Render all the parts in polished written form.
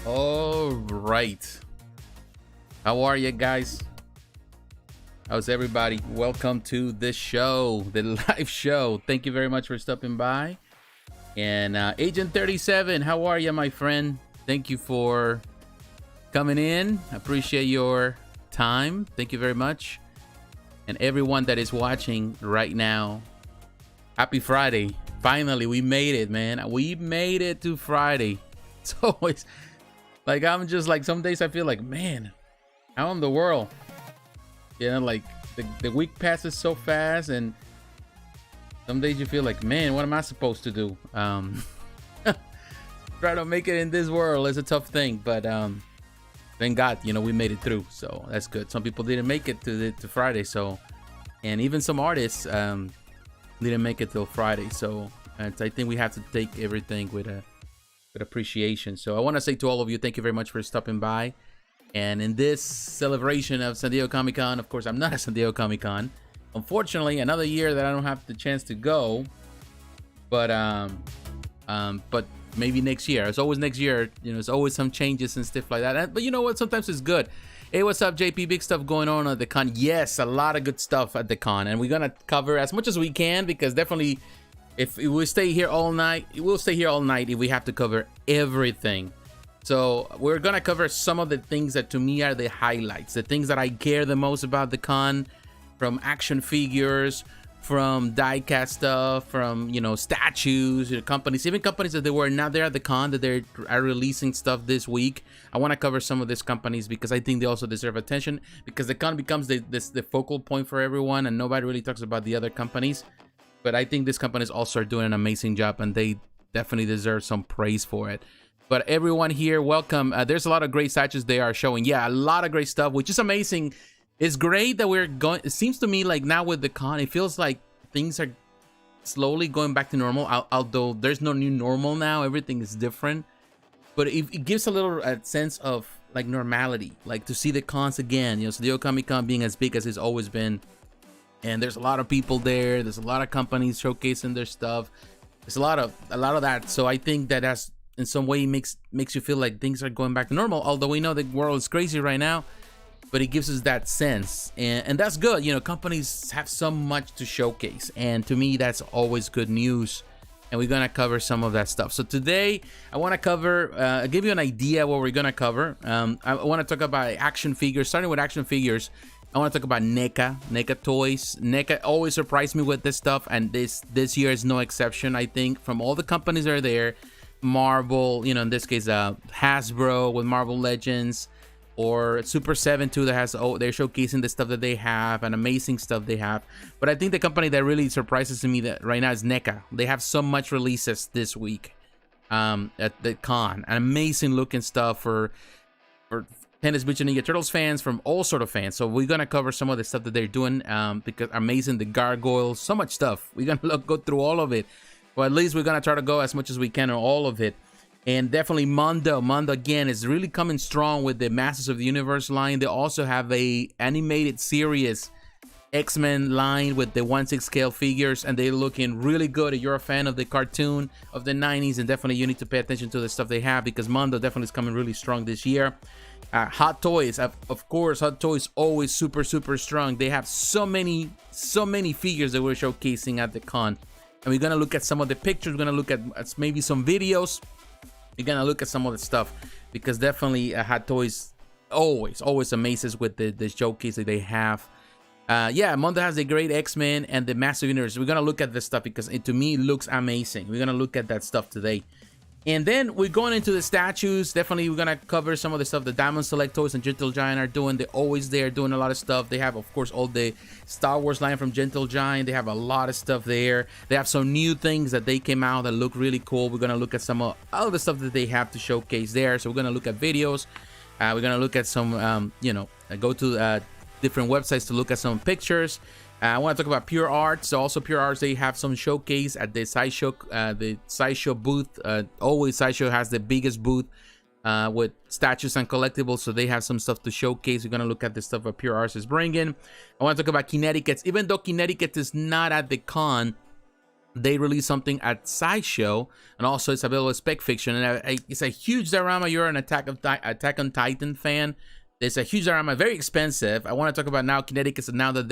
All right. How are you guys? How's everybody? Welcome to this show, the live show. Thank you very much for stopping by. And Agent 37, how are you, my friend? Thank you for coming in. I appreciate your time. Thank you very much. And everyone that is watching right now, happy Friday. Finally, we made it, man. We made it to Friday. It's always like, I'm just like, some days I feel like, man, how in the world? You know, like the week passes so fast, and some days you feel like, man, what am I supposed to do? Try to make it in this world is a tough thing, but thank God, you know, we made it through, so that's good. Some people didn't make it to Friday, so, and even some artists didn't make it till Friday, so I think we have to take everything with appreciation. So I want to say to all of you, thank you very much for stopping by. And in this celebration of San Diego Comic-Con, of course, I'm not at San Diego Comic-Con. Unfortunately, another year that I don't have the chance to go. But maybe next year. It's always next year. You know, there's always some changes and stuff like that. But you know what? Sometimes it's good. Hey, what's up, JP? Big stuff going on at the con. Yes, a lot of good stuff at the con, and we're gonna cover as much as we can, because definitely, if we stay here all night, we'll stay here all night if we have to cover everything. So we're gonna cover some of the things that to me are the highlights, the things that I care the most about the con, from action figures, from diecast stuff, from, you know, statues, you know, companies, even companies that they were not there at the con, that they are releasing stuff this week. I want to cover some of these companies because I think they also deserve attention, because the con becomes the focal point for everyone, and nobody really talks about the other companies. But I think these companies also are doing an amazing job, and they definitely deserve some praise for it. But everyone here, welcome. There's a lot of great statues they are showing. Yeah, a lot of great stuff, which is amazing. It's great that we're going. It seems to me like now with the con, it feels like things are slowly going back to normal. Although there's no new normal now, everything is different. But it gives a little sense of like normality, like to see the cons again. You know, San Diego Comic-Con being as big as it's always been, and there's a lot of people there. There's a lot of companies showcasing their stuff. There's a lot of that. So I think that that's, in some way, makes you feel like things are going back to normal. Although we know the world is crazy right now, but it gives us that sense, and that's good. You know, companies have so much to showcase, and to me, that's always good news. And we're gonna cover some of that stuff. So today, I want to cover, give you an idea what we're gonna cover. I want to talk about action figures. Starting with action figures, I want to talk about NECA toys. NECA always surprised me with this stuff, and this year is no exception. I think from all the companies that are there. Marvel, you know, in this case, Hasbro with Marvel Legends, or Super 7 too, that has, they're showcasing the stuff that they have, and amazing stuff they have. But I think the company that really surprises me that right now is NECA. They have so much releases this week at the con, and amazing looking stuff for Teenage Mutant Ninja Turtles fans, from all sort of fans. So we're gonna cover some of the stuff that they're doing, because amazing, the gargoyles, so much stuff. We're gonna go through all of it. Well, at least we're gonna try to go as much as we can on all of it. And definitely Mondo again is really coming strong with the Masters of the Universe line. They also have a animated series X-Men line with the 1/6 scale figures, and they're looking really good. If you're a fan of the cartoon of the 90s, and definitely you need to pay attention to the stuff they have, because Mondo definitely is coming really strong this year. Hot Toys, of course, Hot Toys always super strong. They have so many figures that we're showcasing at the con. And we're gonna look at some of the pictures. We're gonna look at maybe some videos. We're gonna look at some of the stuff, because definitely Hot Toys always amazes with the showcase that they have. Yeah, Mondo has a great X-Men and the Master Universe. We're gonna look at this stuff because to me it looks amazing. We're gonna look at that stuff today. And then we're going into the statues. Definitely we're gonna cover some of the stuff the Diamond Select Toys and Gentle Giant are doing. They're always there doing a lot of stuff. They have, of course, all the Star Wars line from Gentle Giant. They have a lot of stuff there. They have some new things that they came out that look really cool. We're gonna look at some of all the stuff that they have to showcase there. So we're gonna look at videos. We're gonna look at some, you know, go to different websites to look at some pictures. I want to talk about Pure Arts. So also Pure Arts, they have some showcase at the Sideshow booth. Always Sideshow has the biggest booth with statues and collectibles, so they have some stuff to showcase. We're gonna look at the stuff that Pure Arts is bringing. I want to talk about Kinetiquettes. Even though Kinetiquettes is not at the con, they released something at Sideshow, and also it's available as Spec Fiction, and it's a huge diorama. You're an Attack on Titan fan. It's a huge diorama, very expensive. I want to talk about now Kinetiquettes, now that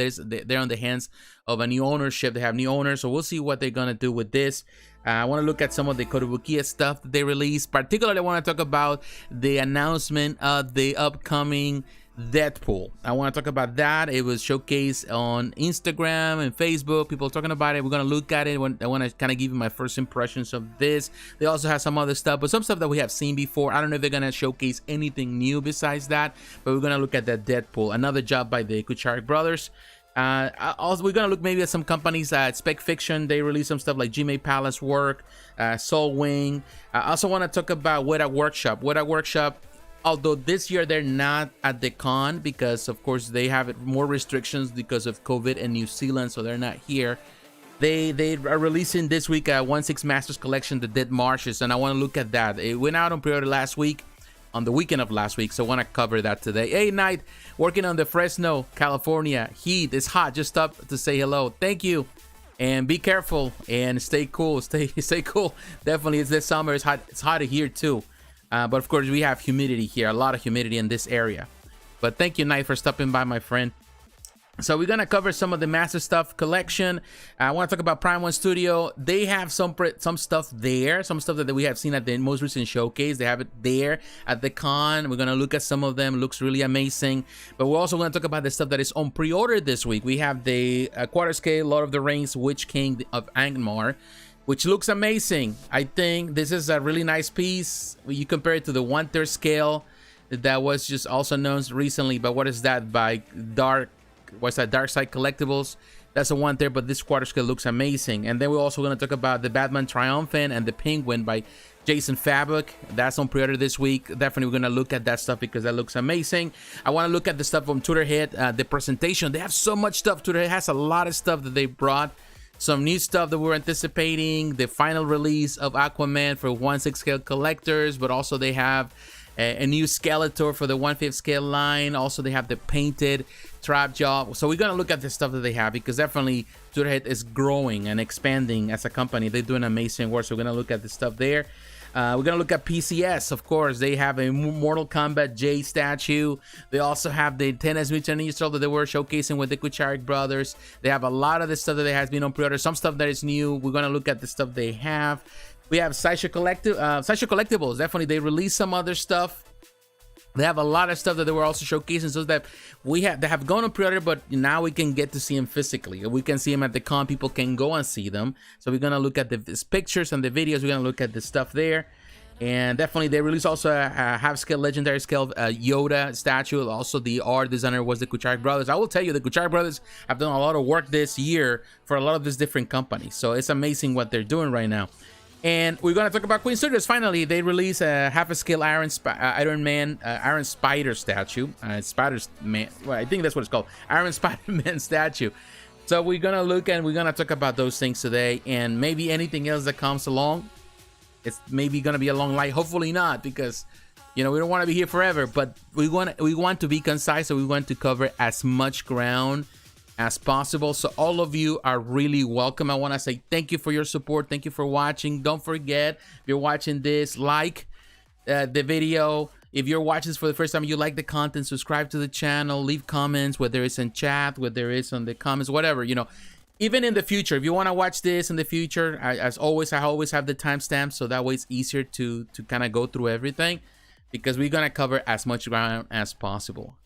they're on the hands of a new ownership. They have new owners, so we'll see what they're gonna do with this. I want to look at some of the Kotobukiya stuff that they released. Particularly, I want to talk about the announcement of the upcoming Deadpool. I want to talk about that. It was showcased on Instagram and Facebook. People talking about it. We're going to look at it. I want to kind of give you my first impressions of this. They also have some other stuff, but some stuff that we have seen before. I don't know if they're going to showcase anything new besides that, but we're going to look at that Deadpool. Another job by the Kuchar brothers. Also, we're gonna look maybe at some companies at Spec Fiction. They release some stuff like Gmail Palace work, Soul Wing. I also want to talk about Weta Workshop. Weta Workshop, although this year they're not at the con because of course they have more restrictions because of COVID in New Zealand, so they're not here. They are releasing this week a 1/6 Masters collection, The Dead Marshes, and I want to look at that. It went out on pre-order last week, on the weekend of last week, so I want to cover that today. Hey, Knight, working on the Fresno, California heat. It's hot. Just stopped to say hello. Thank you, and be careful and stay cool. Stay cool. Definitely, it's this summer. It's hot. It's hotter here too, but of course we have humidity here. A lot of humidity in this area. But thank you, Knight, for stopping by, my friend. So we're gonna cover some of the Master Stuff collection. I want to talk about Prime1 Studio. They have some stuff there, some stuff that we have seen at the most recent showcase. They have it there at the con. We're gonna look at some of them. It looks really amazing. But we're also gonna talk about the stuff that is on pre-order this week. We have the quarter scale Lord of the Rings Witch King of Angmar, which looks amazing. I think this is a really nice piece. You compare it to the 1/3 scale that was just also known recently. But what is that by Dark Side Collectibles? That's a 1/3, but this quarter scale looks amazing. And then we're also going to talk about the Batman Triumphant and the Penguin by Jason Fabok. That's on pre-order this week. Definitely we're going to look at that stuff because that looks amazing. I want to look at the stuff from Tweeterhead, the presentation. They have so much stuff. Tweeterhead has a lot of stuff that they brought. Some new stuff that we're anticipating. The final release of Aquaman for 1/6 scale collectors, but also they have a new Skeletor for the 1/5 scale line. Also, they have the painted Trap Jaw. So we're gonna look at the stuff that they have because definitely Tweeterhead is growing and expanding as a company. They're doing amazing work. So we're gonna look at the stuff there. We're gonna look at PCS, of course. They have a Mortal Kombat J statue. They also have the Teenage Mutant Ninja Turtles that they were showcasing with the Kucharic brothers. They have a lot of the stuff that has been on pre-order. Some stuff that is new. We're gonna look at the stuff they have. We have Sideshow Collectibles. Definitely, they released some other stuff. They have a lot of stuff that they were also showcasing, so that they have gone on pre-order, but now we can get to see them physically. We can see them at the con. People can go and see them. So we're gonna look at the pictures and the videos. We're gonna look at the stuff there, and definitely they released also a half-scale, legendary scale Yoda statue. Also, the art designer was the Kucharic brothers. I will tell you, the Kucharic brothers have done a lot of work this year for a lot of these different companies. So it's amazing what they're doing right now. And we're going to talk about Queen Studios. Finally, they released a half-scale Iron Spider statue. Spider-Man. Well, I think that's what it's called. Iron Spider-Man statue. So we're going to look and we're going to talk about those things today. And maybe anything else that comes along. It's maybe going to be a long light. Hopefully not, because, you know, we don't want to be here forever. But we want to be concise. So we want to cover as much ground as possible. So all of you are really welcome. I want to say thank you for your support. Thank you for watching. Don't forget, if you're watching this, like the video. If you're watching this for the first time, you like the content, subscribe to the channel, leave comments, whether it's in chat, whether it's on the comments, whatever, you know. Even in the future, if you want to watch this in the future, as always, I always have the timestamps, so that way it's easier to kind of go through everything, because we're gonna cover as much ground as possible.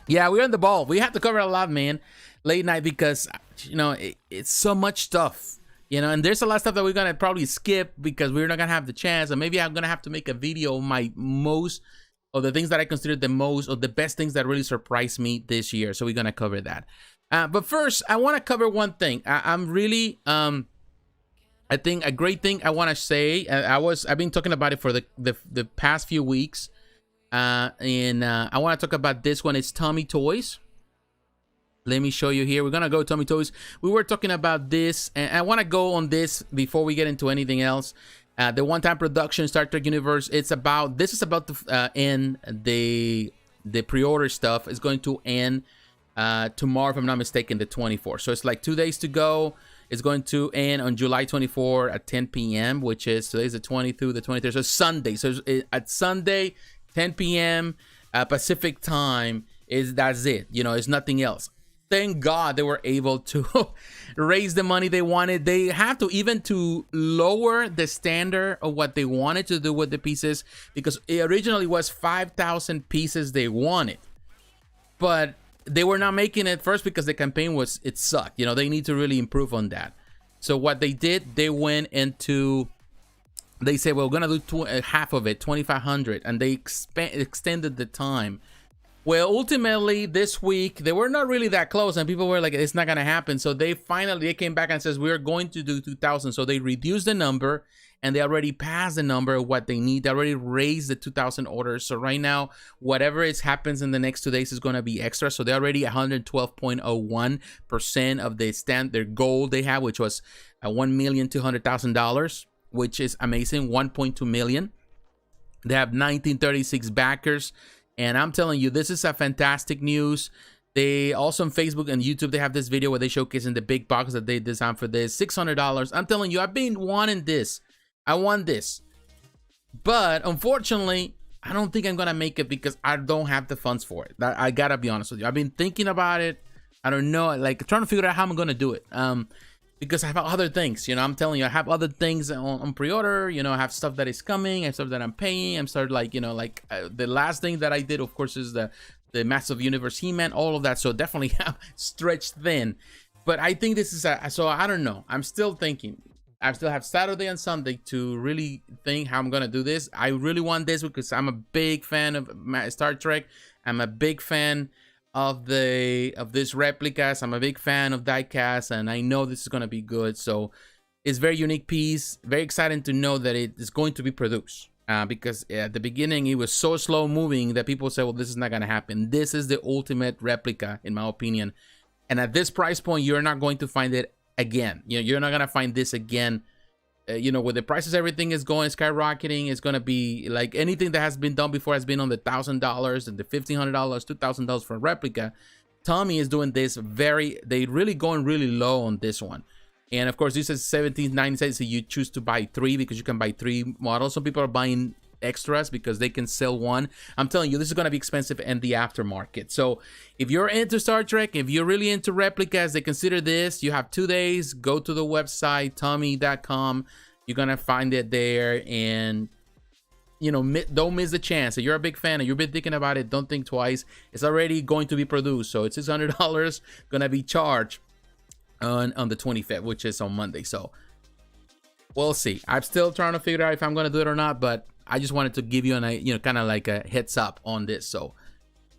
Yeah, we're on the ball. We have to cover a lot, man. Late night, because, you know, it's so much stuff, you know, and there's a lot of stuff that we're going to probably skip because we're not going to have the chance. And maybe I'm going to have to make a video of my most, or the things that I consider the most, or the best things that really surprised me this year. So we're going to cover that. But first, I want to cover one thing. I'm really, I think a great thing I want to say, I've been talking about it for the past few weeks. I want to talk about this one. It's Tomy Toys. Let me show you here. We're gonna go Tomy Toys. We were talking about this, and I want to go on this before we get into anything else. The one-time production Star Trek universe. This is about to end the pre-order stuff. Is going to end tomorrow, if I'm not mistaken, the 24th. So it's like 2 days to go. It's going to end on July 24 at 10 p.m., which is today's the 20th through the 23rd. So Sunday. So at Sunday, 10 p.m. Pacific time, that's it. You know, it's nothing else. Thank God they were able to raise the money they wanted. They have to even to lower the standard of what they wanted to do with the pieces, because it originally was 5,000 pieces they wanted, but they were not making it first because the campaign it sucked. You know, they need to really improve on that. So what they did, they went into, they said, well, we're gonna do half of it, 2,500, and they extended the time. Well, ultimately this week they were not really that close, and people were like, it's not gonna happen. So they came back and says, we're going to do 2,000. So they reduced the number, and they already passed the number of what they need. They already raised the 2,000 orders. So right now, whatever happens in the next 2 days is gonna be extra. So they're already 112.01% of their goal they have, which was $1,200,000, which is amazing. 1.2 million. They have 1936 backers. And I'm telling you, this is a fantastic news. They also on Facebook and YouTube, they have this video where they showcasing the big box that they designed for this. $600. I'm telling you, I've been wanting this. I want this. But unfortunately, I don't think I'm going to make it because I don't have the funds for it. I got to be honest with you. I've been thinking about it. I don't know, like trying to figure out how I'm going to do it. Because I have other things, you know, I'm telling you, I have other things on pre-order, you know, I have stuff that is coming, I have stuff that I'm paying, I'm started like, you know, like the last thing that I did, of course, is the Massive Universe He-Man, all of that. So definitely I'm stretched thin, but I think this is so I don't know. I'm still thinking. I still have Saturday and Sunday to really think how I'm going to do this. I really want this because I'm a big fan of Star Trek. I'm a big fan of this replicas. I'm a big fan of diecast, and I know this is going to be good. So it's very unique piece. Very exciting to know that it is going to be produced, because at the beginning it was so slow moving that people said, well, this is not going to happen. This is the ultimate replica, in my opinion, and at this price point you're not going to find it again. You know, you're not going to find this again. You know, with the prices, everything is going skyrocketing. It's going to be like anything that has been done before has been on the $1,000 and the $1,500, $2,000 for a replica. Tomy is doing this they really going really low on this one. And of course, this is $17.97, so you choose to buy 3 because you can buy 3 models. Some people are buying extras because they can sell 1. I'm telling you, this is going to be expensive in the aftermarket. So if you're into Star Trek, if you're really into replicas, they consider this. You have 2 days. Go to the website tomy.com. You're going to find it there, and you know, don't miss the chance. If you're a big fan and you've been thinking about it, don't think twice. It's already going to be produced, so it's $600 going to be charged on the 25th, which is on Monday. So we'll see. I'm still trying to figure out if I'm going to do it or not, but I just wanted to give you kind of like a heads up on this. So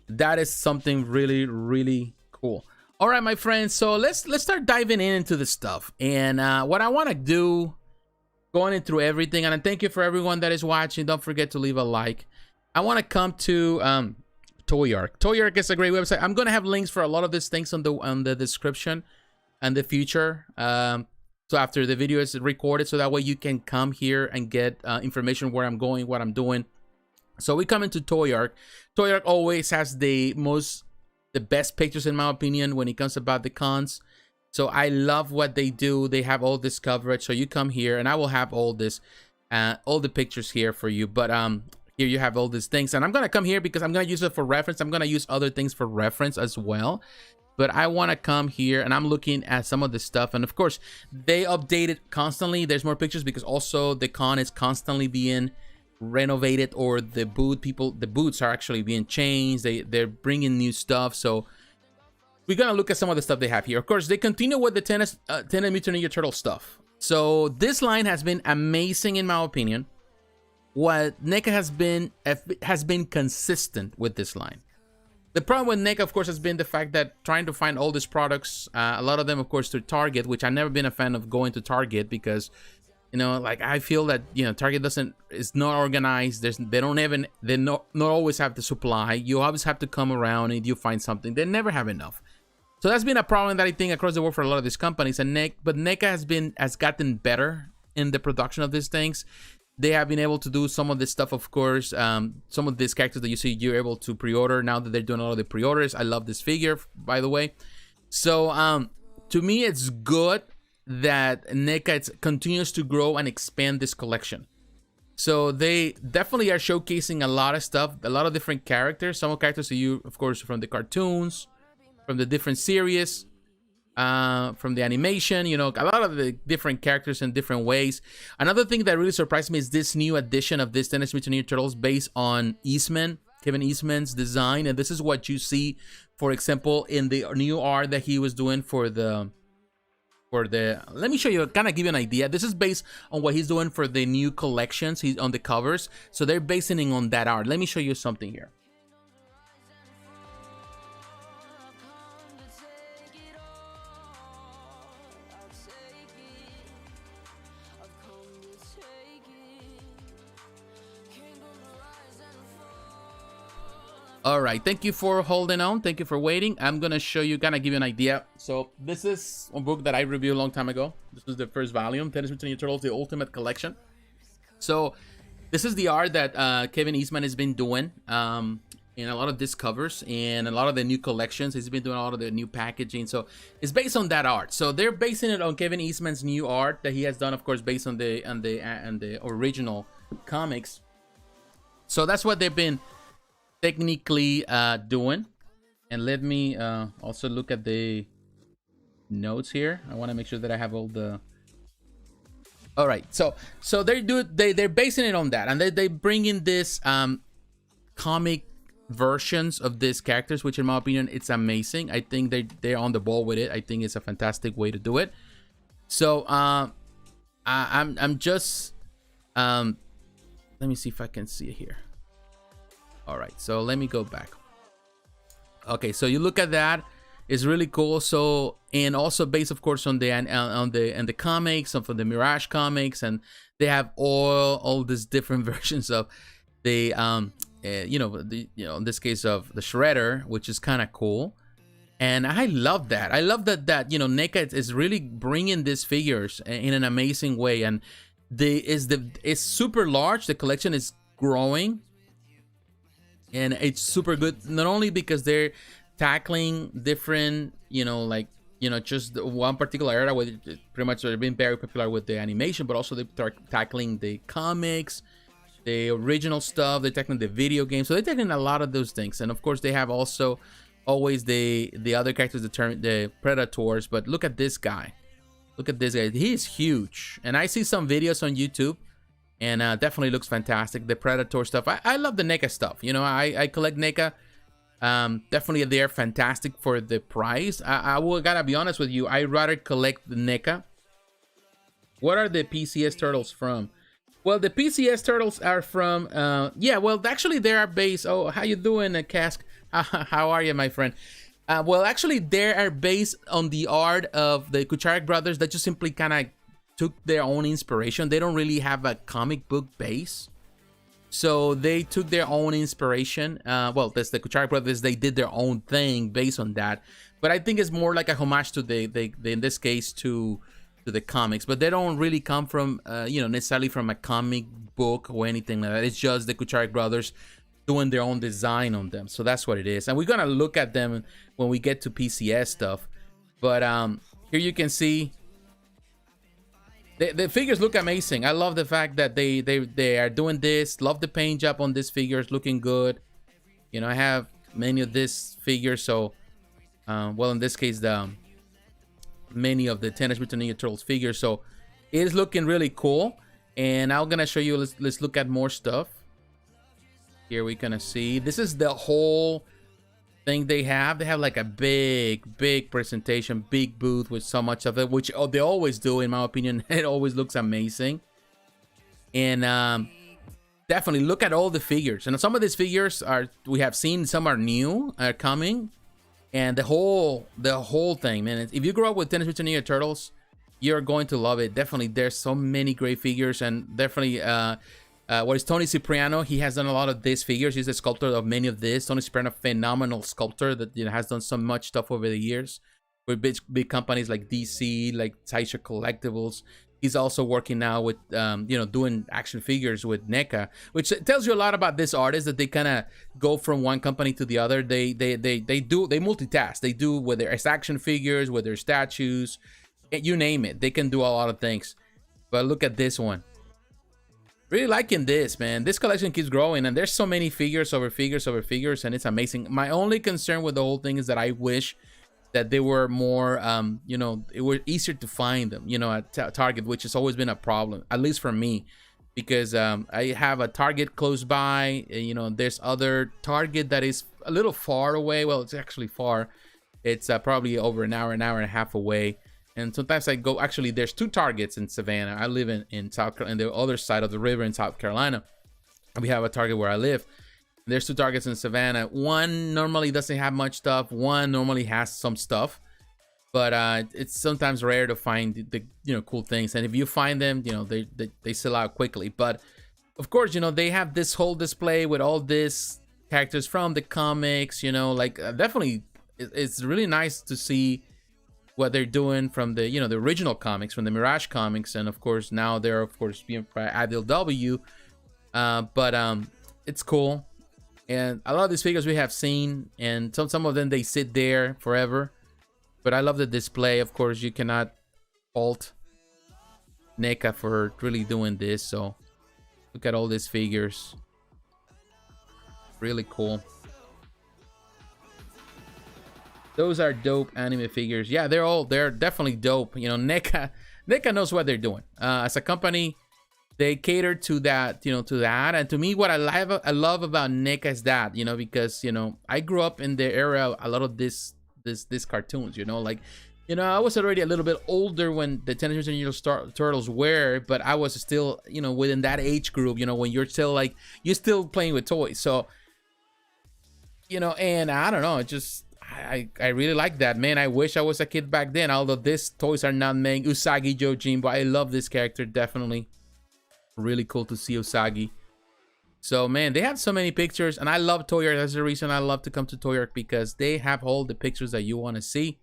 that is something really, really cool. All right, my friends. So let's start diving into the stuff. And what I want to do, going through everything, and I thank you for everyone that is watching. Don't forget to leave a like. I want to come to Toyark. Toyark is a great website. I'm going to have links for a lot of these things on the description and the future. So after the video is recorded, so that way you can come here and get information where I'm going, what I'm doing. So we come into Toyark. Toyark always has the best pictures, in my opinion, when it comes about the cons. So I love what they do. They have all this coverage. So you come here, and I will have all this, all the pictures here for you. But here you have all these things, and I'm gonna come here because I'm gonna use it for reference. I'm gonna use other things for reference as well. But I want to come here, and I'm looking at some of the stuff, and of course they update it constantly. There's more pictures because also the con is constantly being renovated, or the booths are actually being changed. They're bringing new stuff. So we're gonna look at some of the stuff they have here. Of course, they continue with the Teenage Mutant Ninja Turtle stuff. So this line has been amazing, in my opinion. What NECA has been consistent with this line. The problem with NECA, of course, has been the fact that trying to find all these products, a lot of them, of course, through Target, which I've never been a fan of going to Target because, you know, like I feel that, you know, Target is not organized. They not always have the supply. You always have to come around and you find something. They never have enough. So that's been a problem that I think across the world for a lot of these companies. But NECA has gotten better in the production of these things. They have been able to do some of this stuff, of course. Some of these characters that you see, you're able to pre-order now that they're doing all of the pre-orders. I love this figure, by the way. So to me, it's good. that NECA continues to grow and expand this collection. So they definitely are showcasing a lot of stuff, a lot of different characters. Some characters are you, of course, from the cartoons, from the different series, from the animation, you know, a lot of the different characters in different ways. Another thing that really surprised me is this new edition of this Teenage Mutant Ninja Turtles based on Eastman, Kevin Eastman's design. And this is what you see, for example, in the new art that he was doing for the let me show you, kind of give you an idea. This is based on what he's doing for the new collections. He's on the covers, so they're basing it on that art. Let me show you something here. All right, thank you for holding on. Thank you for waiting. I'm gonna show you, kind of give you an idea. So this is a book that I reviewed a long time ago. This was the first volume, Teenage Mutant Ninja Turtles: The Ultimate Collection. So this is the art that Kevin Eastman has been doing in a lot of these covers and a lot of the new collections. He's been doing a lot of the new packaging. So it's based on that art. So they're basing it on Kevin Eastman's new art that he has done, of course, based on the original comics. So that's what they've been technically doing. And let me also look at the notes here. I want to make sure that I have all the... All right, so they're basing it on that, and they bring in this comic versions of these characters, which in my opinion, it's amazing. I think they're on the ball with it. I think it's a fantastic way to do it. So I'm just let me see if I can see it here. All right, so let me go back. Okay, so you look at that, it's really cool. So, and also based, of course, on the comics, and from the Mirage comics, and they have all these different versions of the in this case of the Shredder, which is kind of cool. And I love that. I love that NECA is really bringing these figures in an amazing way, and it's super large. The collection is growing. And it's super good, not only because they're tackling different, just one particular area where pretty much they've been very popular with the animation, but also they're tackling the comics, the original stuff, they're tackling the video games. So they're tackling a lot of those things. And of course, they have also always the other characters, the Predators. But look at this guy. Look at this guy. He's huge. And I see some videos on YouTube. And definitely looks fantastic. The Predator stuff. I love the NECA stuff. You know, I collect NECA. Definitely they're fantastic for the price. I gotta be honest with you. I'd rather collect the NECA. What are the PCS turtles from? Well, the PCS turtles are from... actually they are based... Oh, how you doing, Cask? How are you, my friend? Well, actually they are based on the art of the Kucharik brothers that just simply kind of took their own inspiration. They don't really have a comic book base, so they took their own inspiration. Well, that's the Kucharik brothers. They did their own thing based on that, but I think it's more like a homage to the in this case to the comics. But they don't really come from necessarily from a comic book or anything like that. It's just the Kucharik brothers doing their own design on them. So that's what it is, and we're gonna look at them when we get to PCS stuff. But here you can see. The figures look amazing. I love the fact that they are doing this. Love the paint job on these figures, looking good. You know, I have many of these figures, so well, in this case, many of the Teenage Mutant Ninja Turtles figures. So it is looking really cool. And I'm gonna show you. Let's look at more stuff. Here we're gonna see. This is the whole thing they have. They have like a big presentation, big booth with so much of it, which they always do, in my opinion. It always looks amazing. And definitely look at all the figures. And some of these figures we have seen, some are new, are coming. And the whole thing, man. If you grew up with Teenage Mutant Ninja Turtles, you're going to love it. Definitely, there's so many great figures, and definitely what is Tony Cipriano? He has done a lot of these figures. He's the sculptor of many of this. Tony Cipriano, phenomenal sculptor that has done so much stuff over the years with big companies like DC, like Sideshow Collectibles. He's also working now with doing action figures with NECA, which tells you a lot about this artist, that they kind of go from one company to the other. They multitask. They do, whether it's action figures, whether it's statues, You name it, they can do a lot of things. But look at this one. Really liking this, man. This collection keeps growing, and there's so many figures over figures over figures, and it's amazing. My only concern with the whole thing is that I wish that they were more, you know, it were easier to find them, you know, at Target, which has always been a problem, at least for me, because I have a Target close by. You know, there's other Target that is a little far away. Well, it's actually far. It's probably over an hour and a half away. And sometimes I go, actually, there's 2 Targets in Savannah. I live in South Carolina, the other side of the river in South Carolina. We have a Target where I live. There's 2 Targets in Savannah. One normally doesn't have much stuff. One normally has some stuff. But it's sometimes rare to find the you know, cool things. And if you find them, you know, they sell out quickly. But of course, you know, they have this whole display with all these characters from the comics, you know, like definitely it's really nice to see what they're doing from the, you know, the original comics, from the Mirage comics, and of course now they're of course being by IDW. But it's cool, and a lot of these figures we have seen, and some of them they sit there forever. But I love the display. Of course, you cannot fault NECA for really doing this. So look at all these figures, really cool. Those are dope anime figures. Yeah, they're definitely dope. You know, NECA knows what they're doing. As a company, they cater to that, you know, to that. And to me, what I love about NECA is that, you know, because, you know, I grew up in the era a lot of these cartoons, you know, like, you know, I was already a little bit older when the Teenage Mutant Ninja Turtles were, but I was still, you know, within that age group, you know, when you're still like, you're still playing with toys. So, you know, and I don't know, it just, I really like that, man. I wish I was a kid back then, although these toys are not made. Usagi Yojimbo, I love this character, definitely. Really cool to see Usagi. So, man, they have so many pictures, and I love Toy Ark. That's the reason I love to come to Toy Ark, because they have all the pictures that you want to see.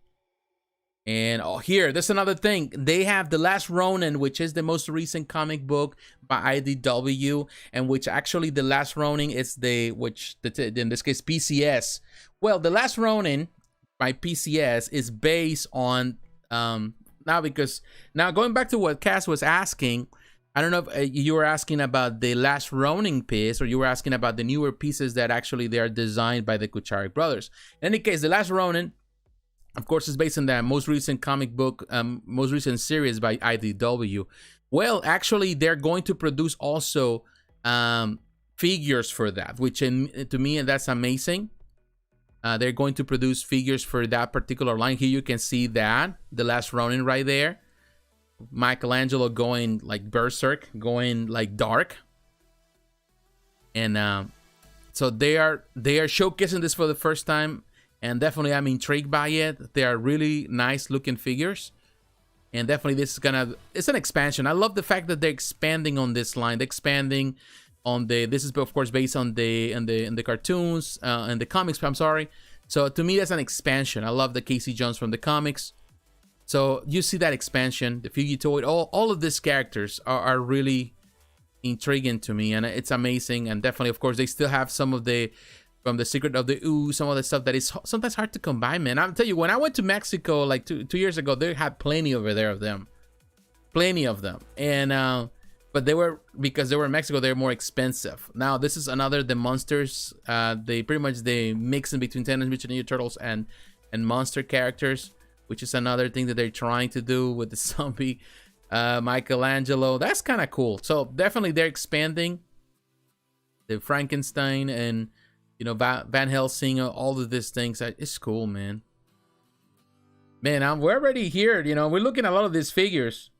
And oh, here, there's another thing. They have The Last Ronin, which is the most recent comic book by IDW, and which actually The Last Ronin is in this case PCS. Well, The Last Ronin by PCS is based on now going back to what Cass was asking. I don't know if you were asking about the Last Ronin piece, or you were asking about the newer pieces that actually they are designed by the Kucharik brothers. In any case, The Last Ronin, of course, is based on that most recent comic book, most recent series by IDW. Well, actually, they're going to produce also figures for that, which to me, that's amazing. They're going to produce figures for that particular line. Here you can see that, The Last Ronin right there. Michelangelo going like berserk, going like dark. And so they are showcasing this for the first time. And definitely I'm intrigued by it. They are really nice looking figures. And definitely this is it's an expansion. I love the fact that they're expanding on this line. They're expanding on this is of course based on the cartoons and the comics, I'm sorry. So to me, that's an expansion. I love the Casey Jones from the comics. So you see that expansion, the Fugitoid, all of these characters are really intriguing to me, and it's amazing. And definitely, of course, they still have some of from the Secret of the Ooze, some of the stuff that is sometimes hard to combine, man. I'll tell you, when I went to Mexico like two years ago, they had plenty over there of them. Plenty of them. And but because they were in Mexico, they're more expensive. Now, this is another, the monsters. They pretty much mix in between Teenage Mutant Ninja Turtles and monster characters, which is another thing that they're trying to do with the zombie Michelangelo. That's kind of cool. So definitely they're expanding the Frankenstein and, you know, Van Helsing, all of these things. It's cool, man. Man, we're already here. You know, we're looking at a lot of these figures.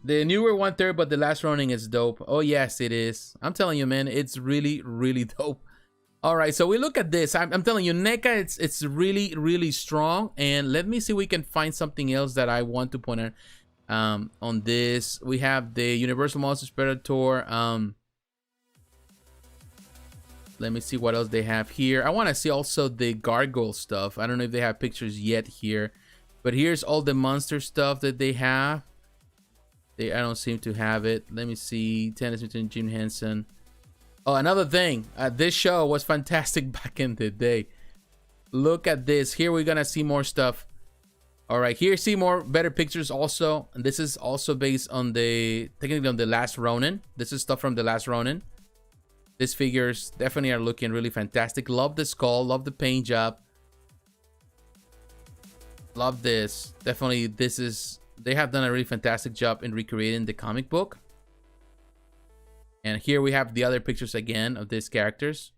The newer 1/3, but The Last Ronin is dope. Oh, yes, it is. I'm telling you, man, it's really, really dope. All right, so we look at this. I'm telling you, NECA, it's really, really strong. And let me see if we can find something else that I want to point out on this. We have the Universal Monsters Predator. Let me see what else they have here. I want to see also the Gargoyle stuff. I don't know if they have pictures yet here. But here's all the monster stuff that they have. I don't seem to have it. Let me see. Teenage Mutant Jim Henson. Oh, another thing. This show was fantastic back in the day. Look at this. Here we're gonna see more stuff. All right, here see more better pictures also. And this is also based on technically on the Last Ronin. This is stuff from the Last Ronin. These figures definitely are looking really fantastic. Love the skull, love the paint job. Love this. Definitely, they have done a really fantastic job in recreating the comic book. And here we have the other pictures again of these characters.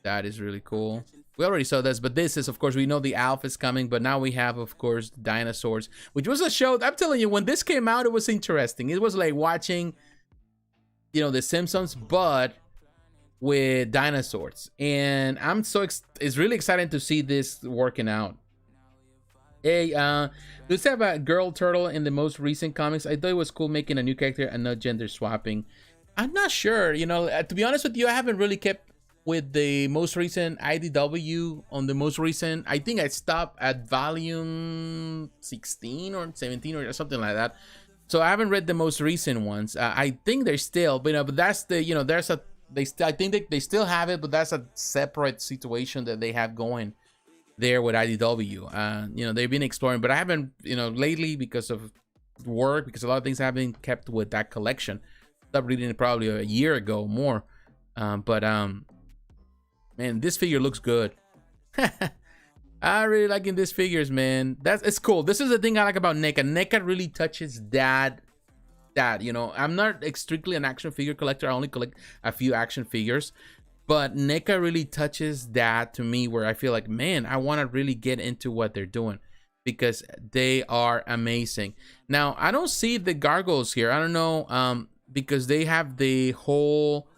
That is really cool. We already saw this, but this is, of course, we know the Alpha is coming, but now we have, of course, dinosaurs, which was a show. I'm telling you, when this came out, it was interesting. It was like watching, you know, The Simpsons, but with dinosaurs. And I'm it's really exciting to see this working out. Hey, let's have a girl turtle in the most recent comics. I thought it was cool making a new character and not gender swapping. I'm not sure, you know, to be honest with you, I haven't really kept with the most recent IDW on the most recent. I think I stopped at volume 16 or 17 or something like that. So I haven't read the most recent ones. I think they're still, but, you know, but that's the, you know, there's a, I think they still have it, but that's a separate situation that they have going there with IDW. You know, they've been exploring, but I haven't, you know, lately because of work, because a lot of things have been kept with that collection. Stopped reading it probably a year ago more. Man, this figure looks good. I really liking these figures, man. It's cool. This is the thing I like about Neca. Neca really touches that, you know, I'm not strictly an action figure collector. I only collect a few action figures, but Neca really touches that to me, where I feel like, man, I want to really get into what they're doing because they are amazing. Now, I don't see the gargoyles here. I don't know, because they have the whole,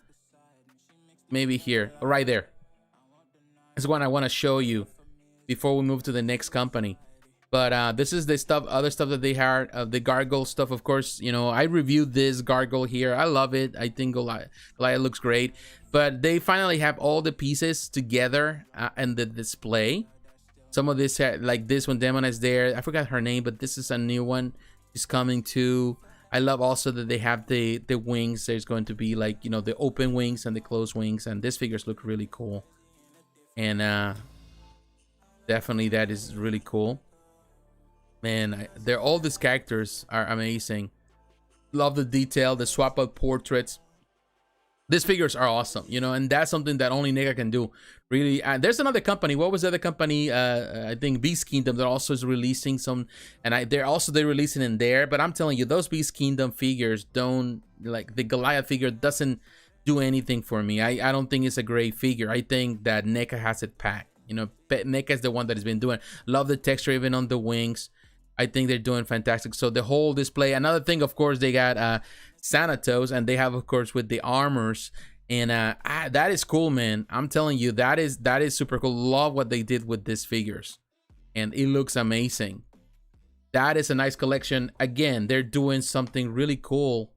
maybe here, right there. This is one I want to show you before we move to the next company. But this is the stuff, other stuff that they had, the gargoyle stuff. Of course, you know, I reviewed this gargoyle here. I love it. I think Goliath looks great. But they finally have all the pieces together in the display. Some of this, like this one, Demon is there. I forgot her name, but this is a new one. She's coming too. I love also that they have the wings. There's going to be, like, you know, the open wings and the closed wings. And these figures look really cool. And definitely that is really cool. Man, all these characters are amazing. Love the detail, the swap out portraits. These figures are awesome, you know, and that's something that only Neca can do. Really, there's another company. What was the other company? I think Beast Kingdom that also is releasing some, and they're releasing in there. But I'm telling you, those Beast Kingdom figures don't, like, the Goliath figure doesn't do anything for me. I don't think it's a great figure. I think that Neca has it packed. You know, Neca is the one that has been doing. Love the texture even on the wings. I think they're doing fantastic. So the whole display. Another thing, of course, they got Thanatos, and they have, of course, with the armors. And that is cool, man. I'm telling you, that is super cool. Love what they did with these figures, and it looks amazing. That is a nice collection. Again, they're doing something really cool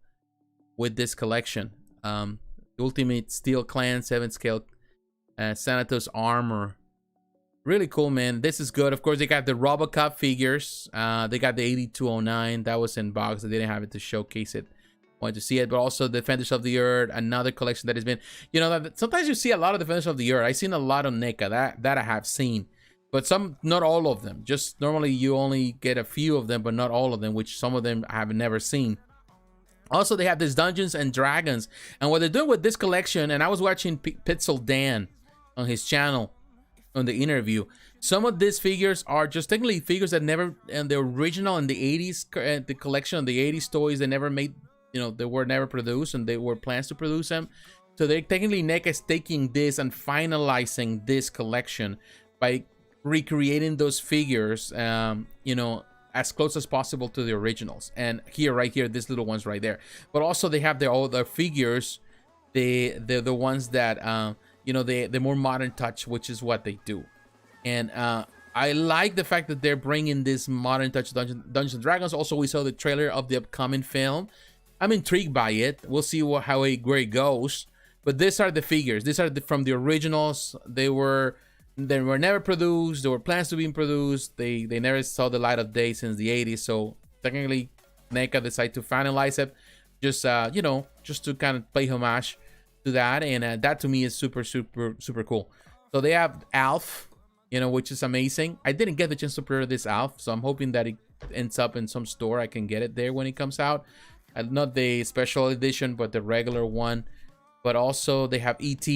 with this collection. Ultimate Steel Clan 7 scale Thanatos armor. Really cool, man. This is good. Of course, they got the Robocop figures. They got the 8209. That was in box. They didn't have it to showcase it. Wanted to see it. But also Defenders of the Earth. Another collection that has been, you know, sometimes you see a lot of Defenders of the Earth. I've seen a lot of Neca. That I have seen. But some, not all of them. Just normally you only get a few of them, but not all of them, which some of them I have never seen. Also, they have this Dungeons and Dragons. And what they're doing with this collection, and I was watching Pixel Dan on his channel on the interview. Some of these figures are just technically figures that never, and the original in the 80s, the collection of the 80s toys, they never made, you know, they were never produced, and they were plans to produce them. So they're technically, Neca is taking this and finalizing this collection by recreating those figures, you know, as close as possible to the originals. And here, right here, these little ones right there. But also they have their other figures, the ones that, you know, the more modern touch, which is what they do. And I like the fact that they're bringing this modern touch to Dungeons and Dragons. Also, we saw the trailer of the upcoming film. I'm intrigued by it. We'll see where it goes. But these are the figures. These are from the originals. They were never produced. There were plans to be produced. They never saw the light of day since the 80s. So technically, Neca decided to finalize it, just you know, just to kind of pay homage to that. And that to me is super cool. So they have Alf, you know, which is amazing. I didn't get the chance to pre-order this Alf, so I'm hoping that it ends up in some store. I can get it there when it comes out. Not the special edition, but the regular one. But also they have ET,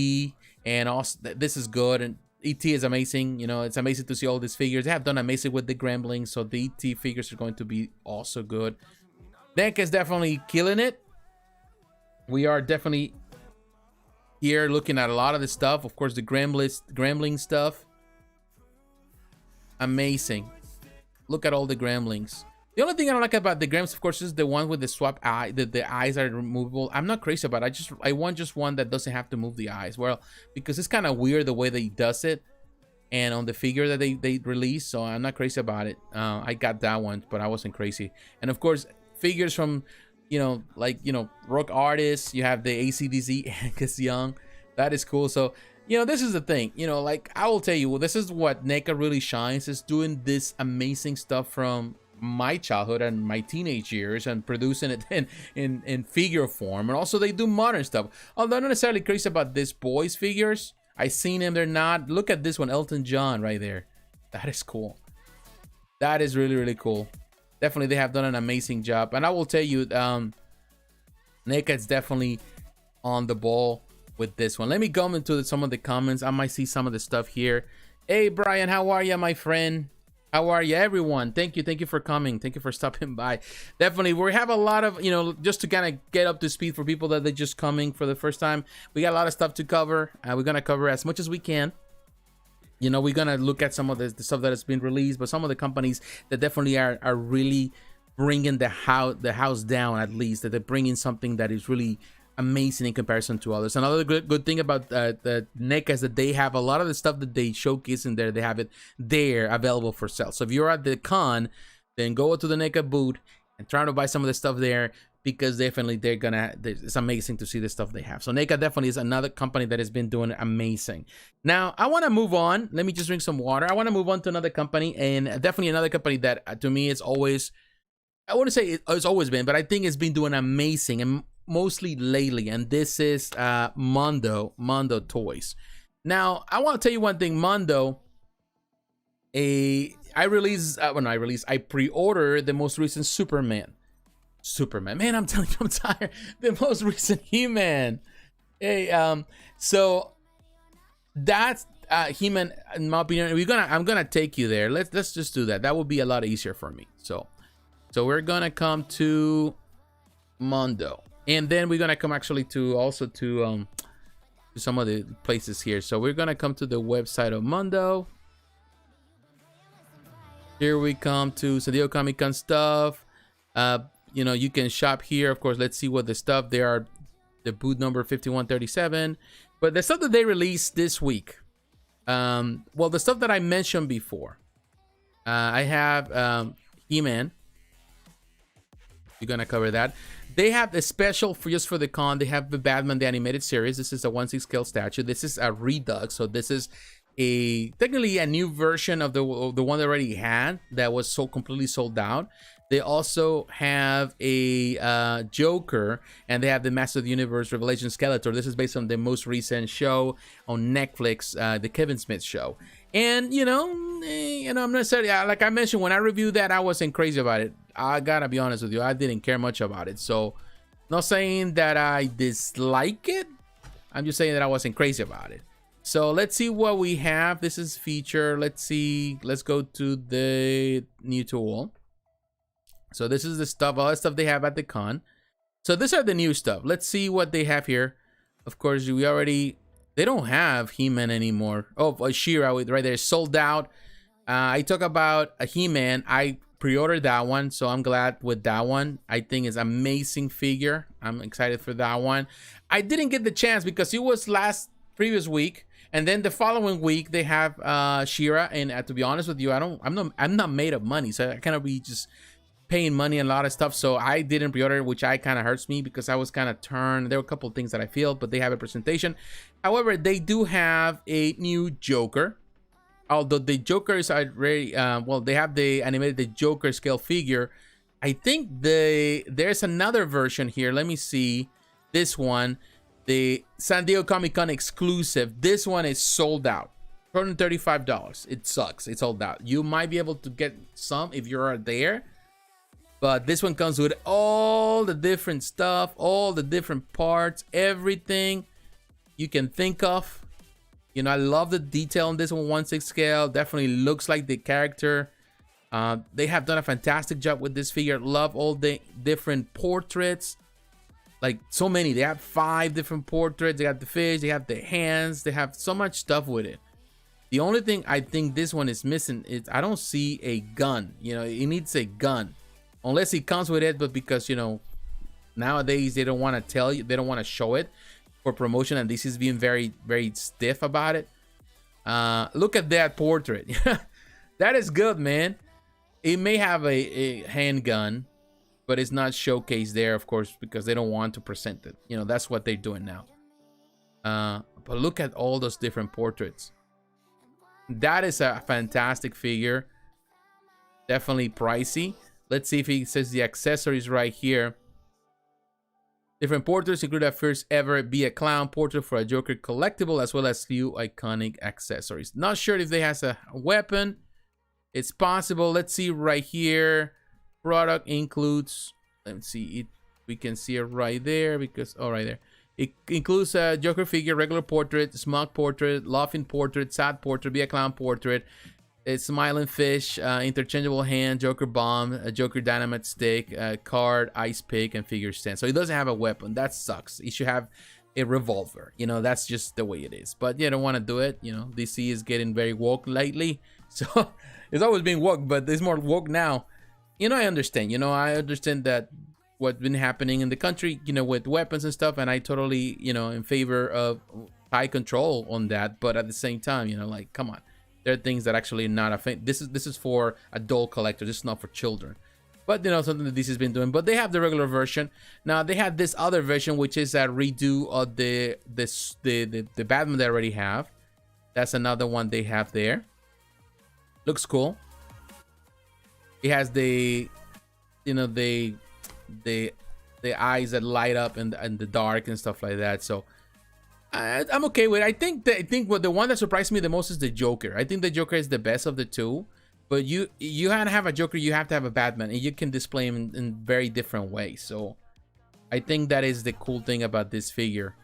and also this is good. And ET is amazing. You know, it's amazing to see all these figures. They have done amazing with the Gremlins, so the ET figures are going to be also good. Neca is definitely killing it. We are definitely here looking at a lot of the stuff. Of course, the Gremlin stuff. Amazing. Look at all the Gremlins. The only thing I don't like about the Gremlins, of course, is the one with the swap eye. The eyes are removable. I'm not crazy about it. I want just one that doesn't have to move the eyes. Well, because it's kind of weird the way that he does it, and on the figure that they release. So I'm not crazy about it. I got that one, but I wasn't crazy. And of course, figures from, you know, like, you know, rock artists. You have the ACDC Angus Young. That is cool. So, you know, this is the thing. You know, like, I will tell you, well, this is what Neca really shines, is doing this amazing stuff from my childhood and my teenage years and producing it in figure form. And also they do modern stuff. Although I'm not necessarily crazy about this boys figures. I seen them, they're not. Look at this one, Elton John right there. That is cool. That is really, really cool. Definitely they have done an amazing job. And I will tell you, Neca is definitely on the ball with this one. Let me go into some of the comments. I might see some of the stuff here. Hey Brian, how are you, my friend? How are you, everyone? Thank you for coming. Thank you for stopping by. Definitely, we have a lot of, you know, just to kind of get up to speed for people that they're just coming for the first time. We got a lot of stuff to cover. We're gonna cover as much as we can. You know, we're gonna look at some of the stuff that has been released, but some of the companies that definitely are really bringing the house down, at least that they're bringing something that is really amazing in comparison to others. Another good thing about the Neca is that they have a lot of the stuff that they showcase in there. They have it there available for sale. So if you're at the con, then go to the Neca booth and try to buy some of the stuff there, because definitely it's amazing to see the stuff they have. So Neca definitely is another company that has been doing amazing. Now I want to move on. Let me just drink some water. I want to move on to another company, and definitely another company that to me is always, I wouldn't say it's always been, but I think it's been doing amazing, and mostly lately, and this is Mondo Toys. Now I want to tell you one thing. Mondo, I pre-ordered the most recent Superman. Man, I'm telling you, I'm tired. The most recent He-Man. Hey, so that's He-Man. In my opinion, I'm gonna take you there. Let's just do that. That would be a lot easier for me. So we're gonna come to Mondo. And then we're gonna come actually to some of the places here. So we're gonna come to the website of Mondo. Here we come to San Diego Comic Con stuff. You know, you can shop here. Of course, let's see what the stuff. There are the booth number 5137. But the stuff that they released this week. Well, the stuff that I mentioned before. I have He-Man. We're gonna cover that. They have the special just for the con. They have the Batman the animated series. This is a 1/6 scale statue. This is a redux, so this is technically a new version of the one they already had that was completely sold out. They also have a Joker, and they have the Master of the Universe Revelation Skeletor. This is based on the most recent show on Netflix, the Kevin Smith show. And you know, I'm not necessarily, like I mentioned when I reviewed that, I wasn't crazy about it. I gotta be honest with you, I didn't care much about it. So, not saying that I dislike it. I'm just saying that I wasn't crazy about it. So let's see what we have. This is feature. Let's see. Let's go to the new tool. So this is the stuff, all the stuff they have at the con. So these are the new stuff. Let's see what they have here. Of course, they don't have He-Man anymore. Oh, She-Ra right there, sold out. I talk about a He-Man. I pre-ordered that one, so I'm glad with that one. I think it's an amazing figure. I'm excited for that one. I didn't get the chance because it was previous week, and then the following week they have She-Ra. And to be honest with you, I'm not made of money, so I cannot be just paying money and a lot of stuff. So I didn't pre-order, which kind of hurts me because I was kind of turned. There were a couple of things that I feel, but they have a presentation. However, they do have a new Joker. Although the Jokers are already, well, they have the Joker scale figure. I think there's another version here. Let me see. This one, the San Diego Comic Con exclusive. This one is sold out. $235. It sucks. It's sold out. You might be able to get some if you're there, but this one comes with all the different stuff, all the different parts, everything you can think of. You know, I love the detail on this one, 1/6 scale. Definitely looks like the character. They have done a fantastic job with this figure. Love all the different portraits. Like, so many. They have 5 different portraits. They got the fish, they have the hands, they have so much stuff with it. The only thing I think this one is missing is I don't see a gun. You know, it needs a gun. Unless it comes with it, but because, you know, nowadays they don't want to tell you, they don't want to show it for promotion, and this is being very, very stiff about it. Look at that portrait. That is good, man. It may have a handgun, but it's not showcased there, of course, because they don't want to present it. You know, that's what they're doing now. But look at all those different portraits. That is a fantastic figure. Definitely pricey. Let's see if he says the accessories right here. Different portraits include a first ever Be a Clown portrait for a Joker collectible, as well as few iconic accessories. Not sure if they has a weapon. It's possible. Let's see right here. Product includes, let's see, we can see it right there because, oh, right there. It includes a Joker figure, regular portrait, smug portrait, laughing portrait, sad portrait, Be a Clown portrait, a smiling fish, interchangeable hand, Joker bomb, a Joker dynamite stick, a card, ice pick, and figure stand. So he doesn't have a weapon. That sucks. He should have a revolver. You know, that's just the way it is. But yeah, don't want to do it. You know, DC is getting very woke lately. So it's always been woke, but there's more woke now. You know, I understand. You know, I understand that what's been happening in the country, you know, with weapons and stuff, and I totally, you know, in favor of high control on that. But at the same time, you know, like, come on. There are things that actually not affect. This is for adult collectors. This is not for children. But you know, something that DC has been doing. But they have the regular version. Now they have this other version, which is a redo of the Batman they already have. That's another one they have there. Looks cool. It has the, you know, the eyes that light up in the dark and stuff like that. So I'm okay with it. I think what the one that surprised me the most is the Joker. I think the Joker is the best of the two. But you have to have a Joker, you have to have a Batman, and you can display him in very different ways. So I think that is the cool thing about this figure.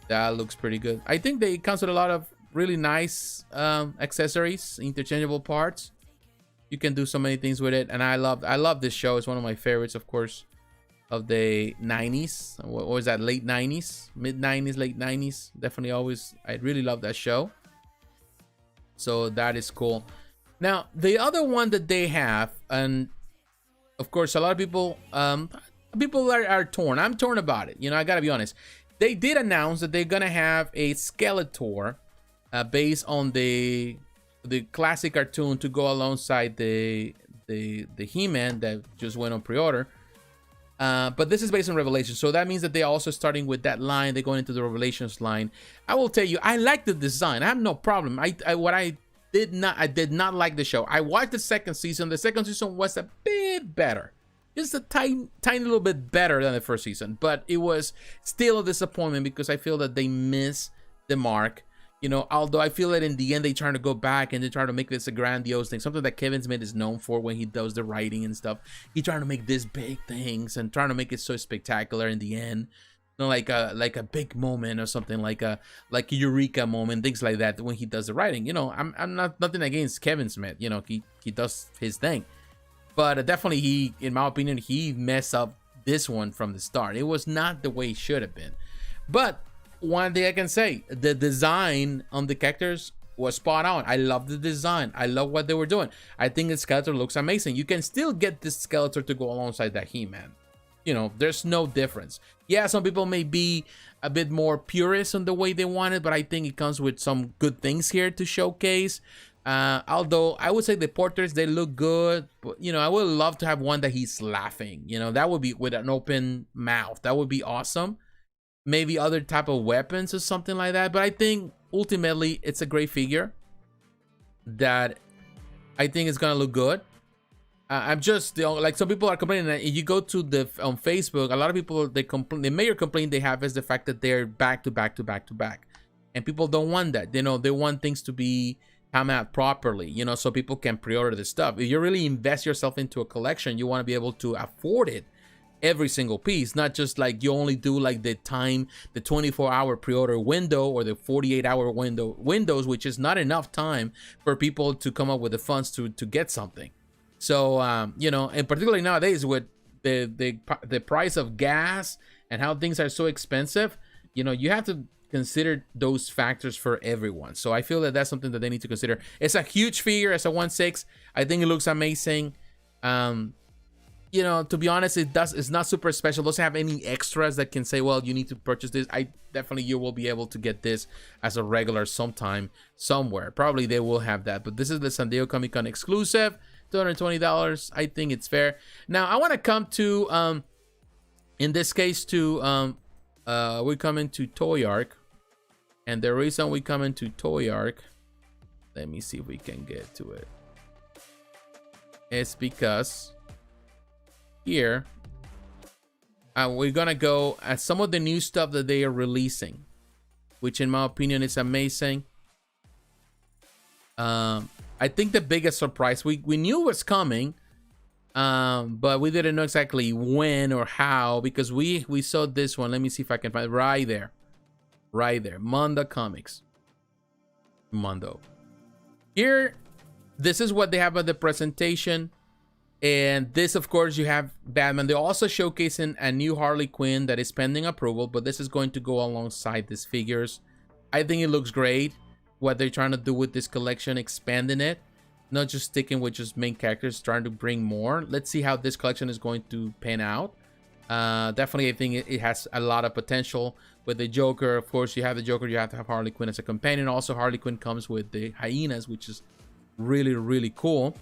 That looks pretty good. I think they comes with a lot of really nice accessories, interchangeable parts. You can do so many things with it, and I love this show. It's one of my favorites, of course, of the 90s. What was that? Late 90s, mid 90s, late 90s. Definitely always. I really love that show. So that is cool. Now the other one that they have, and of course a lot of people are torn. I'm torn about it. You know, I gotta be honest. They did announce that they're gonna have a Skeletor based on the classic cartoon to go alongside the He-Man that just went on pre-order. But this is based on Revelations, so that means that they're also starting with that line. They're going into the Revelations line. I will tell you, I like the design. I have no problem. I did not like the show. I watched the second season. The second season was a bit better, just a tiny little bit better than the first season. But it was still a disappointment because I feel that they miss the mark. You know, although I feel that in the end they trying to go back and they try to make this a grandiose thing, something that Kevin Smith is known for when he does the writing and stuff. He trying to make these big things and trying to make it so spectacular in the end. You know, like a big moment or something, like a eureka moment, things like that when he does the writing. You know, I'm not nothing against Kevin Smith. You know, he does his thing, but definitely he, in my opinion, he messed up this one from the start. It was not the way it should have been, but one thing I can say, the design on the characters was spot on. I love the design. I love what they were doing. I think the Skeletor looks amazing. You can still get this Skeletor to go alongside that He-Man. You know, there's no difference. Yeah, some people may be a bit more purist on the way they want it, but I think it comes with some good things here to showcase. Although I would say the portraits, they look good, but you know, I would love to have one that he's laughing. You know, that would be with an open mouth. That would be awesome. Maybe other type of weapons or something like that. But I think ultimately it's a great figure that I think is gonna look good. I'm just, you know, like some people are complaining that if you go to the on Facebook, a lot of people, the major complaint they have is the fact that they're back to back to back to back. and people don't want that. You know, they want things to be come out properly, you know, so people can pre-order the stuff. If you really invest yourself into a collection, you want to be able to afford it, every single piece, not just like you only do like the 24-hour pre-order window or the 48-hour windows, which is not enough time for people to come up with the funds to get something. So you know, and particularly nowadays with the price of gas and how things are so expensive, you know, you have to consider those factors for everyone. So I feel that that's something that they need to consider. It's a huge figure. It's a 1/6. I think it looks amazing. You know, to be honest, it's not super special. It doesn't have any extras that can say, well, you need to purchase this. You will be able to get this as a regular sometime, somewhere. Probably they will have that. But this is the San Diego Comic-Con exclusive, $220. I think it's fair. Now, I want to come to, in this case, to, we come into Toy Arc. And the reason we come into Toy Arc, let me see if we can get to it. It's because here we're gonna go at some of the new stuff that they are releasing, which in my opinion is amazing. I think the biggest surprise, we knew was coming, but we didn't know exactly when or how, because we saw this one. Let me see if I can find it right there. Mondo Comics. Mondo. Here, this is what they have at the presentation. And this, of course, you have Batman. They're also showcasing a new Harley Quinn that is pending approval, but this is going to go alongside these figures. I think it looks great, what they're trying to do with this collection, expanding it, not just sticking with just main characters, trying to bring more. Let's see how this collection is going to pan out. Definitely, I think it has a lot of potential. With the Joker, of course, you have the Joker, you have to have Harley Quinn as a companion. Also, Harley Quinn comes with the hyenas, which is really, really cool.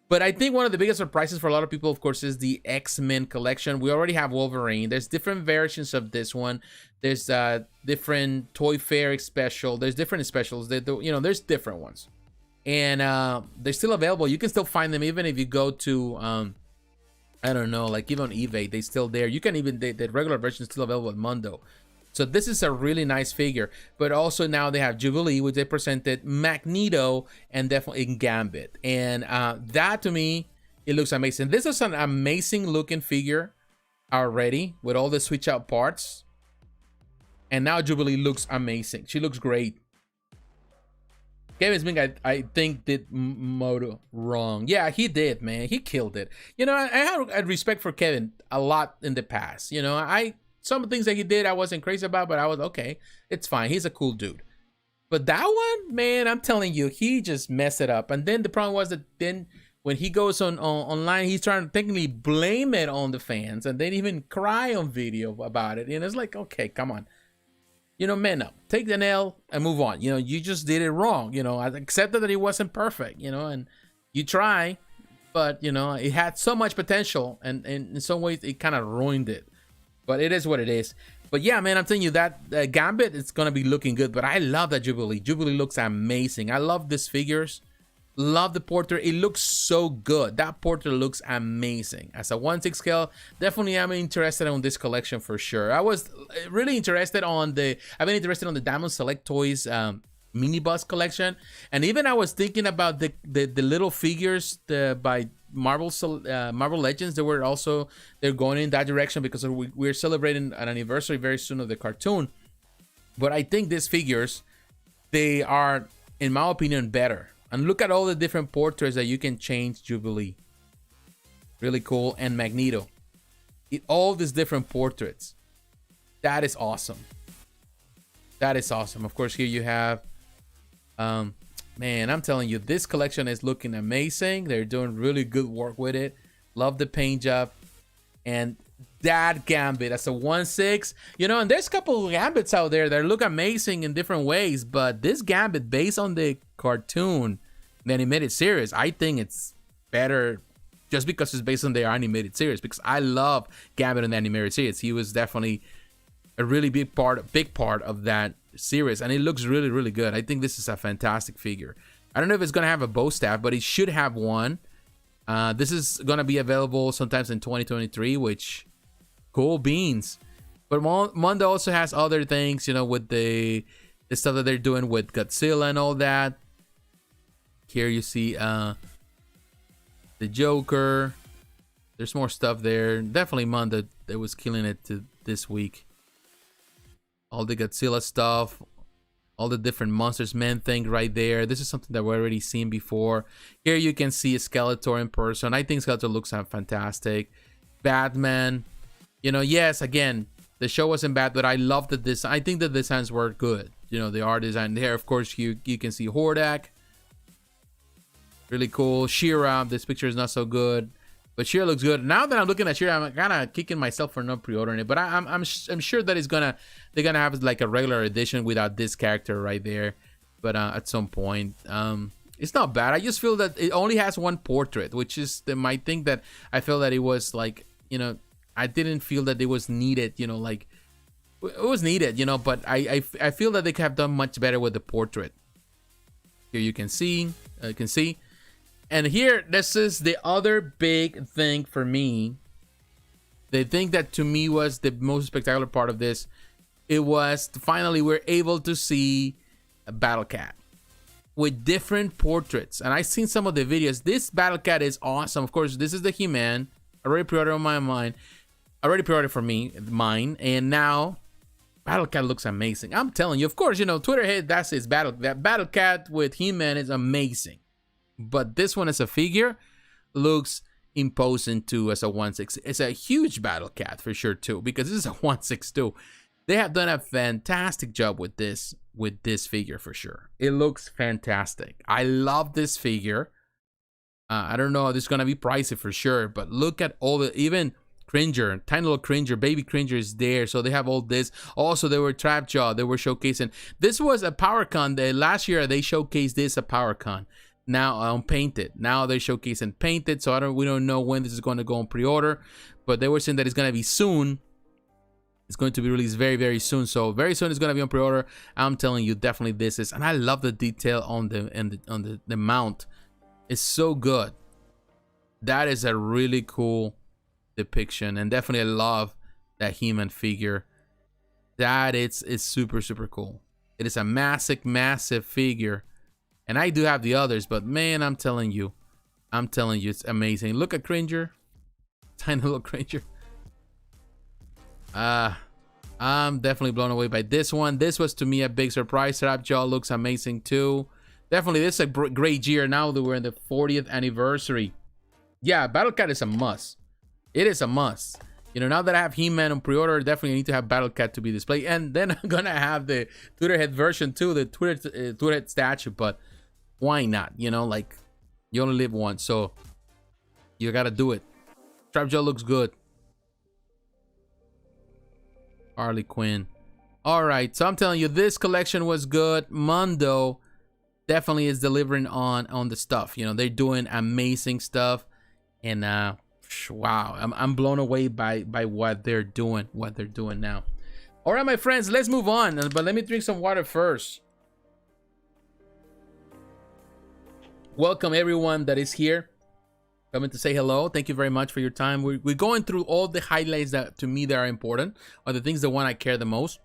But I think one of the biggest surprises for a lot of people, of course, is the X-Men collection. We already have Wolverine. There's different versions of this one. There's different Toy Fair special. There's different specials. You know, there's different ones. And they're still available. You can still find them even if you go to, I don't know, like even on eBay, they're still there. You can even, the regular version is still available at Mondo. So this is a really nice figure. But also now they have Jubilee, which they presented, Magneto, and definitely Gambit. And that, to me, it looks amazing. This is an amazing looking figure already with all the switch out parts. And now Jubilee looks amazing. She looks great. Kevin Smith, I think, did Moto wrong. Yeah, he did, man. He killed it. You know, I had respect for Kevin a lot in the past. You know, some of the things that he did, I wasn't crazy about, but I was okay. It's fine. He's a cool dude. But that one, man, I'm telling you, he just messed it up. And then the problem was that then when he goes online, he's trying to technically blame it on the fans, and they even cry on video about it. And it's like, okay, come on. You know, man up. Take the nail and move on. You know, you just did it wrong. You know, I accepted that it wasn't perfect, you know, and you try, but, you know, it had so much potential, and in some ways it kind of ruined it. But it is what it is. But yeah, man, I'm telling you that Gambit is going to be looking good. But I love that Jubilee. Jubilee looks amazing. I love these figures. Love the portrait. It looks so good. That portrait looks amazing. As a 1/6 scale, definitely I'm interested in this collection for sure. I was really interested on I've been interested on the Diamond Select Toys minibus collection. And even I was thinking about the little figures by Marvel Legends. They're going in that direction because we're celebrating an anniversary very soon of the cartoon. But I think these figures, they are, in my opinion, better. And look at all the different portraits that you can change Jubilee. Really cool. And Magneto. All these different portraits. That is awesome. That is awesome. Of course, here you have man, I'm telling you, this collection is looking amazing. They're doing really good work with it. Love the paint job. And that Gambit, that's a 1/6. You know, and there's a couple of Gambits out there that look amazing in different ways. But this Gambit, based on the cartoon, the animated series, I think it's better just because it's based on their animated series. Because I love Gambit in the animated series. He was definitely a really big part of that series, and it looks really, really good. I think this is a fantastic figure. I don't know if it's gonna have a bow staff, but it should have one. This is gonna be available sometimes in 2023, which cool beans. But Mondo also has other things, you know, with the the stuff that they're doing with Godzilla and all that. Here you see the Joker. There's more stuff there. Definitely Mondo that was killing it this week. All the Godzilla stuff, all the different Monsters Men thing right there. This is something that we've already seen before. Here you can see Skeletor in person. I think Skeletor looks fantastic. Batman, you know, yes, again, the show wasn't bad, but I love the design. I think the designs were good. You know, the art design there. Of course, you can see Hordak. Really cool. She-Ra, this picture is not so good. But She-Ra looks good. Now that I'm looking at She-Ra, I'm kind of kicking myself for not pre-ordering it. But I'm sure that they're gonna have like a regular edition without this character right there. But at some point, it's not bad. I just feel that it only has one portrait, which is my thing that I feel that it was like, you know, I didn't feel that it was needed. You know, like it was needed. You know, but I feel that they could have done much better with the portrait. Here you can see, And here, this is the other big thing for me. The thing that to me was the most spectacular part of this. It was finally we're able to see a Battle Cat with different portraits. And I've seen some of the videos. This Battle Cat is awesome. Of course, this is the He-Man. I already pre-ordered on mine. Already pre-ordered for mine. And now, Battle Cat looks amazing. I'm telling you, of course, you know, Tweeterhead, that's his that Battle Cat with He-Man is amazing. But this one as a figure looks imposing too as a 1/6. It's a huge Battle Cat for sure too, because this is a 1/6 They have done a fantastic job with this figure for sure. It looks fantastic. I love this figure. I don't know, this is gonna be pricey for sure, but look at all the, even Cringer, tiny little Cringer, baby Cringer is there. So they have all this. Also, they were Trapjaw. They were showcasing. This was a PowerCon. Last year they showcased this at PowerCon. Now on Painted. Now they're showcasing Painted. So we don't know when this is going to go on pre-order, but they were saying that it's going to be soon. It's going to be released very, very soon. So very soon it's going to be on pre-order. I'm telling you, definitely this is, and I love the detail on the mount. It's so good. That is a really cool depiction, and definitely I love that He-Man figure. That it's super, super cool. It is a massive figure. And I do have the others, but man, I'm telling you, it's amazing. Look at Cringer, tiny little Cringer. I'm definitely blown away by this one. This was to me a big surprise. Trapjaw looks amazing too. Definitely, this is a great year now that we're in the 40th anniversary. Yeah, Battle Cat is a must. It is a must. You know, now that I have He-Man on pre-order, definitely need to have Battle Cat to be displayed. And then I'm gonna have the Tweeterhead version too, the Tweeterhead statue, but why not? You know, like, you only live once, so you gotta do it. Trapjaw looks good. Harley Quinn. All right, so I'm telling you, this collection was good. Mondo definitely is delivering on the stuff. You know, they're doing amazing stuff, and wow, I'm blown away by what they're doing. Now. All right, my friends, let's move on. But let me drink some water first. Welcome everyone that is here, coming to say hello. Thank you very much for your time. We're going through all the highlights that to me that are important, or the things that I care the most.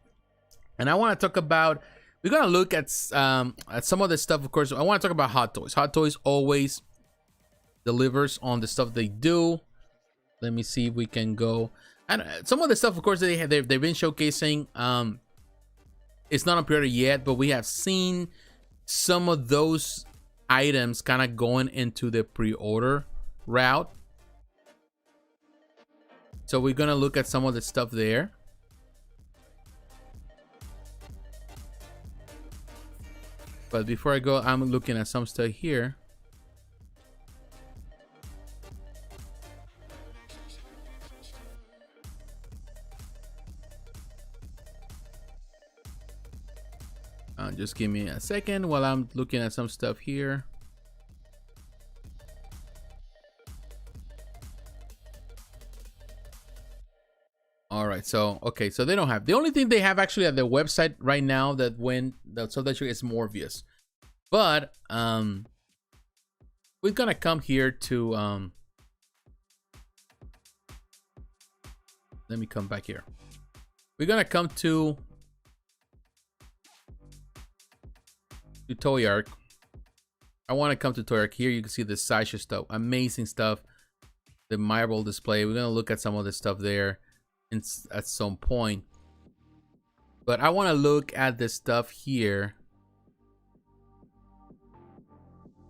And I want to talk about, we're gonna look at some of the stuff. Of course, I want to talk about Hot Toys. Hot Toys always delivers on the stuff they do. Let me see if we can go. And some of the stuff, of course, they've been showcasing. It's not on pre-order yet, but we have seen some of those items kind of going into the pre-order route. So we're gonna look at some of the stuff there. But before I go, I'm looking at some stuff here. Just give me a second while I'm looking at some stuff here. All right, so okay, so they don't have, the only thing they have actually at their website right now that so that is Morbius. But we're gonna come here to let me come back here. We're gonna come to to Toy Arc. I want to come to Toy Arc. Here you can see the Sideshow stuff. Amazing stuff. The marble display. We're going to look at some of the stuff there at some point. But I want to look at the stuff here.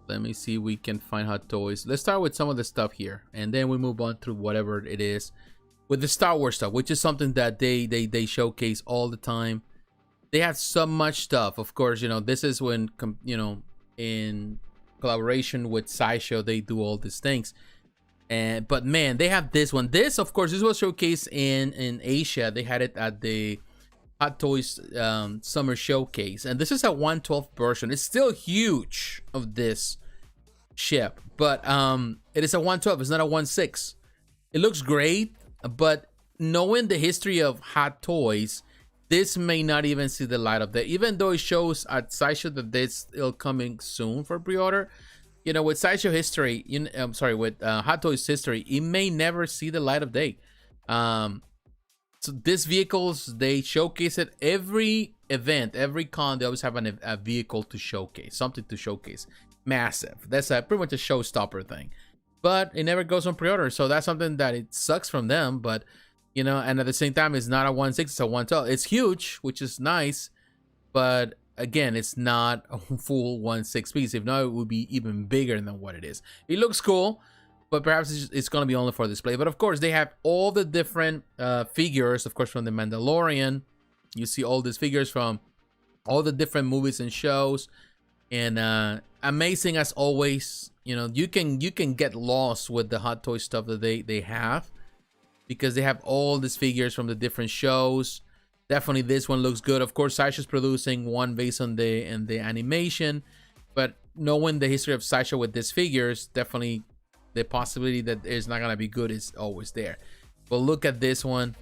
Let me see if we can find Hot Toys. Let's start with some of the stuff here. And then we move on through whatever it is. With the Star Wars stuff, which is something that they showcase all the time. They have so much stuff. Of course, you know, this is when, you know, in collaboration with Sideshow, they do all these things. But man, they have this one. This, of course, this was showcased in Asia. They had it at the Hot Toys Summer Showcase. And this is a 1/12 version. It's still huge of this ship. But it is a 1/12. It's not a 1/6. It looks great. But knowing the history of Hot Toys, this may not even see the light of day. Even though it shows at Sideshow that this is coming soon for pre-order, you know, with Sideshow history, with Hot Toys history, it may never see the light of day. So these vehicles, they showcase it every event, every con. They always have a vehicle to showcase, something to showcase. Massive. That's pretty much a showstopper thing. But it never goes on pre-order, so that's something that it sucks from them. But you know, and at the same time, it's not a 1/6, it's a 1/12. It's huge, which is nice, but again, it's not a full 1/6 piece. If not, it would be even bigger than what it is. It looks cool, but perhaps it's going to be only for display. But of course, they have all the different figures, of course, from The Mandalorian. You see all these figures from all the different movies and shows, and amazing as always. You know, you can get lost with the Hot Toy stuff that they have, because they have all these figures from the different shows. Definitely this one looks good. Of course, Sideshow's producing one based on the animation, but knowing the history of Sideshow with these figures, definitely the possibility that it's not gonna be good is always there. But look at this one.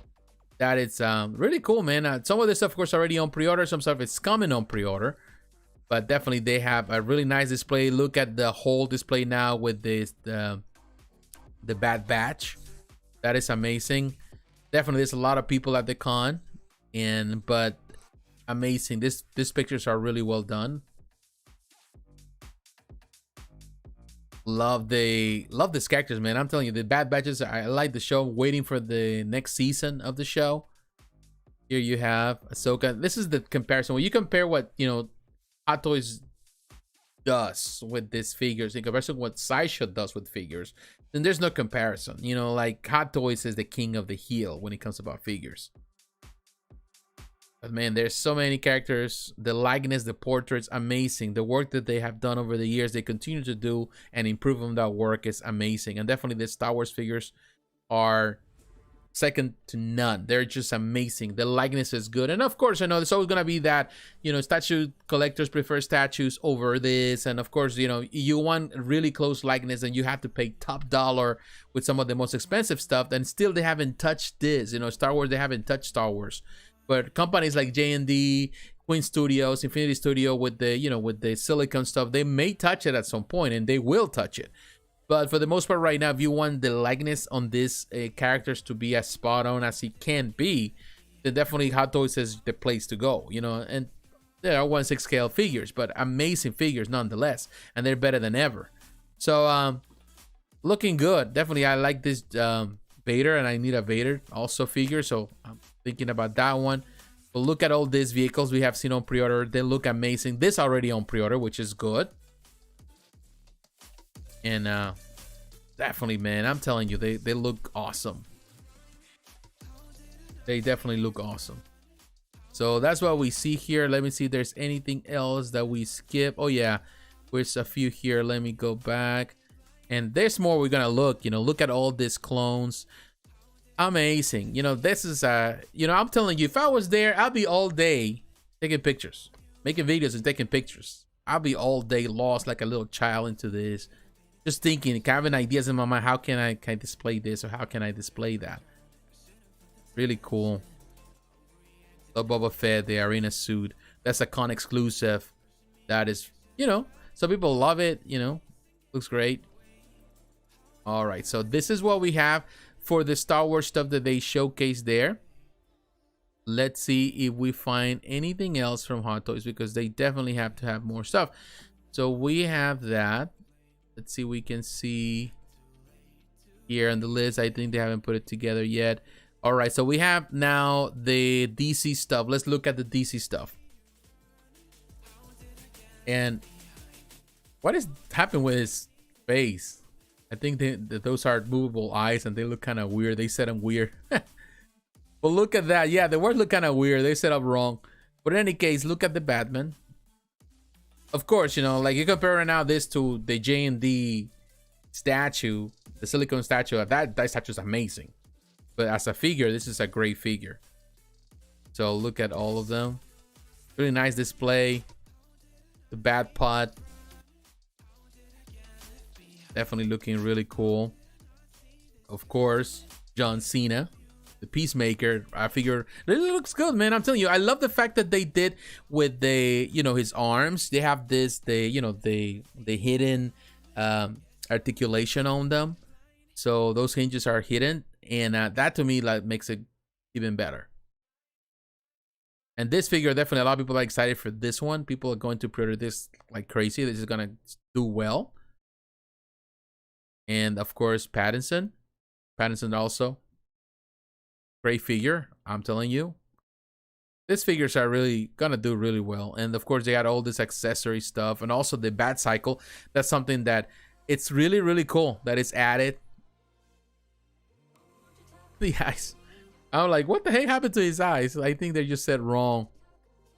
That is really cool, man. Some of this stuff, of course, already on pre-order. Some stuff is coming on pre-order. But definitely they have a really nice display. Look at the whole display now with this the Bad Batch. That is amazing. Definitely there's a lot of people at the con, but amazing. These pictures are really well done. Love these characters, man. I'm telling you, the Bad Batches, I like the show. Waiting for the next season of the show. Here you have Ahsoka. This is the comparison. When you compare what, you know, Hot Toys does with these figures in comparison to what Sideshow does with figures, then there's no comparison. You know, like Hot Toys is the king of the hill when it comes about figures. But man, there's so many characters. The likeness, the portraits, amazing. The work that they have done over the years, they continue to do and improve on that work is amazing. And definitely the Star Wars figures are second to none. They're just amazing. The likeness is good. And of course, I know there's always gonna be that, you know, statue collectors prefer statues over this. And of course, you know, you want really close likeness and you have to pay top dollar with some of the most expensive stuff. And still they haven't touched this. You know, Star Wars, they haven't touched Star Wars. But companies like J&D, Queen Studios, Infinity Studio with the, you know, with the Silicone stuff, they may touch it at some point and they will touch it. But for the most part right now, if you want the likeness on these characters to be as spot on as it can be, then definitely Hot Toys is the place to go, you know. And they are 1/6 scale figures, but amazing figures nonetheless. And they're better than ever. So, looking good. Definitely, I like this Vader, and I need a Vader also figure. So, I'm thinking about that one. But look at all these vehicles we have seen on pre-order. They look amazing. This already on pre-order, which is good. And definitely, man, I'm telling you, they look awesome. They definitely look awesome. So that's what we see here. Let me see if there's anything else that we skip. Oh yeah, there's a few here. Let me go back. And there's more we're gonna look. You know, look at all these clones. Amazing. You know, this is you know, I'm telling you, if I was there, I'll be all day taking pictures, making videos and taking pictures. I'll be all day lost like a little child into this. Just thinking, having ideas in my mind. How can I display this, or how can I display that? Really cool. The Boba Fett, the arena suit. That's a con exclusive. That is, you know, some people love it. You know, looks great. All right, so this is what we have for the Star Wars stuff that they showcased there. let's see if we find anything else from Hot Toys, because they definitely have to have more stuff. So we have that. Let's see, we can see here on the list. I think they haven't put it together yet. All right, so we have now the DC stuff. Let's look at the DC stuff. And what is happening with his face? I think those are movable eyes and they look kind of weird. They set them weird. But look at that. Yeah, the words look kind of weird. They set up wrong. But in any case, look at the Batman. Of course, you know, like you compare right now this to the J&D statue, the Silicone statue. That statue is amazing. But as a figure, this is a great figure. So look at all of them. Really nice display. The Bat Pod. Definitely looking really cool. Of course, John Cena, the Peacemaker. I figure it really looks good, man. I'm telling you, I love the fact that they did with the, you know, his arms. They have this, you know, the hidden articulation on them. So those hinges are hidden, and that to me like makes it even better. And this figure, definitely a lot of people are excited for this one. People are going to pre-order this like crazy. This is gonna do well. And of course, Pattinson also. Great figure, I'm telling you. These figures are really gonna do really well. And of course, they got all this accessory stuff and also the Bat Cycle. That's something that it's really, really cool that it's added. The eyes. I'm like, what the heck happened to his eyes? I think they just said wrong.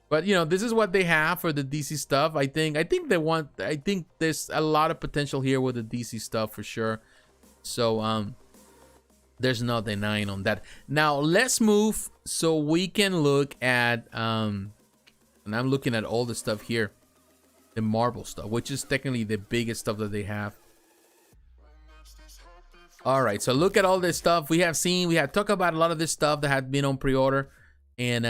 But you know, this is what they have for the DC stuff. I think there's a lot of potential here with the DC stuff for sure. So there's no denying on that. Now let's move so we can look at and I'm looking at all the stuff here. The Marvel stuff, which is technically the biggest stuff that they have. All right, so look at all this stuff we have seen. We have talked about a lot of this stuff that had been on pre-order, and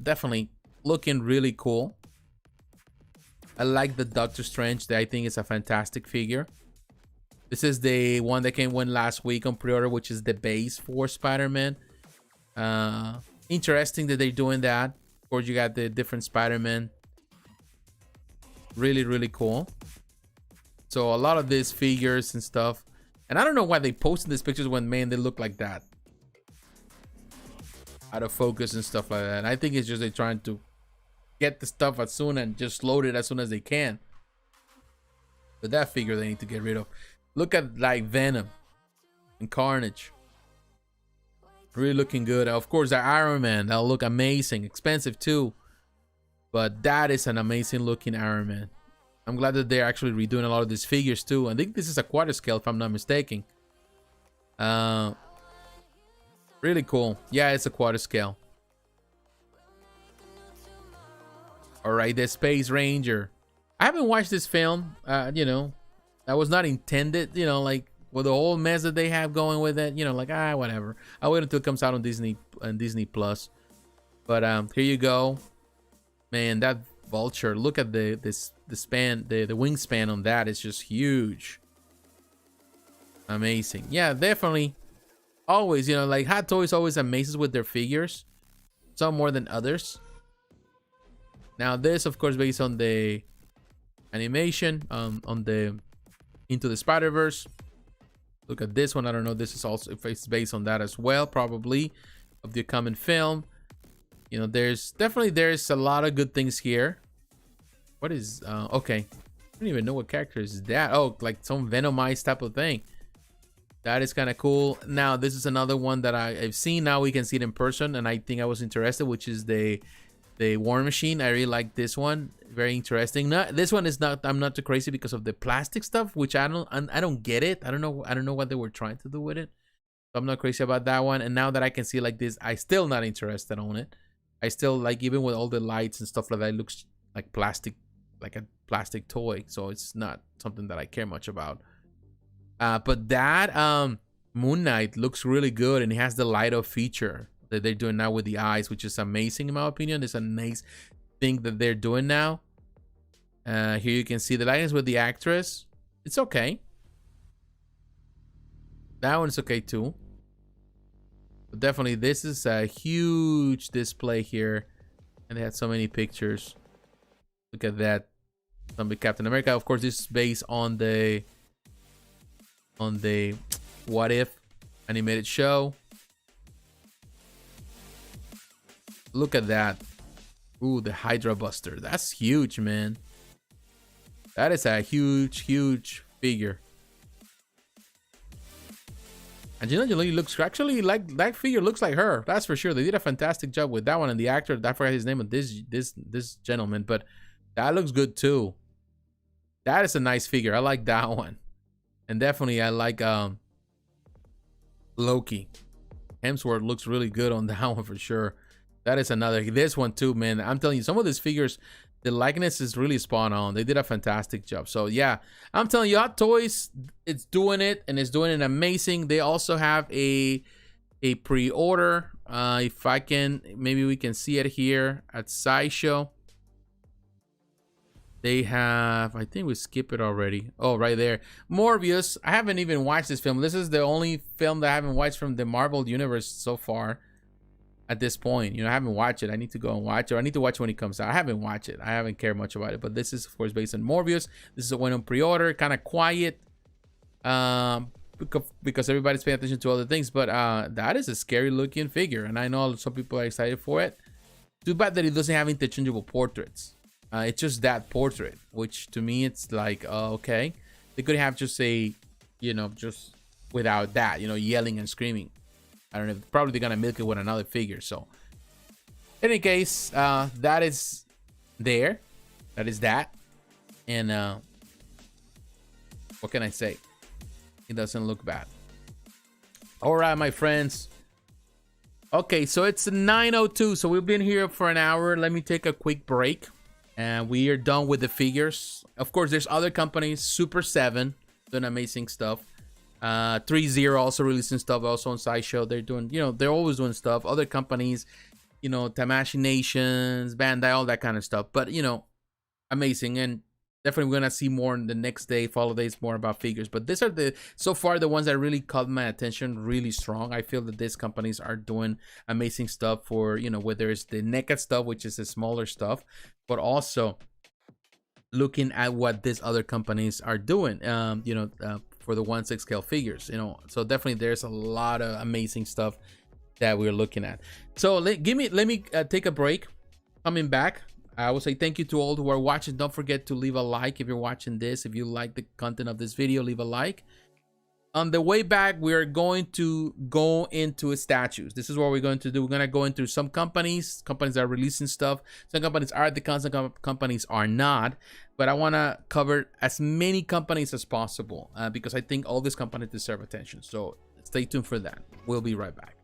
definitely looking really cool. I like the Doctor Strange. That I think is a fantastic figure. This is the one that came last week on pre-order, which is the base for Spider-Man. Interesting that they're doing that. Of course, you got the different Spider-Man. Really, really cool. So a lot of these figures and stuff. And I don't know why they posted these pictures when, man, they look like that. Out of focus and stuff like that. I think it's just they're trying to get the stuff as soon and just load it as soon as they can. But that figure they need to get rid of. Look at like Venom and Carnage. Really looking good. Of course, the Iron Man. That'll look amazing. Expensive too. But that is an amazing looking Iron Man. I'm glad that they're actually redoing a lot of these figures too. I think this is a quarter scale if I'm not mistaken. Really cool. Yeah, it's a quarter scale. All right, the Space Ranger. I haven't watched this film. You know, that was not intended. You know, like with the whole mess that they have going with it. You know, like whatever. I'll wait until it comes out on Disney Plus. But here you go, man. That Vulture. Look at the span, the wingspan on that is just huge. Amazing. Yeah, definitely. Always, you know, like Hot Toys always amazes with their figures. Some more than others. Now this, of course, based on the animation, on the Into the Spider-Verse. Look at this one. I don't know. This is also, if it's based on that as well, probably, of the upcoming film. You know, there's a lot of good things here. What is okay? I don't even know what character is that. Oh, like some Venomized type of thing. That is kind of cool. Now this is another one that I've seen. Now we can see it in person, and I think I was interested, which is the War Machine. I really like this one. Very interesting. This one is not. I'm not too crazy because of the plastic stuff, which I don't get it. I don't know what they were trying to do with it. So I'm not crazy about that one. And now that I can see like this, I still not interested on it. I still like, even with all the lights and stuff like that, it looks like plastic, like a plastic toy. So it's not something that I care much about. But that Moon Knight looks really good, and it has the light up feature that they're doing now with the eyes, which is amazing in my opinion. It's a nice thing that they're doing now. Here you can see the likeness with the actress. It's okay. That one's okay too. But definitely, this is a huge display here, and they had so many pictures. Look at that. Some big Captain America. Of course, this is based on the What If animated show. Look at that. Ooh, the Hydra Buster. That's huge, man. That is a huge figure. Angelina Jolie looks actually like that figure looks like her. That's for sure. They did a fantastic job with that one, and the actor, I forgot his name, of this gentleman, but that looks good too. That is a nice figure. I like that one, and definitely I like Loki. Hemsworth looks really good on that one for sure. That is another. This one too, man. I'm telling you, some of these figures, the likeness is really spot on. They did a fantastic job. So yeah, I'm telling you, Hot Toys, it's doing it, and it's doing it amazing. They also have a pre-order. If I can, maybe we can see it here at Sideshow. They have, I think we skip it already. Oh, right there. Morbius. I haven't even watched this film. This is the only film that I haven't watched from the Marvel universe so far. At this point, you know, I haven't watched it. I need to go and watch it. I need to watch it when it comes out. I haven't watched it. I haven't cared much about it. But this is, of course, based on Morbius. This is a one on pre-order, kind of quiet, because everybody's paying attention to other things. But that is a scary looking figure, and I know some people are excited for it. Too bad that it doesn't have interchangeable portraits. It's just that portrait, which to me it's like, okay, they could have just a, you know, just without that, you know, yelling and screaming. I don't know. Probably they're gonna milk it with another figure. So, in any case, that is there. That is that. And what can I say? It doesn't look bad. All right, my friends. Okay, so it's 9:02. So we've been here for an hour. Let me take a quick break, and we are done with the figures. Of course, there's other companies. Super 7 doing amazing stuff. 3-0 also releasing stuff also on Sideshow. They're doing, you know, they're always doing stuff. Other companies, you know, Tamashii Nations, Bandai, all that kind of stuff. But, you know, amazing. And definitely we're going to see more in the next day, follow days, more about figures. But these are the, so far, the ones that really caught my attention really strong. I feel that these companies are doing amazing stuff for, you know, whether it's the NECA stuff, which is the smaller stuff, but also looking at what these other companies are doing, you know, for the 1/6 scale figures, you know. So definitely there's a lot of amazing stuff that we're looking at. So let me take a break. Coming back, I will say thank you to all who are watching. Don't forget to leave a like if you're watching this. If you like the content of this video, leave a like. On the way back, we're going to go into statues. This is what we're going to do. We're going to go into some companies that are releasing stuff. Some companies are at the con, some companies are not. But I want to cover as many companies as possible because I think all these companies deserve attention. So stay tuned for that. We'll be right back.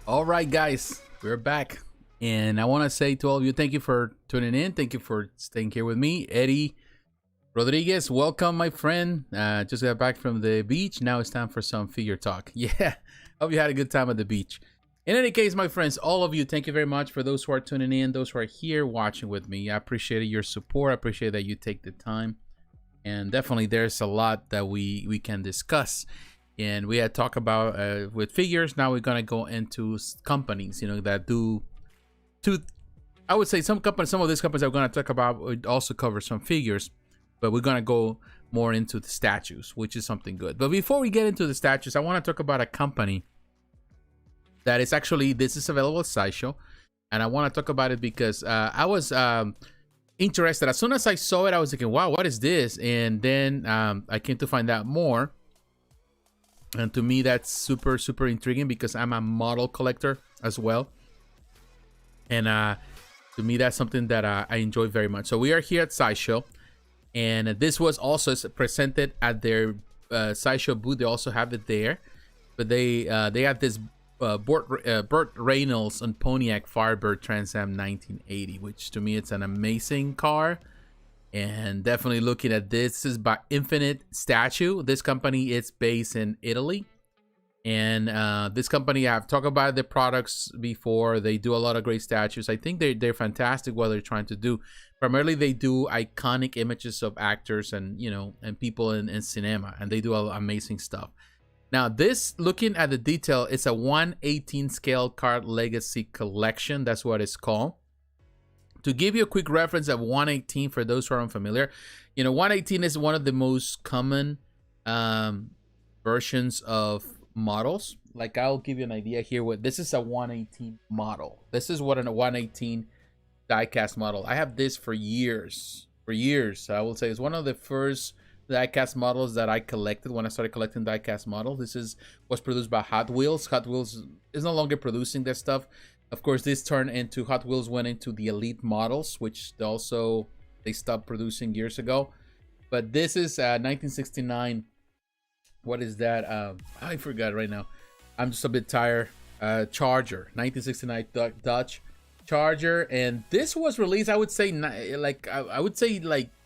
All right, guys, we're back. And I want to say to all of you, thank you for tuning in. Thank you for staying here with me. Eddie Rodriguez, welcome, my friend. Just got back from the beach. Now it's time for some figure talk. Yeah, hope you had a good time at the beach. In any case, my friends, all of you, thank you very much for those who are tuning in, those who are here watching with me. I appreciate your support. I appreciate that you take the time. And definitely there's a lot that we can discuss. And we had talked about with figures. Now we're going to go into companies, you know, that do I would say some of these companies that we're going to talk about would also cover some figures, but we're going to go more into the statues, which is something good. But before we get into the statues, I want to talk about a company that is actually, this is available at Sideshow, and I want to talk about it because I was interested. As soon as I saw it, I was thinking, wow, what is this? And then I came to find out more, and to me that's super intriguing because I'm a model collector as well, and to me that's something that I enjoy very much. So we are here at Sideshow, and this was also presented at their Sideshow booth. They also have it there, but they have this Burt Reynolds and Pontiac Firebird Trans Am 1980, which to me it's an amazing car. And definitely looking at this is by Infinite Statue. This company is based in Italy, and this company, I've talked about their products before. They do a lot of great statues. I think they're fantastic what they're trying to do. Primarily they do iconic images of actors and, you know, and people in cinema, and they do amazing stuff. Now this, looking at the detail, it's a 1/18 scale card legacy collection. That's what it's called. To give you a quick reference of 1/18 for those who are unfamiliar, you know, 1/18 is one of the most common versions of models. Like, I'll give you an idea here. This is a 1/18 model. This is what a 1/18 diecast model. I have this for years. I will say it's one of the first diecast models that I collected when I started collecting diecast models. This was produced by Hot Wheels. Hot Wheels is no longer producing this stuff. Of course, this turned into, Hot Wheels went into the Elite models, which they stopped producing years ago. But this is 1969. What is that? I forgot right now. I'm just a bit tired. Charger, 1969 Dodge Charger, and this was released, I would say, like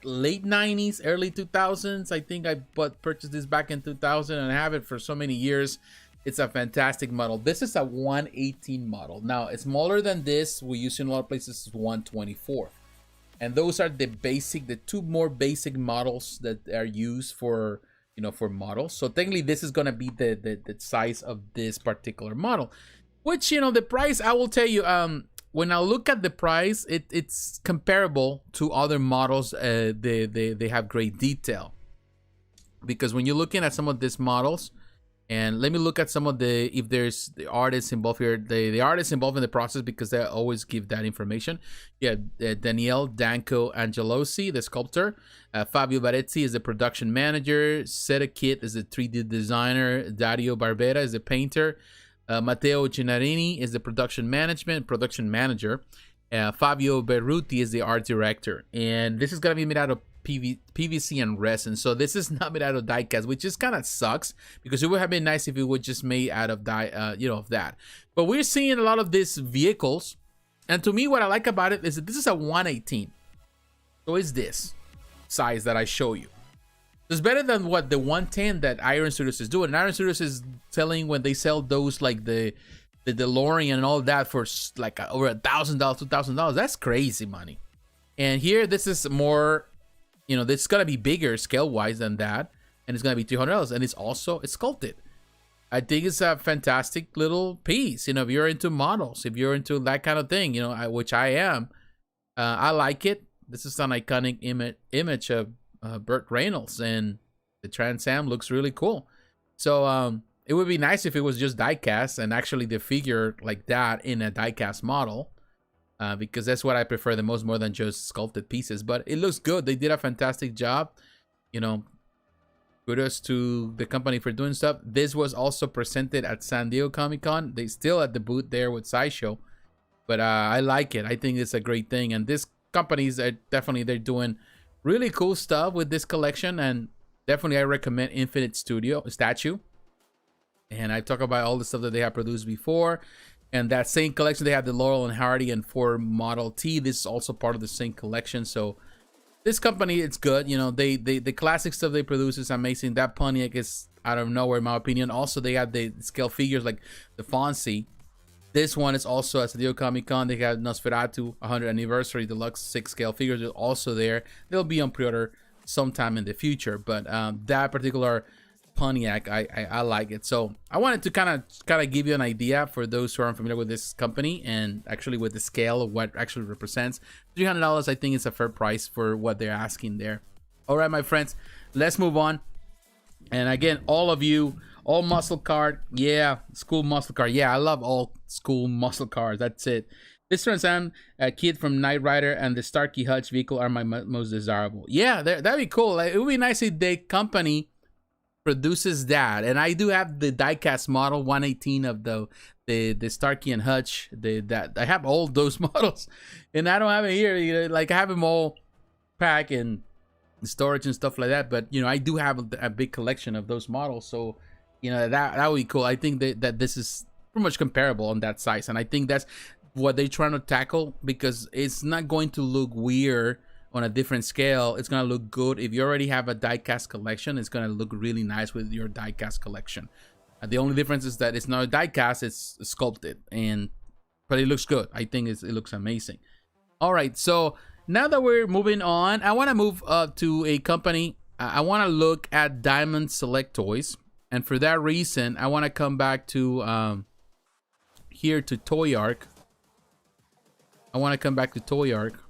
late 90s, early 2000s. I think I purchased this back in 2000, and I have it for so many years. It's a fantastic model. This is a 1/18 model. Now it's smaller than this. We use in a lot of places is 1/24, and those are the two more basic models that are used for, you know, for models. So technically this is gonna be the size of this particular model, which, you know, the price, I will tell you, when I look at the price, it's comparable to other models. They have great detail, because when you're looking at some of these models, and let me look at some of if there's the artists involved here, the artists involved in the process, because they always give that information. Yeah, Daniele Danco Angelosi, the sculptor. Fabio Barezzi is the production manager. Seta Kit is the 3D designer. Dario Barbera is the painter. Matteo Gennarini is the production manager. Fabio Berruti is the art director. And this is going to be made out of PVC and resin. So this is not made out of die cast, which just kind of sucks, because it would have been nice if it was just made out of of that. But we're seeing a lot of these vehicles. And to me, what I like about it is that this is a 1/18. So it's this size that I show you. It's better than what the 110 that Iron Studios is doing. And Iron Studios is selling, when they sell those, like the DeLorean and all that, for like over $1,000, $2,000. That's crazy money. And here, this is more, you know, this is gonna be bigger scale wise than that, and it's gonna be $300, and it's sculpted. I think it's a fantastic little piece. You know, if you're into models, if you're into that kind of thing, you know, which I am, I like it. This is an iconic image of Burt Reynolds, and the Trans Am looks really cool. So it would be nice if it was just die-cast, and actually the figure like that in a die-cast model, because that's what I prefer the most, more than just sculpted pieces. But it looks good. They did a fantastic job. You know, kudos to the company for doing stuff. This was also presented at San Diego Comic-Con. They still at the booth there with Sideshow, but I like it. I think it's a great thing, and this companies are definitely, they're doing really cool stuff with this collection. And definitely I recommend Infinite Statue, and I talk about all the stuff that they have produced before. And that same collection, they have the Laurel and Hardy and Ford Model T. This is also part of the same collection. So this company, it's good. You know, the classic stuff they produce is amazing. That Pontiac is out of nowhere, in my opinion. Also, they have the scale figures like the Fonzie. This one is also at San Diego Comic-Con. They have Nosferatu 100 Anniversary Deluxe 6 scale figures. They're also there. They'll be on pre-order sometime in the future. But that particular Pontiac, I like it. So I wanted to kind of give you an idea for those who aren't familiar with this company and actually with the scale of what actually represents. $300, I think, is a fair price for what they're asking there. All right, my friends, let's move on. And again, all of you, all muscle card, yeah, school muscle card, yeah, I love all school muscle cars. That's it. This Trans Am kid from Knight Rider and the Starkey Hutch vehicle are my most desirable. Yeah, that'd be cool. Like, it would be nice if the company produces that. And I do have the diecast model 118 of the Starkey and Hutch. That I have all those models, and I don't have it here. You know, like I have them all packed in storage and stuff like that. But you know, I do have a big collection of those models, so you know that would be cool. I think that this is pretty much comparable on that size, and I think that's what they're trying to tackle, because it's not going to look weird on a different scale. It's gonna look good. If you already have a diecast collection, it's gonna look really nice with your diecast collection. The only difference is that it's not a diecast, it's sculpted, but it looks good. I think it looks amazing. All right, so now that we're moving on, I want to move to a company. I want to look at Diamond Select Toys, and for that reason, I want to come back to here to Toy Arc. I want to come back to Toy Arc,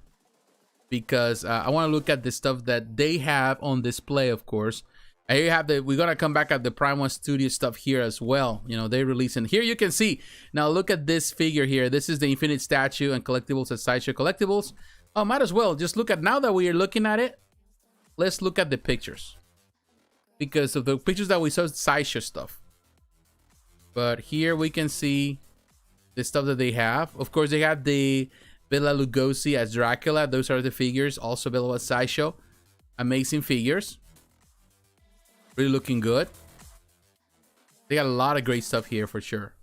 because I want to look at the stuff that they have on display, of course. And here you have we're going to come back at the Prime1 Studio stuff here as well. You know, they release, and here you can see. Now look at this figure here. This is the Infinite Statue and Collectibles at Sideshow Collectibles. Oh, might as well just look at, now that we are looking at it, let's look at the pictures. Because of the pictures that we saw, Sideshow stuff. But here we can see the stuff that they have. Of course, they have the Bela Lugosi as Dracula. Those are the figures, also available at Sideshow. Amazing figures. Really looking good. They got a lot of great stuff here for sure.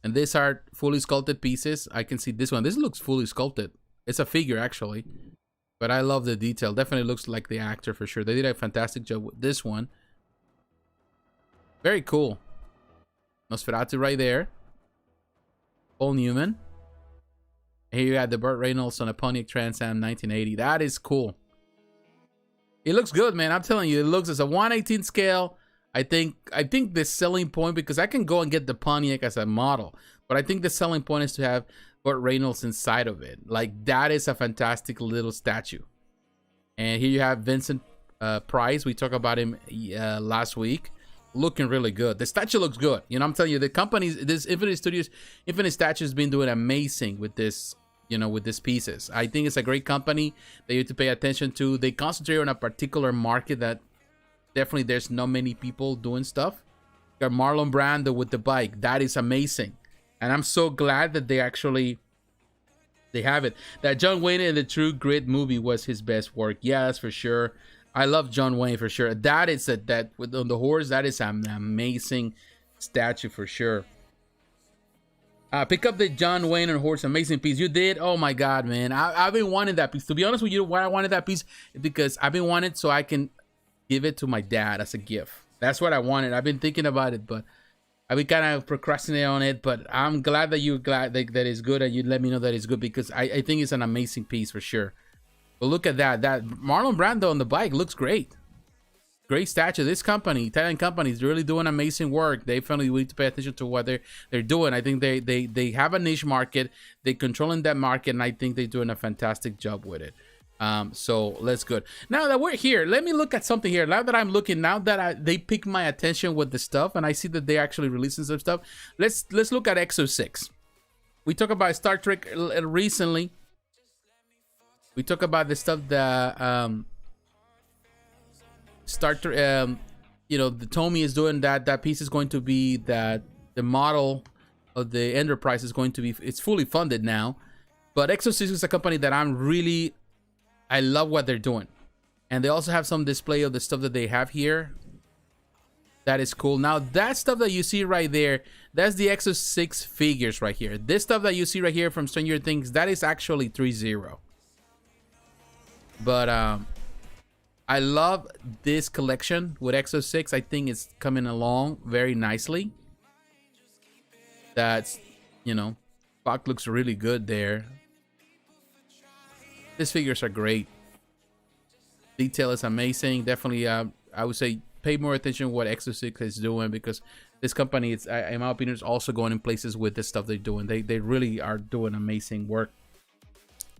And these are fully sculpted pieces. I can see this one. This looks fully sculpted. It's a figure actually. But I love the detail. Definitely looks like the actor for sure. They did a fantastic job with this one. Very cool. Nosferatu right there. Paul Newman. Here you got the Burt Reynolds on a Pontiac Trans Am 1980. That is cool. It looks good, man. I'm telling you, it looks as a 1/18 scale. I think the selling point, because I can go and get the Pontiac as a model, but I think the selling point is to have Burt Reynolds inside of it. Like, that is a fantastic little statue. And here you have Vincent Price. We talked about him last week. Looking really good. The statue looks good. You know, I'm telling you, the companies, this Infinite Statue has been doing amazing with this. You know, with these pieces. I think it's a great company that you have to pay attention to. They concentrate on a particular market that definitely there's not many people doing stuff. You got Marlon Brando with the bike. That is amazing. And I'm so glad that they have it. That John Wayne in the True Grit movie was his best work. Yeah, that's for sure. I love John Wayne for sure. That is that with on the horse, that is an amazing statue for sure. Pick up the John Wayne and horse, amazing piece. You did? Oh my God, man. I've been wanting that piece. To be honest with you, why I wanted that piece is because I've been wanting it so I can give it to my dad as a gift. That's what I wanted. I've been thinking about it, but I've been kind of procrastinating on it. But I'm glad that you're glad that it's good, and you let me know that it's good, because I think it's an amazing piece for sure. But look at that. That Marlon Brando on the bike looks great. Great statue. This company, Italian company, is really doing amazing work. They finally need to pay attention to what they're doing. I think they have a niche market. They're controlling that market, and I think they're doing a fantastic job with it. So that's good. Now that we're here, let me look at something here. Now that I'm looking, they pick my attention with the stuff, and I see that they're actually releasing some stuff. Let's look at Exo-6. We talked about Star Trek recently. We talk about the stuff that you know, the Tomy is doing that piece is going to be that the model of the Enterprise is going to be, it's fully funded now. But Exo-6 is a company that I love what they're doing. And they also have some display of the stuff that they have here. That is cool. Now, that stuff that you see right there, that's the Exo-6 figures right here. This stuff that you see right here from Stranger Things, that is actually 3-0. But I love this collection with Exo-6. I think it's coming along very nicely. That's, you know, Spock looks really good there. These figures are great. Detail is amazing. Definitely, I would say pay more attention to what Exo-6 is doing, because this company, it's, in my opinion, is also going in places with the stuff they're doing. They really are doing amazing work.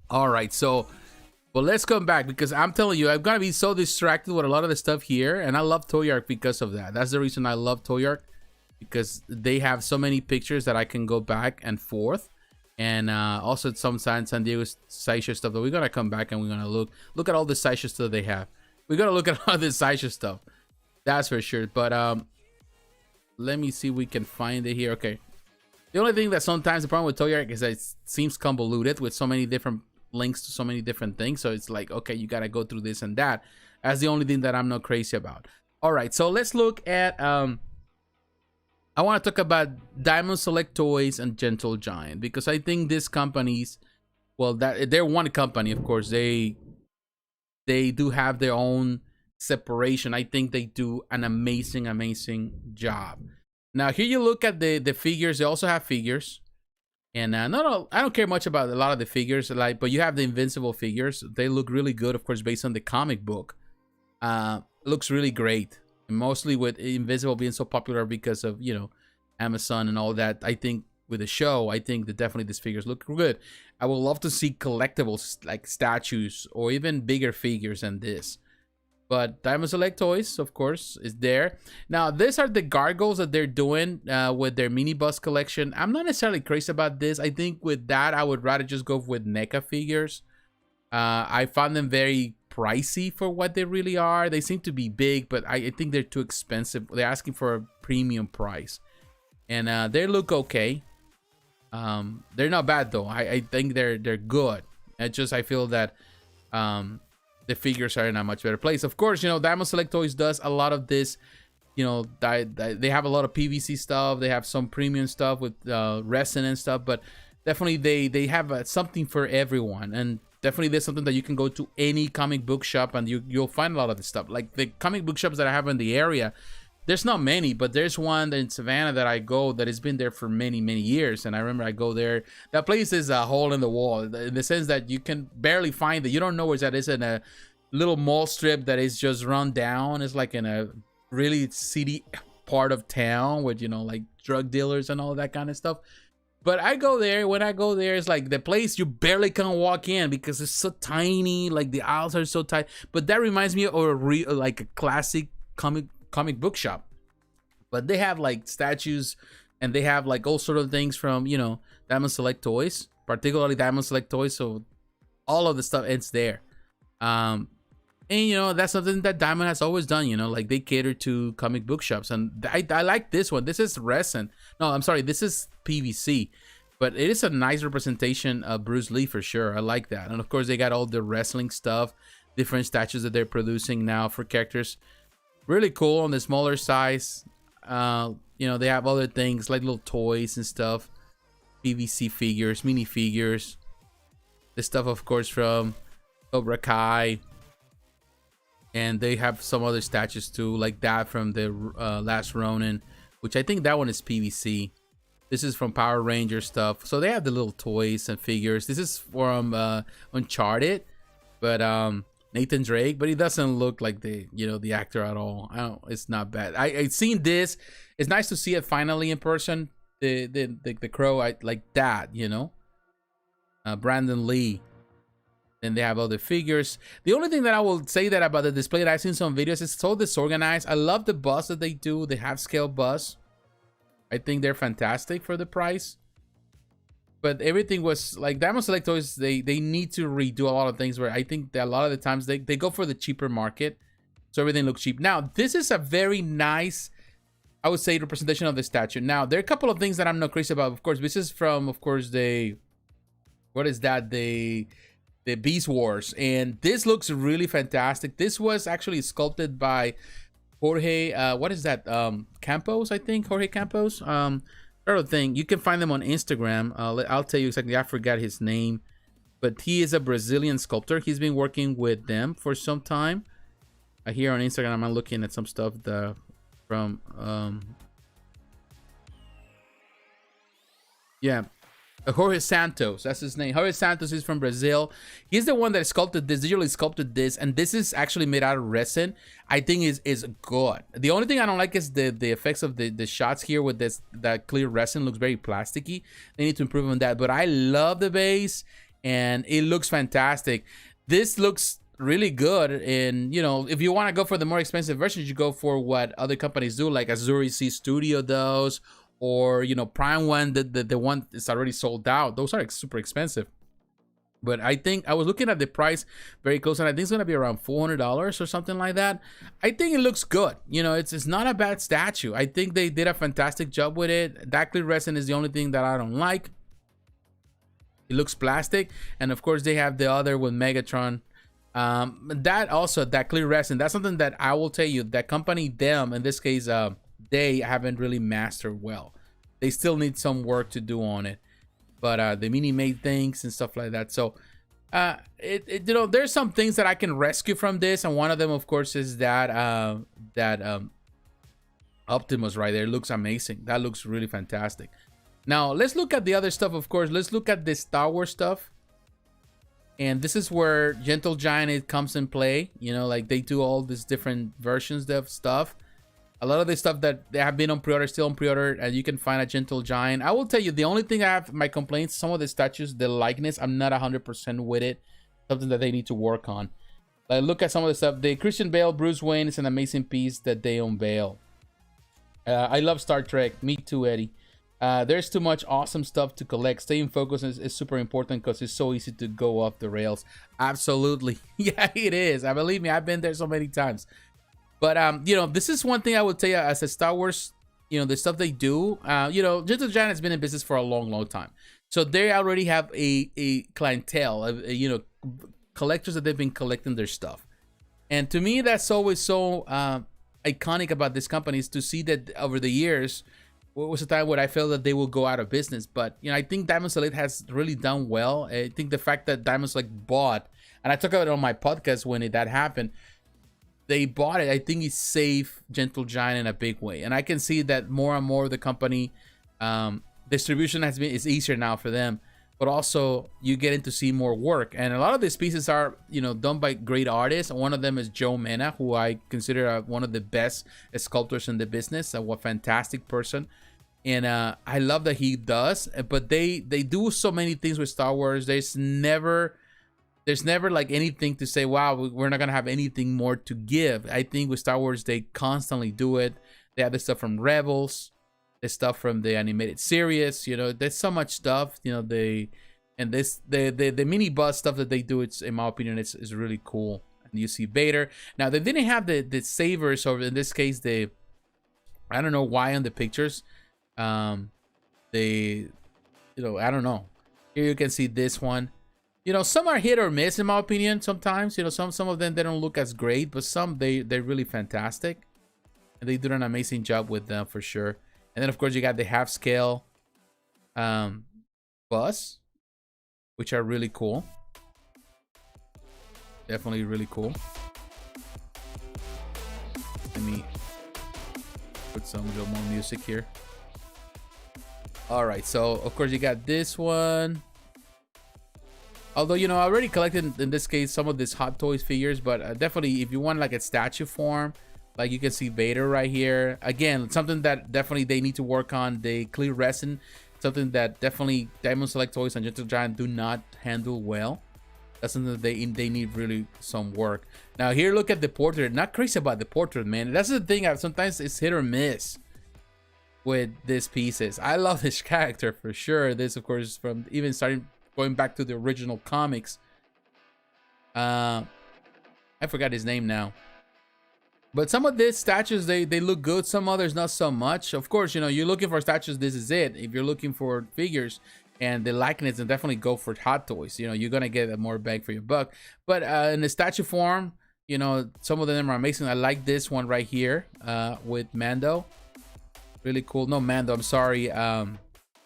All right, so well, let's come back, because I'm telling you, I'm gonna be so distracted with a lot of the stuff here, and I love Toy Arc because of that. That's the reason I love Toy Arc, because they have so many pictures that I can go back and forth. And also some San Diego Sideshow stuff that we're gonna come back and we're gonna look at all the Sideshow stuff they have. We're gonna look at all the Sideshow stuff, that's for sure. But let me see if we can find it here. Okay, the only thing that sometimes the problem with Toy Arc is that it seems convoluted with so many different links to so many different things. So it's like, okay, you gotta go through this and that. That's the only thing that I'm not crazy about. All right, so let's look at I want to talk about Diamond Select Toys and Gentle Giant, because I think these companies, well, that they're one company, of course. They do have their own separation. I think they do an amazing job. Now here you look at the figures. They also have figures, and I don't care much about a lot of the figures, like, but you have the Invincible figures. They look really good, of course, based on the comic book. Looks really great. Mostly with Invincible being so popular because of, you know, Amazon and all that. I think with the show, I think that definitely these figures look good. I would love to see collectibles like statues or even bigger figures than this. But Diamond Select Toys, of course, is there. Now, these are the gargoyles that they're doing with their mini bus collection. I'm not necessarily crazy about this. I think with that, I would rather just go with NECA figures. I found them very pricey for what they really are. They seem to be big, but I think they're too expensive. They're asking for a premium price, and they look okay. They're not bad though. I think they're good. I feel that the figures are in a much better place. Of course, you know, Diamond Select Toys does a lot of this. You know, they have a lot of PVC stuff. They have some premium stuff with resin and stuff, but definitely they have something for everyone. And definitely there's something that you can go to any comic book shop and you'll find a lot of this stuff. Like the comic book shops that I have in the area, there's not many, but there's one in Savannah that I go that has been there for many years. And I remember I go there. That place is a hole in the wall, in the sense that you can barely find it. You don't know where that is, in a little mall strip that is just run down. It's like in a really seedy part of town with, you know, like drug dealers and all that kind of stuff. But I go there. When I go there, it's like the place you barely can walk in because it's so tiny. Like the aisles are so tight. But that reminds me of like a classic comic book shop. But they have like statues, and they have like all sort of things from, you know, Diamond Select Toys, particularly Diamond Select Toys. So all of the stuff ends there. And you know, that's something that Diamond has always done. You know, like they cater to comic book shops, and I like this one. This is resin. No, I'm sorry, this is PVC, but it is a nice representation of Bruce Lee for sure. I like that. And of course, they got all the wrestling stuff, different statues that they're producing now for characters. Really cool on the smaller size. You know, they have other things like little toys and stuff, PVC figures, mini figures. The stuff, of course, from Cobra Kai. And they have some other statues too, like that from the Last Ronin, which I think that one is PVC. This is from Power Ranger stuff. So they have the little toys and figures. This is from Uncharted, but Nathan Drake, but he doesn't look like the actor at all. It's not bad. I've seen this. It's nice to see it finally in person. The Crow, I like that, you know. Brandon Lee. Then they have other figures. The only thing that I will say that about the display that I've seen some videos is so disorganized. I love the bus that they do. The half-scale bus. I think they're fantastic for the price. But everything was like Diamond Select Toys. They need to redo a lot of things, where I think that a lot of the times they go for the cheaper market, so everything looks cheap. Now this is a very nice, I would say, representation of the statue. Now there are a couple of things that I'm not crazy about. Of course, this is from, of course, what is that? The Beast Wars, and this looks really fantastic. This was actually sculpted by Jorge, what is that? Campos, I think. Jorge Campos. Other thing, you can find them on Instagram. I'll tell you exactly. I forgot his name, but he is a Brazilian sculptor. He's been working with them for some time. Here on Instagram, I'm looking at some stuff from yeah, Jorge Santos, that's his name. Jorge Santos is from Brazil. He's the one that sculpted this, digitally sculpted this, and this is actually made out of resin. I think is good. The only thing I don't like is the effects of the shots here with that clear resin. Looks very plasticky. They need to improve on that, but I love the base and it looks fantastic. This looks really good, and you know, if you want to go for the more expensive versions, you go for what other companies do, like Azuri C Studio does, or you know, Prime1, the one that's already sold out. Those are like super expensive. But I think I was looking at the price very close, and I think it's gonna be around $400 or something like that. I think it looks good. You know, it's not a bad statue. I think they did a fantastic job with it. That clear resin is the only thing that I don't like. It looks plastic, and of course they have the other with Megatron. That also, that clear resin, that's something that I will tell you, that company, them in this case, they haven't really mastered well. They still need some work to do on it, but the mini made things and stuff like that. So you know, there's some things that I can rescue from this, and one of them of course is that Optimus right there. Looks amazing. That looks really fantastic. Now let's look at the other stuff. Of course, let's look at the Star Wars stuff. And this is where Gentle Giant it comes in play. You know, like they do all these different versions of stuff. A lot of the stuff that they have been on pre-order, still on pre-order, and you can find a Gentle Giant. I will tell you, the only thing I have my complaints, some of the statues, the likeness, I'm not 100% with it. Something that they need to work on. Like, look at some of the stuff. The Christian Bale Bruce Wayne is an amazing piece that they unveil. I love Star Trek. Me too, Eddie. There's too much awesome stuff to collect. Staying focused is super important because it's so easy to go off the rails. Absolutely. Yeah, it is. I believe me, I've been there so many times. But, you know, this is one thing I would tell you as a Star Wars, you know, the stuff they do. You know, Gentle Giant has been in business for a long, long time. So they already have a clientele of, you know, collectors that they've been collecting their stuff. And to me, that's always so iconic about this company, is to see that over the years, what was a time where I felt that they will go out of business. But, you know, I think Diamond Select has really done well. I think the fact that Diamond Select bought, and I talked about it on my podcast when that happened, they bought it, I think it saved Gentle Giant in a big way. And I can see that more and more of the company, distribution is easier now for them. But also, you get in to see more work. And a lot of these pieces are, you know, done by great artists. One of them is Joe Mena, who I consider one of the best sculptors in the business. A fantastic person. And I love that he does. But they do so many things with Star Wars. There's never like anything to say, wow, we're not going to have anything more to give. I think with Star Wars, they constantly do it. They have the stuff from Rebels. The stuff from the animated series, you know, there's so much stuff, you know, the mini bus stuff that they do, it's, in my opinion, is really cool. And you see Vader. Now they didn't have the sabers, or in this case I don't know why on the pictures, you know, I don't know. Here you can see this one. You know, some are hit or miss in my opinion. Sometimes, you know, some of them, they don't look as great, but some they're really fantastic, and they did an amazing job with them for sure. And then, of course, you got the half-scale bus, which are really cool. Definitely really cool. Let me put some little more music here. All right, so, of course, you got this one. Although, you know, I already collected, in this case, some of these Hot Toys figures, but definitely, if you want, like, a statue form, like you can see Vader right here. Again, something that definitely they need to work on. The clear resin, something that definitely Diamond Select Toys and Gentle Giant do not handle well. That's something that they need really some work. Now here, look at the portrait. Not crazy about the portrait, man. That's the thing. Sometimes it's hit or miss with these pieces. I love this character for sure. This, of course, from even going back to the original comics. I forgot his name now. But some of these statues, they look good. Some others, not so much. Of course, you know, you're looking for statues, this is it. If you're looking for figures and the likeness, then definitely go for Hot Toys. You know, you're going to get a more bang for your buck. But in the statue form, You know, some of them are amazing. I like this one right here with Mando. Really cool. No, Mando, I'm sorry.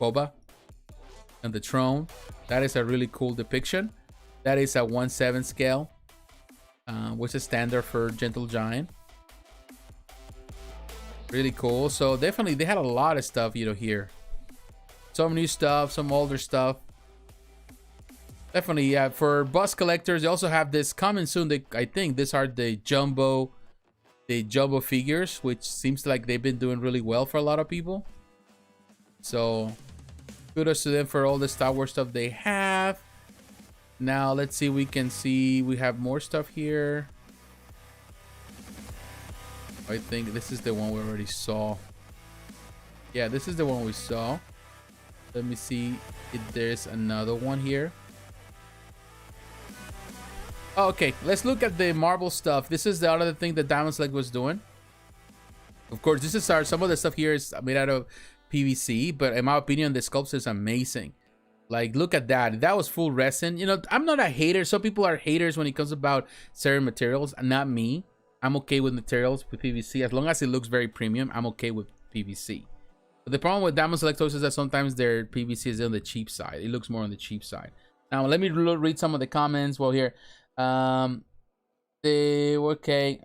Boba and the throne. That is a really cool depiction. That is a 1/7 scale, which is standard for Gentle Giant. Really cool. So definitely they had a lot of stuff, you know, here. Some new stuff, some older stuff. Definitely, yeah. For bus collectors, they also have this coming soon. I think these are the jumbo figures, which seems like they've been doing really well for a lot of people. So kudos to them for all the Star Wars stuff they have. Now let's see, we have more stuff here. I think this is the one we already saw. Yeah, this is the one we saw. Let me see if there's another one here. Oh, okay, let's look at the Marvel stuff. This is the other thing that Diamond Select was doing. Of course, this is some of the stuff here is made out of PVC, but in my opinion, the sculpt is amazing. Like, look at that. That was full resin. You know, I'm not a hater. Some people are haters when it comes about certain materials. Not me. I'm okay with materials with PVC. As long as it looks very premium, I'm okay with PVC. But the problem with Diamond Select toys is that sometimes their PVC is on the cheap side. It looks more on the cheap side. Now, let me read some of the comments. Well, here. Okay.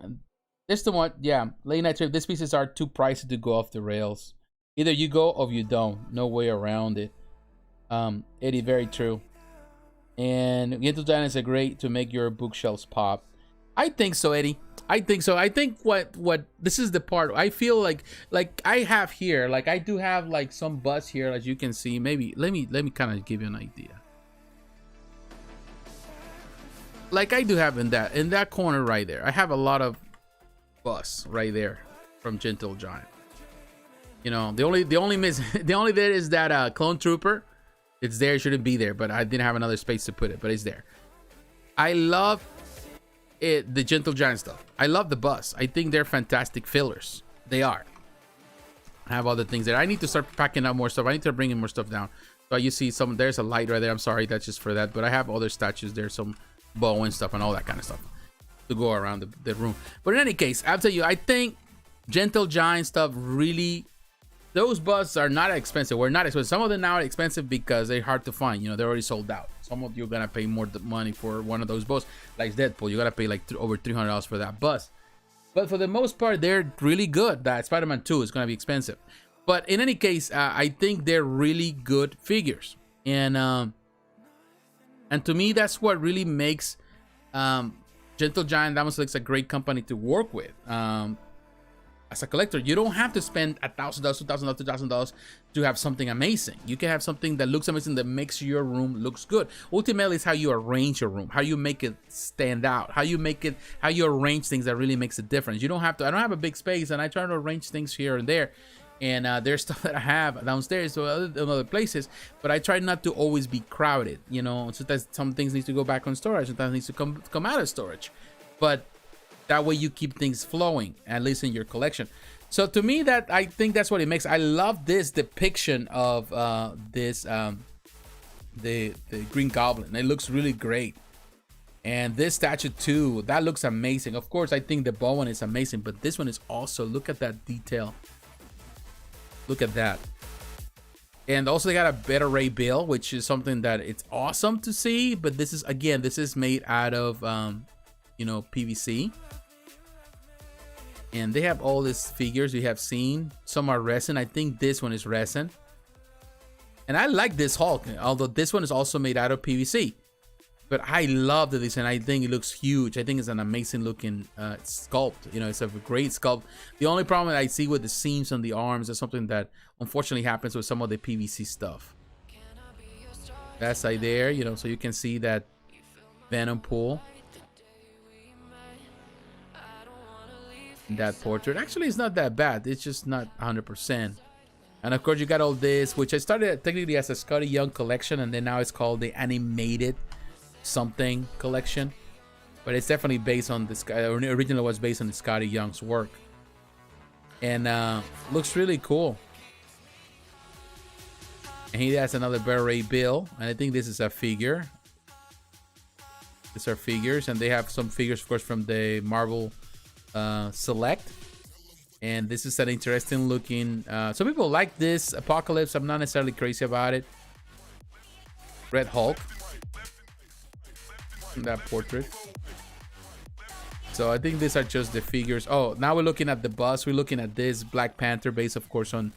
This the one. Yeah. Late night trip. These pieces are too pricey to go off the rails. Either you go or you don't. No way around it. Eddie, very true. And Gentle Giant is a great to make your bookshelves pop. I think so, Eddie. I think so. I think what this is the part I feel like I have here, like I do have like some bus here, as you can see. Maybe let me kind of give you an idea. Like I do have in that corner right there. I have a lot of bus right there from Gentle Giant. You know, the only there is that Clone Trooper. It's there, it shouldn't be there, but I didn't have another space to put it, but it's there. I love it, the Gentle Giant stuff. I love the bus. I think they're fantastic fillers. They are. I have other things there. I need to start packing up more stuff. I need to bring in more stuff down. So you see there's a light right there. I'm sorry, that's just for that. But I have other statues there, some bow and stuff and all that kind of stuff to go around the room. But in any case, I'll tell you, I think Gentle Giant stuff really, those busts are not expensive. We're not expensive. Some of them now are expensive because they're hard to find. You know, they're already sold out. Some of you are gonna pay more money for one of those busts, like Deadpool. You gotta pay like over $300 for that bust. But for the most part, they're really good. That Spider-Man 2 is gonna be expensive. But in any case, I think they're really good figures. And to me, that's what really makes Gentle Giant Diamond Select a great company to work with. As a collector, you don't have to spend $1,000, $2,000, $2,000 to have something amazing. You can have something that looks amazing, that makes your room looks good. Ultimately, it's how you arrange your room, how you make it stand out, how you arrange things that really makes a difference. You don't have to. I don't have a big space, and I try to arrange things here and there. And there's stuff that I have downstairs or other places, but I try not to always be crowded. You know, sometimes some things need to go back on storage, sometimes needs to come out of storage, but that way you keep things flowing, at least in your collection. So to me, I think that's what it makes. I love this depiction of the Green Goblin. It looks really great. And this statue too, that looks amazing. Of course, I think the bow one is amazing, but this one is also, look at that detail. Look at that. And also they got a Beta Ray Bill, which is something that it's awesome to see. But this is, again, this is made out of, you know, PVC. And they have all these figures you have seen. Some are resin. I think this one is resin. And I like this Hulk, although this one is also made out of PVC. But I love the design. I think it looks huge. I think it's an amazing looking sculpt. You know, it's a great sculpt. The only problem that I see with the seams on the arms is something that unfortunately happens with some of the PVC stuff. That's right there, you know, so you can see that Venom pool. That portrait actually is not that bad. It's just not 100%. And of course you got all this, which I started technically as a Scotty Young collection, and then now it's called the Animated Something collection. But it's definitely based on this guy. Originally was based on the Scotty Young's work, and looks really cool. And he has another Beret Bill, and I think this is a figure. The These are figures, and they have some figures, of course, from the Marvel Select. And this is an interesting looking. Some people like this Apocalypse. I'm not necessarily crazy about it. Red Hulk. That portrait. So I think these are just the figures. Oh, now we're looking at the bus. We're looking at this Black Panther based, of course, on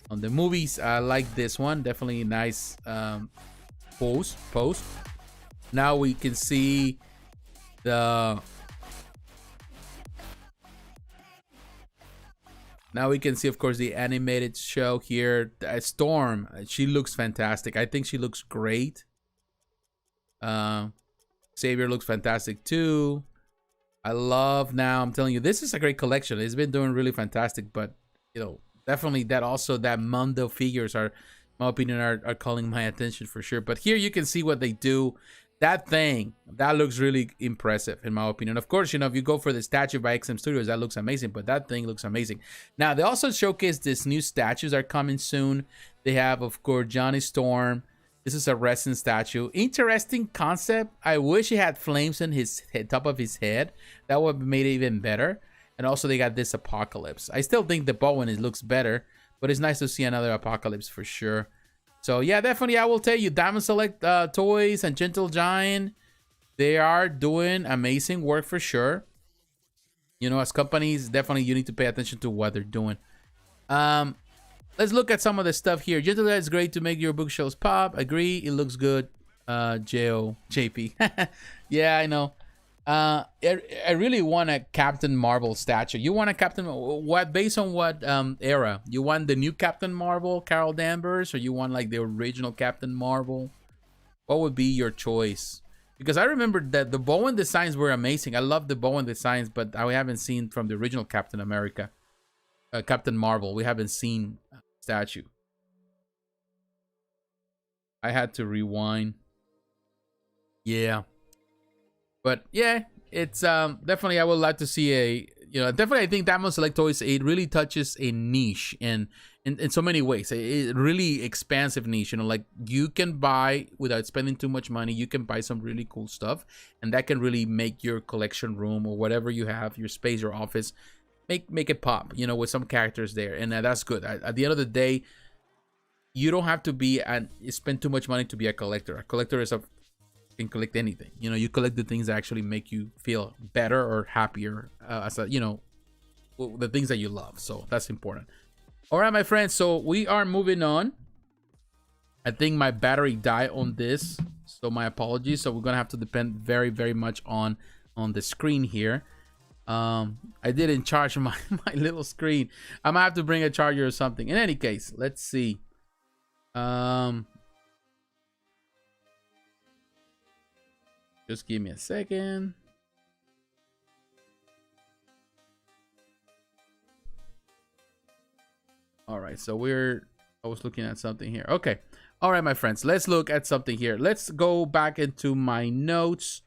the movies. I like this one. Definitely nice post. Now we can see the. Now we can see, of course, the animated show here. Storm. She looks fantastic. I think she looks great. Xavier looks fantastic too. I love, now I'm telling you, this is a great collection. It's been doing really fantastic, but you know, definitely that Mondo figures are, in my opinion, are calling my attention for sure. But here you can see what they do. That thing, that looks really impressive in my opinion. Of course, you know, if you go for the statue by XM Studios, that looks amazing, but that thing looks amazing. Now, they also showcase this new statues are coming soon. They have, of course, Johnny Storm. This is a resin statue. Interesting concept. I wish he had flames in his head, top of his head. That would have made it even better. And also they got this Apocalypse. I still think the Bowen looks better, but it's nice to see another Apocalypse for sure. So yeah, definitely I will tell you, Diamond Select Toys and Gentle Giant, they are doing amazing work for sure. You know, as companies, definitely you need to pay attention to what they're doing. Let's look at some of the stuff here. Gentle Giant is great to make your bookshelves pop. Agree, it looks good. JP. Yeah, I know. I really want a Captain Marvel statue. You want a Captain, what, based on what era? You want the new Captain Marvel, Carol Danvers, or you want like the original Captain Marvel? What would be your choice? Because I remember that the Bowen designs were amazing. I love the Bowen designs, but I haven't seen from the original Captain America, Captain Marvel. We haven't seen statue. I had to rewind. Yeah. But yeah, it's definitely, I would like to see a, you know, definitely I think Diamond Select Toys, it really touches a niche in so many ways. A really expansive niche, you know, like you can buy without spending too much money. You can buy some really cool stuff, and that can really make your collection room or whatever you have, your space or office, make it pop, you know, with some characters there. And that's good. At the end of the day, you don't have to be and spend too much money to be a collector. A collector is can collect anything, you know. You collect the things that actually make you feel better or happier, as a, you know, the things that you love. So that's important. All right, my friends, so we are moving on. I think my battery died on this, so my apologies. So we're gonna have to depend very, very much on the screen here. I didn't charge my little screen. I'm gonna have to bring a charger or something. In any case, let's see. Just give me a second. All right, so I was looking at something here. Okay. All right, my friends, let's look at something here. Let's go back into my notes,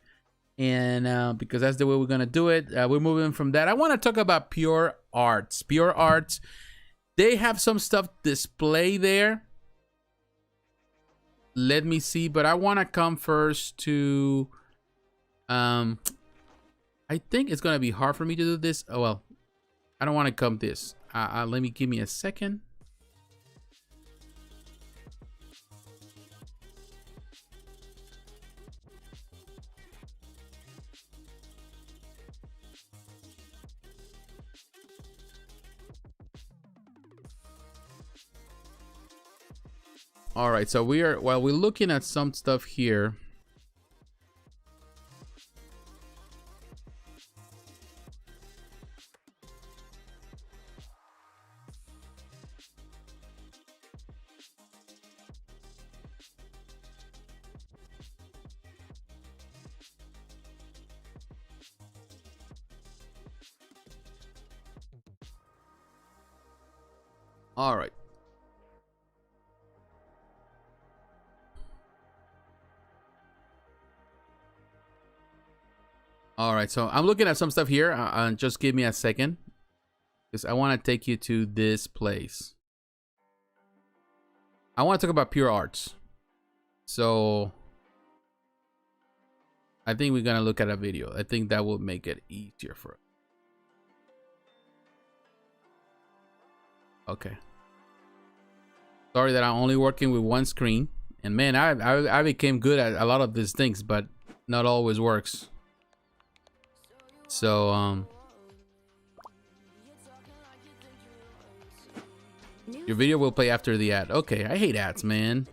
and because that's the way we're gonna do it. We're moving from that. I want to talk about Pure Arts. Pure Arts, they have some stuff display there. Let me see, but I want to come first to I think it's gonna be hard for me to do this. Oh well, I don't want to come this. Let me, give me a second. All right, so we're looking at some stuff here. All right. All right, so I'm looking at some stuff here. Just give me a second, because I want to take you to this place. I want to talk about Pure Arts. So I think we're gonna look at a video. I think that will make it easier for us. Okay. Sorry that I'm only working with one screen. And man, I became good at a lot of these things, but not always works. So your video will play after the ad. Okay, I hate ads, man.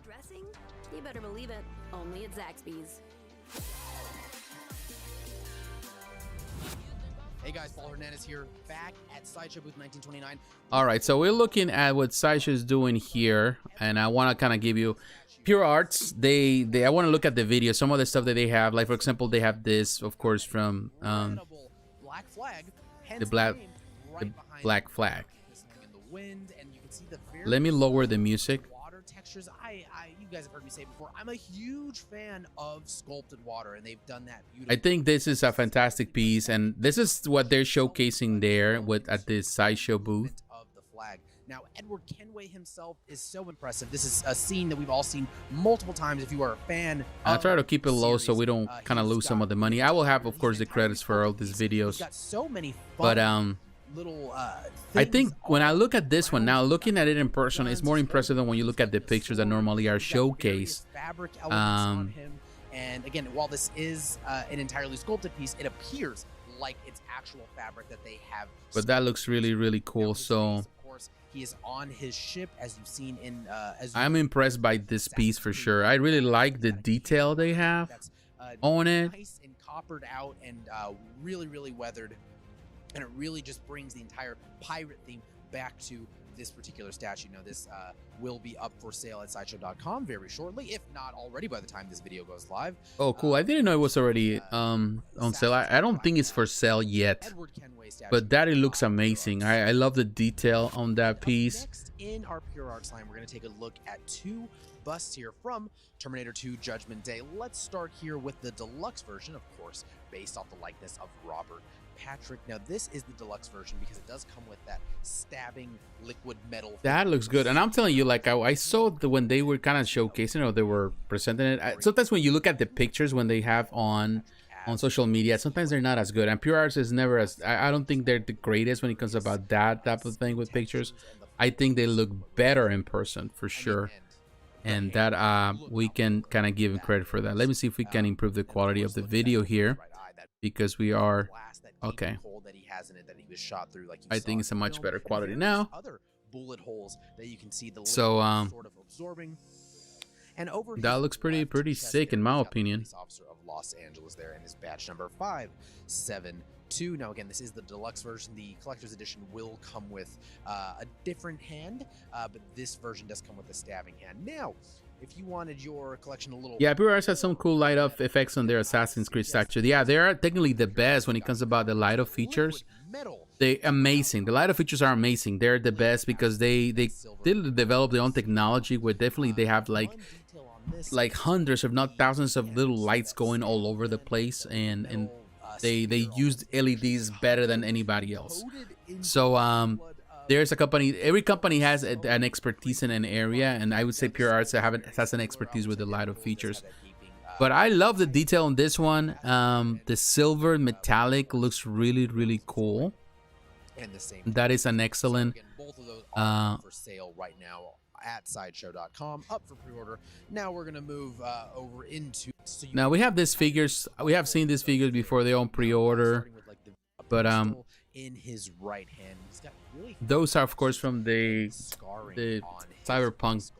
You better believe it. Only at Zaxby's. Hey guys, Paul Hernandez here, back at Sideshow Booth 1929. All right, so we're looking at what Sideshow is doing here, and I want to kind of give you Pure Arts. I want to look at the video, some of the stuff that they have. Like for example, they have this, of course, from Black Flag, the Black Flag. In the wind, and you can see the very Let me lower the music. water textures. You guys have heard me say before, I'm a huge fan of sculpted water, and they've done that beautifully. I think this is a fantastic piece, and this is what they're showcasing there at this Sideshow booth. Of the flag. Now, Edward Kenway himself is so impressive. This is a scene that we've all seen multiple times. If you are a fan, I'll try to keep it low so we don't kind of lose some of the money. I will have, of course, the credits for all these videos. Got so many but little I think when I look at this one now, looking at it in person, it's more impressive than when you look at the pictures that normally are showcased. Fabric elements on him. And again, while this is an entirely sculpted piece, it appears like it's actual fabric that they have. But that looks really, really cool. So of course, he is on his ship, as you've seen in. I'm impressed by this piece for sure. I really like the detail they have on it. Nice and coppered out, and really, really weathered. And it really just brings the entire pirate theme back to this particular statue. Now, this will be up for sale at sideshow.com very shortly, if not already by the time this video goes live. Oh, cool. I didn't know it was already on sale. I don't think it's for sale yet, but that it looks amazing. I love the detail on that piece. Next, in our Pure Arts line, we're going to take a look at two busts here from Terminator 2 Judgment Day. Let's start here with the deluxe version, of course, based off the likeness of Robert Patrick. Now, this is the deluxe version because it does come with that stabbing liquid metal. That looks good. And I'm telling you, like, I saw when they were kind of showcasing or they were presenting it. Sometimes when you look at the pictures when they have on social media, sometimes they're not as good. And Pure Arts is never as, I don't think they're the greatest when it comes about that type of thing with pictures. I think they look better in person for sure. And that we can kind of give him credit for that. Let me see if we can improve the quality of the video here, because we are okay. I think it's a much better quality now. So that looks pretty sick in my opinion. Officer of Los Angeles there, and his badge number 572. Now again, this is the deluxe version. The collector's edition will come with a different hand, but this version does come with a stabbing hand. Now, if you wanted your collection a little... Yeah, Pure Arts has some cool light up effects on their Assassin's Creed statue. Yeah, they are technically the best when it comes about the light up features. They're amazing. The light up features are amazing. They're the best because they develop their own technology where definitely they have like hundreds if not thousands of little lights going all over the place, and they used LEDs better than anybody else. So there's a company, every company has an expertise in an area, and I would say Pure Arts has an expertise with the light up features. But I love the detail on this one. The silver metallic looks really cool. That is an excellent both of those are for sale right now at sideshow.com, up for pre-order. Now we're gonna move over into now we have these figures. We have seen these figures before. They're on pre-order, but in his right hand, he's got really those are of course from the Cyberpunk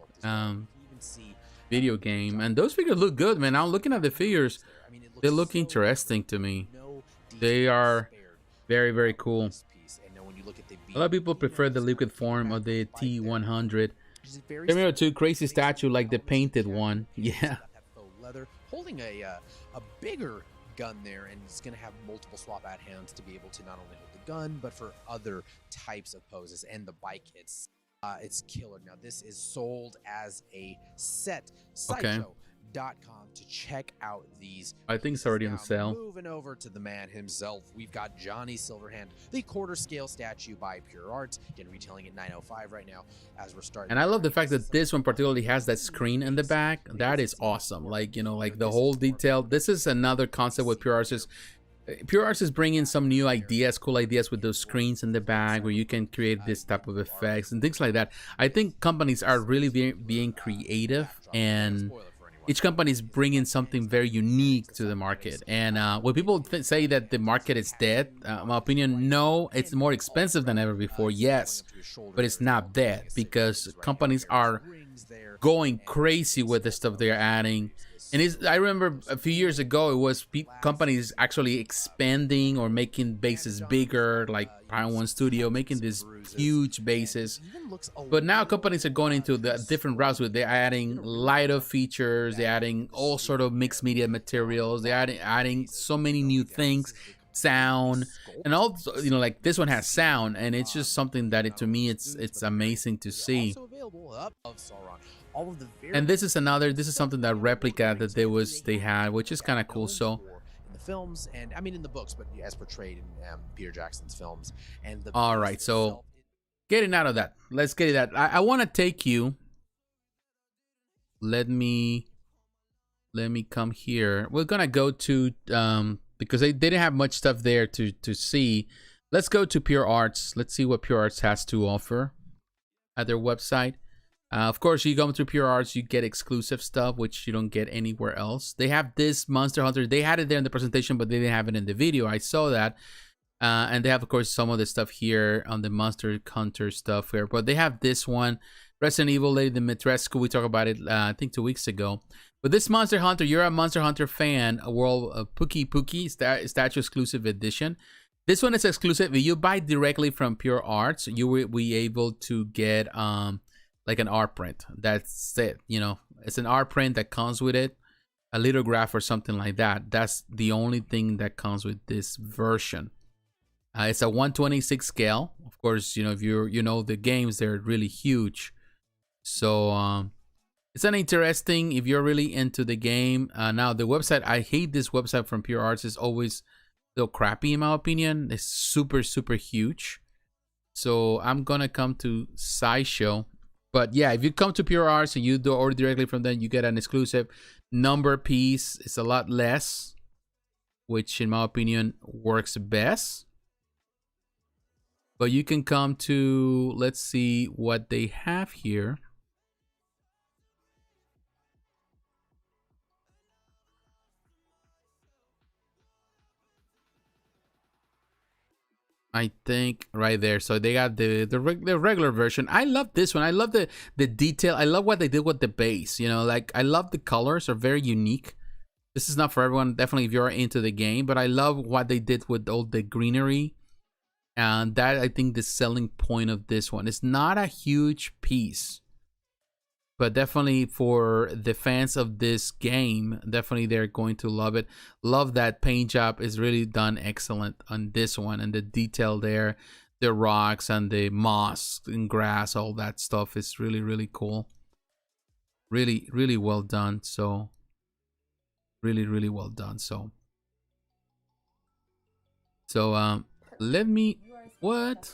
video game, and those figures look good, man. I'm looking at the figures. They look interesting to me. They are very cool. A lot of people prefer the liquid form of the T100. Terminator 2 crazy statue like the painted one. Yeah. Leather, holding a bigger gun there, and it's going to have multiple swap out hands to be able to not only hold the gun but for other types of poses. And the bike it's killer. Now this is sold as a set. Sideshow Prime1.com to check out these. I think it's already on Now, sale. Moving over to the man himself, we've got Johnny Silverhand, the quarter scale statue by Pure Arts, again retailing at $9.05 right now as we're starting. And I love the fact that this one particularly has that screen in the back. That is awesome. Like, you know, like the whole detail. This is another concept with Pure Arts. Pure Arts is bringing some new ideas, cool ideas with those screens in the back where you can create this type of effects and things like that. I think companies are really being creative, and each company is bringing something very unique to the market. And when people say that the market is dead, my opinion, no, it's more expensive than ever before, yes, but it's not dead because companies are going crazy with the stuff they're adding. And I remember a few years ago, it was companies actually expanding or making bases bigger, like Prime1 Studio, making these huge bases. But now companies are going into the different routes with they're adding lighter features, they're adding all sort of mixed media materials, they're adding so many new things, sound, and also, you know, like this one has sound, and it's just something that to me it's amazing to see. And this is something that replica that they had, which is kind of cool. So in the films, and I mean in the books, but as portrayed in Peter Jackson's films. And the all right, so getting out of that, let's get it out. I want to take you. Let me come here. We're gonna go to because they didn't have much stuff there to see. Let's go to Pure Arts. Let's see what Pure Arts has to offer at their website. Of course, you go through Pure Arts, you get exclusive stuff, which you don't get anywhere else. They have this Monster Hunter. They had it there in the presentation, but they didn't have it in the video. I saw that. And they have, of course, some of the stuff here on the Monster Hunter stuff here. But they have this one, Resident Evil Lady Dimitrescu. We talked about it, I think, 2 weeks ago. But this Monster Hunter, you're a Monster Hunter fan, a World Pookie Statue Exclusive Edition. This one is exclusive. If you buy directly from Pure Arts, you will be able to get like an art print. That's it. You know, it's an art print that comes with it, a lithograph or something like that. That's the only thing that comes with this version. It's a 1/26 scale. Of course, you know, if you know the games, they're really huge. So it's an interesting if you're really into the game. Now the website, I hate this website from Pure Arts. It's always so crappy in my opinion. It's super huge. So I'm gonna come to Sideshow. But yeah, if you come to Pure Arts and you do order directly from them, you get an exclusive number piece. It's a lot less, which in my opinion works best. But you can come to, let's see what they have here. I think right there. So they got the regular version. I love this one. I love the detail. I love what they did with the base. You know, like I love the colors are very unique. This is not for everyone, definitely if you're into the game, but I love what they did with all the greenery. And that, I think, the selling point of this one. It's not a huge piece, but definitely for the fans of this game, definitely they're going to love it. Love that paint job is really done excellent on this one, and the detail there, the rocks and the moss and grass, all that stuff is really cool. Really well done. So really well done. So let me what?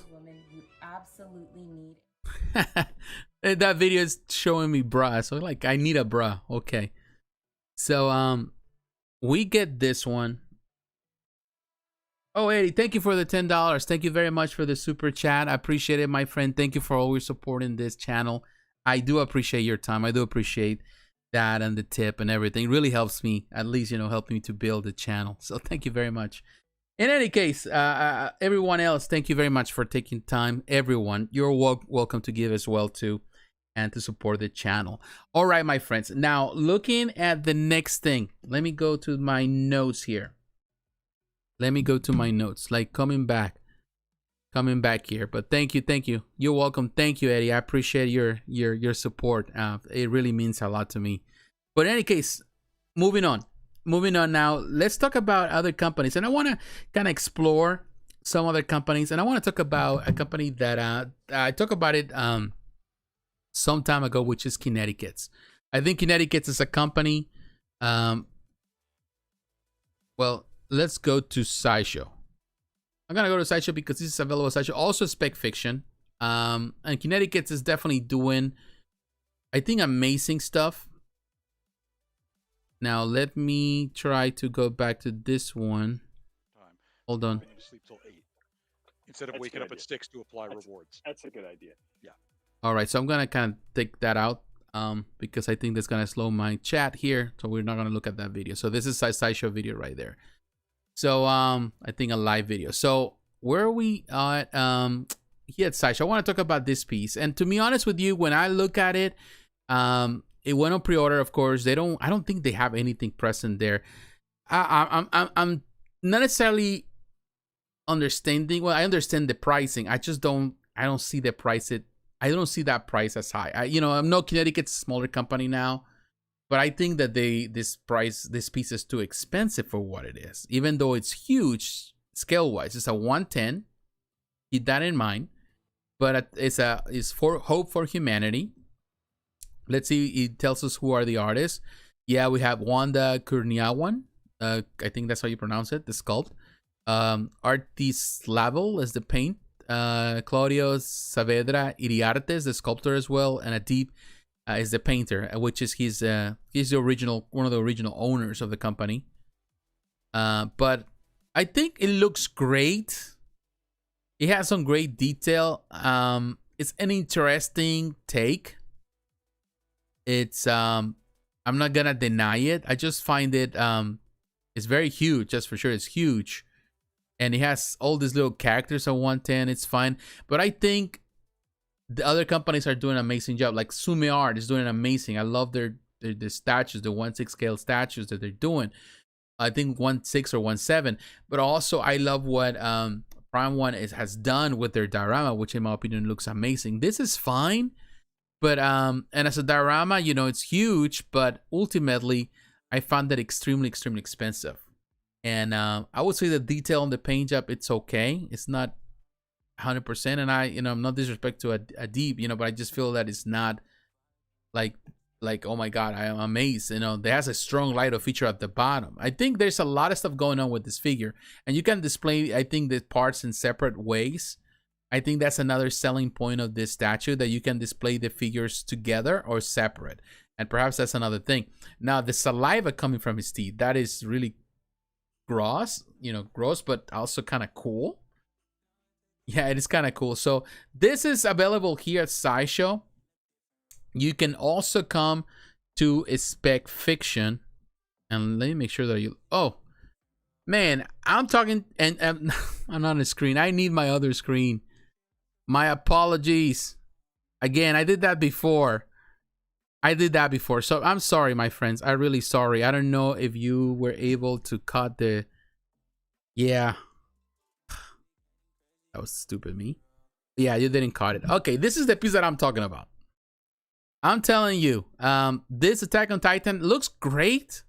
You absolutely need. That video is showing me bra, so like I need a bra. Okay, so we get this one. Oh, Eddie, thank you for the $10. Thank you very much for the super chat. I appreciate it, my friend. Thank you for always supporting this channel. I do appreciate your time. I do appreciate that and the tip and everything. It really helps me, at least, you know, helping me to build the channel. So thank you very much. In any case, everyone else, thank you very much for taking time. Everyone, you're welcome to give as well too, and to support the channel. All right, my friends. Now, looking at the next thing, let me go to my notes here. Let me go to my notes, like coming back here. But thank you. You're welcome. Thank you, Eddie. I appreciate your support. It really means a lot to me. But in any case, moving on now, let's talk about other companies, and I want to kind of explore some other companies, and I want to talk about a company that I talked about it some time ago, which is Kinetiquettes. I think Kinetiquettes is a company Well, let's go to Sideshow. I'm gonna go to Sideshow because this is available at Sideshow. Also Spec Fiction. And Kinetiquettes is definitely doing, I think, amazing stuff. Now let me try to go back to this one. Hold on. Sleep till 8 instead of waking up at 6 to apply rewards. That's a good idea. Yeah. All right, so I'm gonna kind of take that out because I think that's gonna slow my chat here, so we're not gonna look at that video. So this is a Sideshow video right there. So I think a live video. So where are we at? Here at Sideshow, I want to talk about this piece. And to be honest with you, when I look at it, it went on pre-order. Of course, I don't think they have anything present there. I'm not necessarily understanding. Well, I understand the pricing. I don't see the price. I don't see that price as high. I'm no Connecticut's smaller company now, but I think that this piece is too expensive for what it is. Even though it's huge scale wise, it's a 110. Keep that in mind. But it's for Hope for Humanity. Let's see. It tells us who are the artists. Yeah, we have Wanda Kurniawan. I think that's how you pronounce it. The sculpt. Artis Lavel is the paint. Claudio Saavedra Iriarte, the sculptor as well, and Adib is the painter, which is he's the original, one of the original owners of the company. But I think it looks great. It has some great detail. It's an interesting take. It's I'm not gonna deny it. I just find it it's very huge. Just for sure, it's huge. And it has all these little characters on 110. It's fine. But I think the other companies are doing an amazing job. Like Sume Art is doing amazing. I love their statues, the 1/6 scale statues that they're doing. I think 1/6 or 1/7. But also, I love what Prime1 has done with their diorama, which in my opinion looks amazing. This is fine. But, and as a diorama, it's huge. But ultimately, I found that extremely, extremely expensive. And I would say the detail on the paint job, it's okay. It's not 100%. And I'm not disrespect to a deep, but I just feel that it's not like, oh my God, I am amazed. There has a strong light of feature at the bottom. I think there's a lot of stuff going on with this figure. And you can display, I think, the parts in separate ways. I think that's another selling point of this statue, that you can display the figures together or separate. And perhaps that's another thing. Now, the saliva coming from his teeth, that is really gross, but also kind of cool. Yeah, it is kind of cool. So this is available here at Sideshow. You can also come to Spec Fiction, and let me make sure that you. Oh, man, I'm talking, and I'm on the screen. I need my other screen. My apologies. Again, I did that before. So I'm sorry, my friends. I'm really sorry. I don't know if you were able to cut the... Yeah. That was stupid, me. Yeah, you didn't cut it. Okay, this is the piece that I'm talking about. I'm telling you, this Attack on Titan looks great.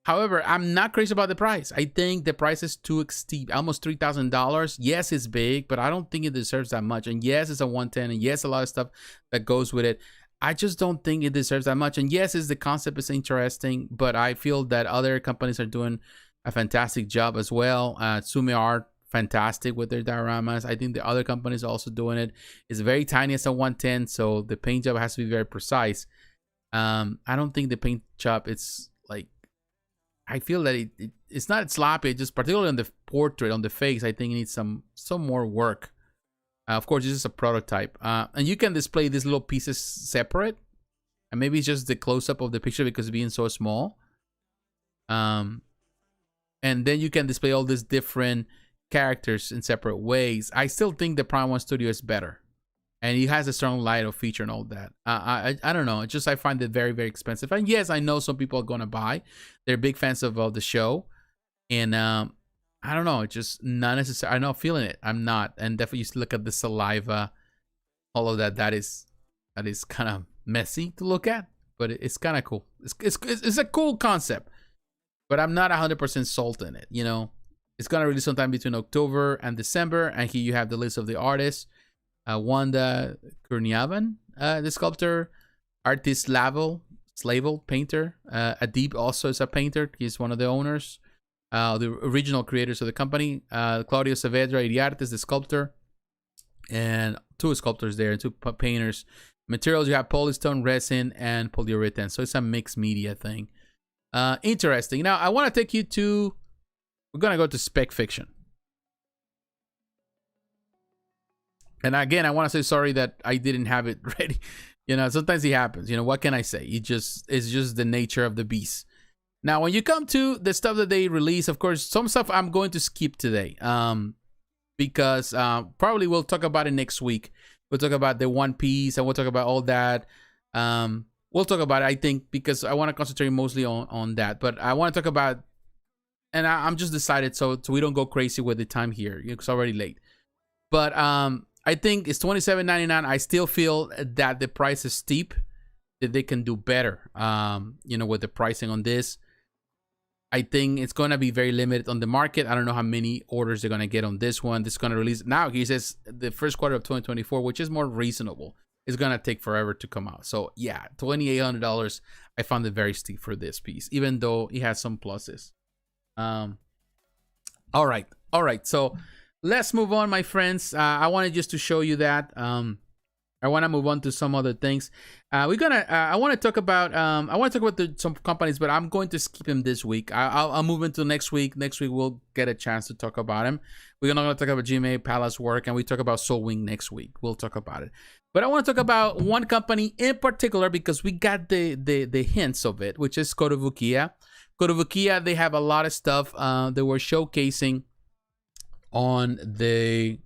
However, I'm not crazy about the price. I think the price is too steep, almost $3,000. Yes, it's big, but I don't think it deserves that much. And yes, it's a 110, and yes, a lot of stuff that goes with it. I just don't think it deserves that much. And yes, the concept is interesting, but I feel that other companies are doing a fantastic job as well. Sume Art, fantastic with their dioramas. I think the other companies are also doing it. It's very tiny as a 110, so the paint job has to be very precise. I don't think the paint job, it's like, I feel that it's not sloppy, just particularly on the portrait, on the face, I think it needs some more work. Of course, this is a prototype. And you can display these little pieces separate. And maybe it's just the close-up of the picture because it's being so small. And then you can display all these different characters in separate ways. I still think the Prime1 Studio is better. And it has a strong light of feature and all that. I don't know. It's just I find it very, very expensive. And yes, I know some people are going to buy. They're big fans of the show. And I don't know. It's just not necessary. I'm not feeling it. I'm not. And definitely you look at the saliva. All of that. That is kind of messy to look at. But it's kind of cool. It's a cool concept. But I'm not 100% sold in it. It's going to release sometime between October and December. And here you have the list of the artists. Wanda Kurniawan, the sculptor, Artis Lavel, labeled painter. Adib also is a painter. He's one of the owners, the original creators of the company. Claudio Saavedra Iriarte is the sculptor, and 2 sculptors there and 2 painters. Materials, you have polystone, resin, and polyurethane. So it's a mixed media thing. Interesting. Now I want to take you to, we're gonna go to Spec Fiction. And again, I want to say sorry that I didn't have it ready. You know, sometimes it happens. You know, what can I say? It's just the nature of the beast. Now, when you come to the stuff that they release, of course, some stuff I'm going to skip today. Because probably we'll talk about it next week. We'll talk about the One Piece and we'll talk about all that. We'll talk about it, I think, because I want to concentrate mostly on that. But I want to talk about, and I'm just decided so we don't go crazy with the time here. It's already late. But I think it's $27.99. I still feel that the price is steep, that they can do better, you know, with the pricing on this. I think it's going to be very limited on the market. I don't know how many orders they're going to get on this one. This is going to release now. He says the first quarter of 2024, which is more reasonable. It's going to take forever to come out. So yeah, $2,800. I found it very steep for this piece, even though it has some pluses. All right. So let's move on, my friends. I wanted just to show you that. I want to move on to some other things. I want to talk about some companies, but I'm going to skip them this week. I'll move into next week. Next week we'll get a chance to talk about them. We're not going to talk about GMA Palace work, and we talk about Soul Wing next week. We'll talk about it. But I want to talk about one company in particular because we got the hints of it, which is Kotobukiya. Kotobukiya, they have a lot of stuff. They were showcasing on the.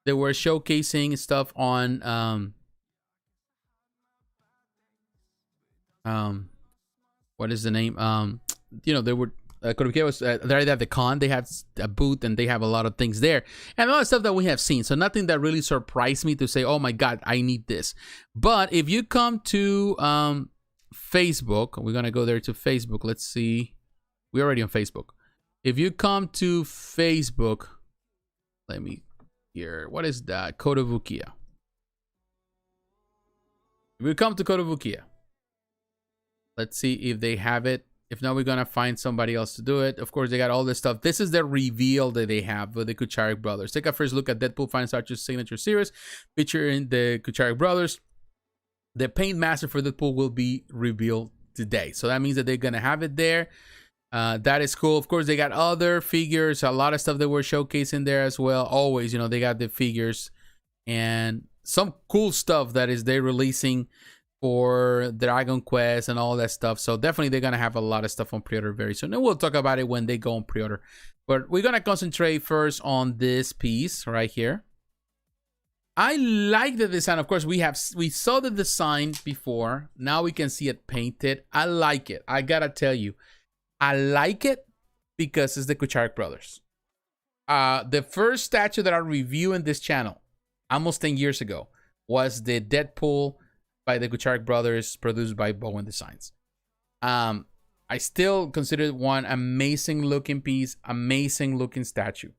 They were showcasing stuff on what is the name? You know, they were Kotobukiya was they already have the con, they have a booth, and they have a lot of things there. And a lot of stuff that we have seen. So nothing that really surprised me to say, oh my god, I need this. But if you come to Facebook, we're gonna go there to Facebook. Let's see. We're already on Facebook. If you come to Facebook, let me here. What is that? Kotobukiya. If we come to Kotobukiya, let's see if they have it. If not, we're gonna find somebody else to do it. Of course, they got all this stuff. This is the reveal that they have with the Kucharik brothers. Take a first look at Deadpool Final Starcher's signature series featuring the Kucharik brothers. The paint master for Deadpool will be revealed today. So that means that they're gonna have it there. That is cool. Of course, they got other figures, a lot of stuff that we're showcasing there as well. Always, you know, they got the figures and some cool stuff that is they're releasing for Dragon Quest and all that stuff. So definitely they're going to have a lot of stuff on pre-order very soon. And we'll talk about it when they go on pre-order. But we're going to concentrate first on this piece right here. I like the design. Of course, we saw the design before. Now we can see it painted. I like it. I got to tell you. I like it because it's the Kucharik brothers. The first statue that I reviewed in this channel, almost 10 years ago, was the Deadpool by the Kucharik brothers, produced by Bowen Designs. I still consider it one amazing looking piece, amazing looking statue.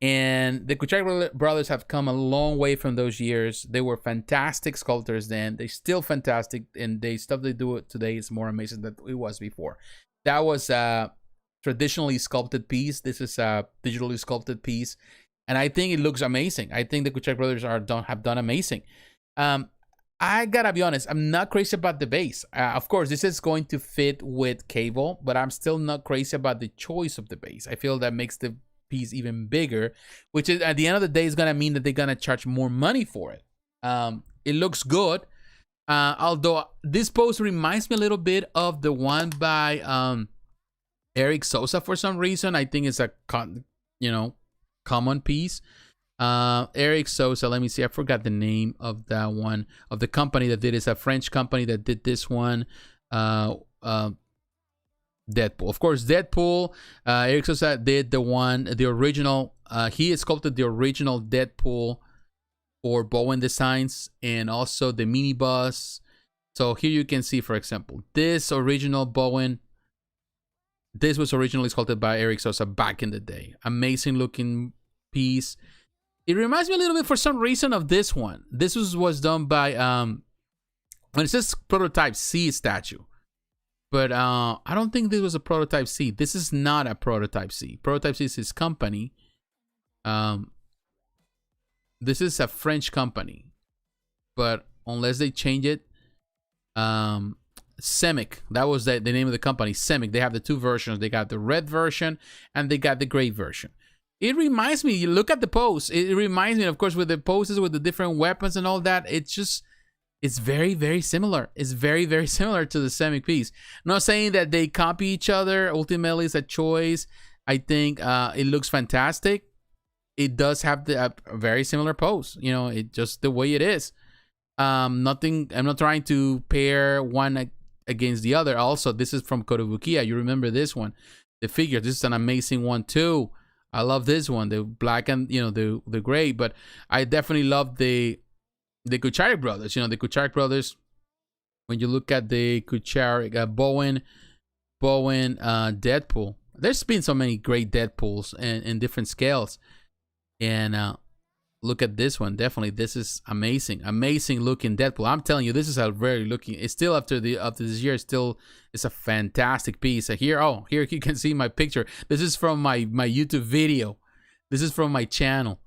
And the Kucharik brothers have come a long way from those years. They were fantastic sculptors then. They're still fantastic, and the stuff they do today is more amazing than it was before. That was a traditionally sculpted piece. This is a digitally sculpted piece. And I think it looks amazing. I think the Kucharik brothers have done amazing. I gotta be honest, I'm not crazy about the base. Of course, this is going to fit with cable, but I'm still not crazy about the choice of the base. I feel that makes the piece even bigger, which is at the end of the day is gonna mean that they're gonna charge more money for it. It looks good. Although this pose reminds me a little bit of the one by Eric Sosa for some reason. I think it's a common piece. Eric Sosa, let me see. I forgot the name of that one, of the company that did it. It's a French company that did this one. Deadpool. Of course, Deadpool. Eric Sosa did the original. He sculpted the original Deadpool for Bowen Designs, and also the minibus. So here you can see, for example, this original Bowen. This was originally sculpted by Eric Sosa back in the day. Amazing looking piece. It reminds me a little bit, for some reason, of this one. This was done by And it says prototype C statue. But I don't think this was a prototype C. This is not a prototype C. Prototype C is his company. This is a French company. But unless they change it, Semic, that was the name of the company, Semic. They have the two versions. They got the red version and they got the gray version. It reminds me, you look at the pose, it reminds me, of course, with the poses, with the different weapons and all that, it's very, very similar. It's very, very similar to the Semic piece. Not saying that they copy each other. Ultimately, it's a choice. I think it looks fantastic. It does have a very similar pose. You know, it just the way it is. Nothing. I'm not trying to pair one against the other. Also, this is from Kotobukiya. You remember this one, the figure. This is an amazing one too. I love this one, the black and the gray. But I definitely love the Kucharic brothers. You know, the Kucharic brothers. When you look at the Kucharic, Bowen, Deadpool. There's been so many great Deadpools in different scales, and look at this one. Definitely, this is amazing looking Deadpool. I'm telling you, this is a very looking. It's still after this year. It's a fantastic piece. Here you can see my picture. This is from my YouTube video. This is from my channel.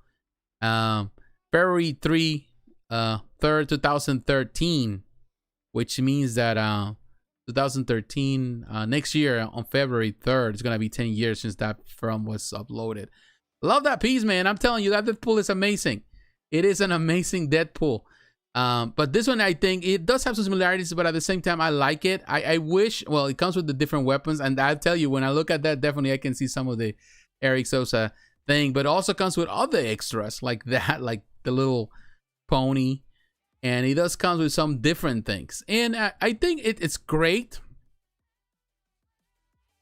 February 3rd, 2013, which means that 2013 next year on February 3rd, it's gonna be 10 years since that film was uploaded. Love that piece, man. I'm telling you, that Deadpool is amazing. It is an amazing Deadpool. But this one, I think it does have some similarities, but at the same time, I like it. I wish, well, it comes with the different weapons, and I'll tell you, when I look at that, definitely I can see some of the Eric Sosa thing, but it also comes with other extras like that, like the little pony, and it does come with some different things. And I think it's great.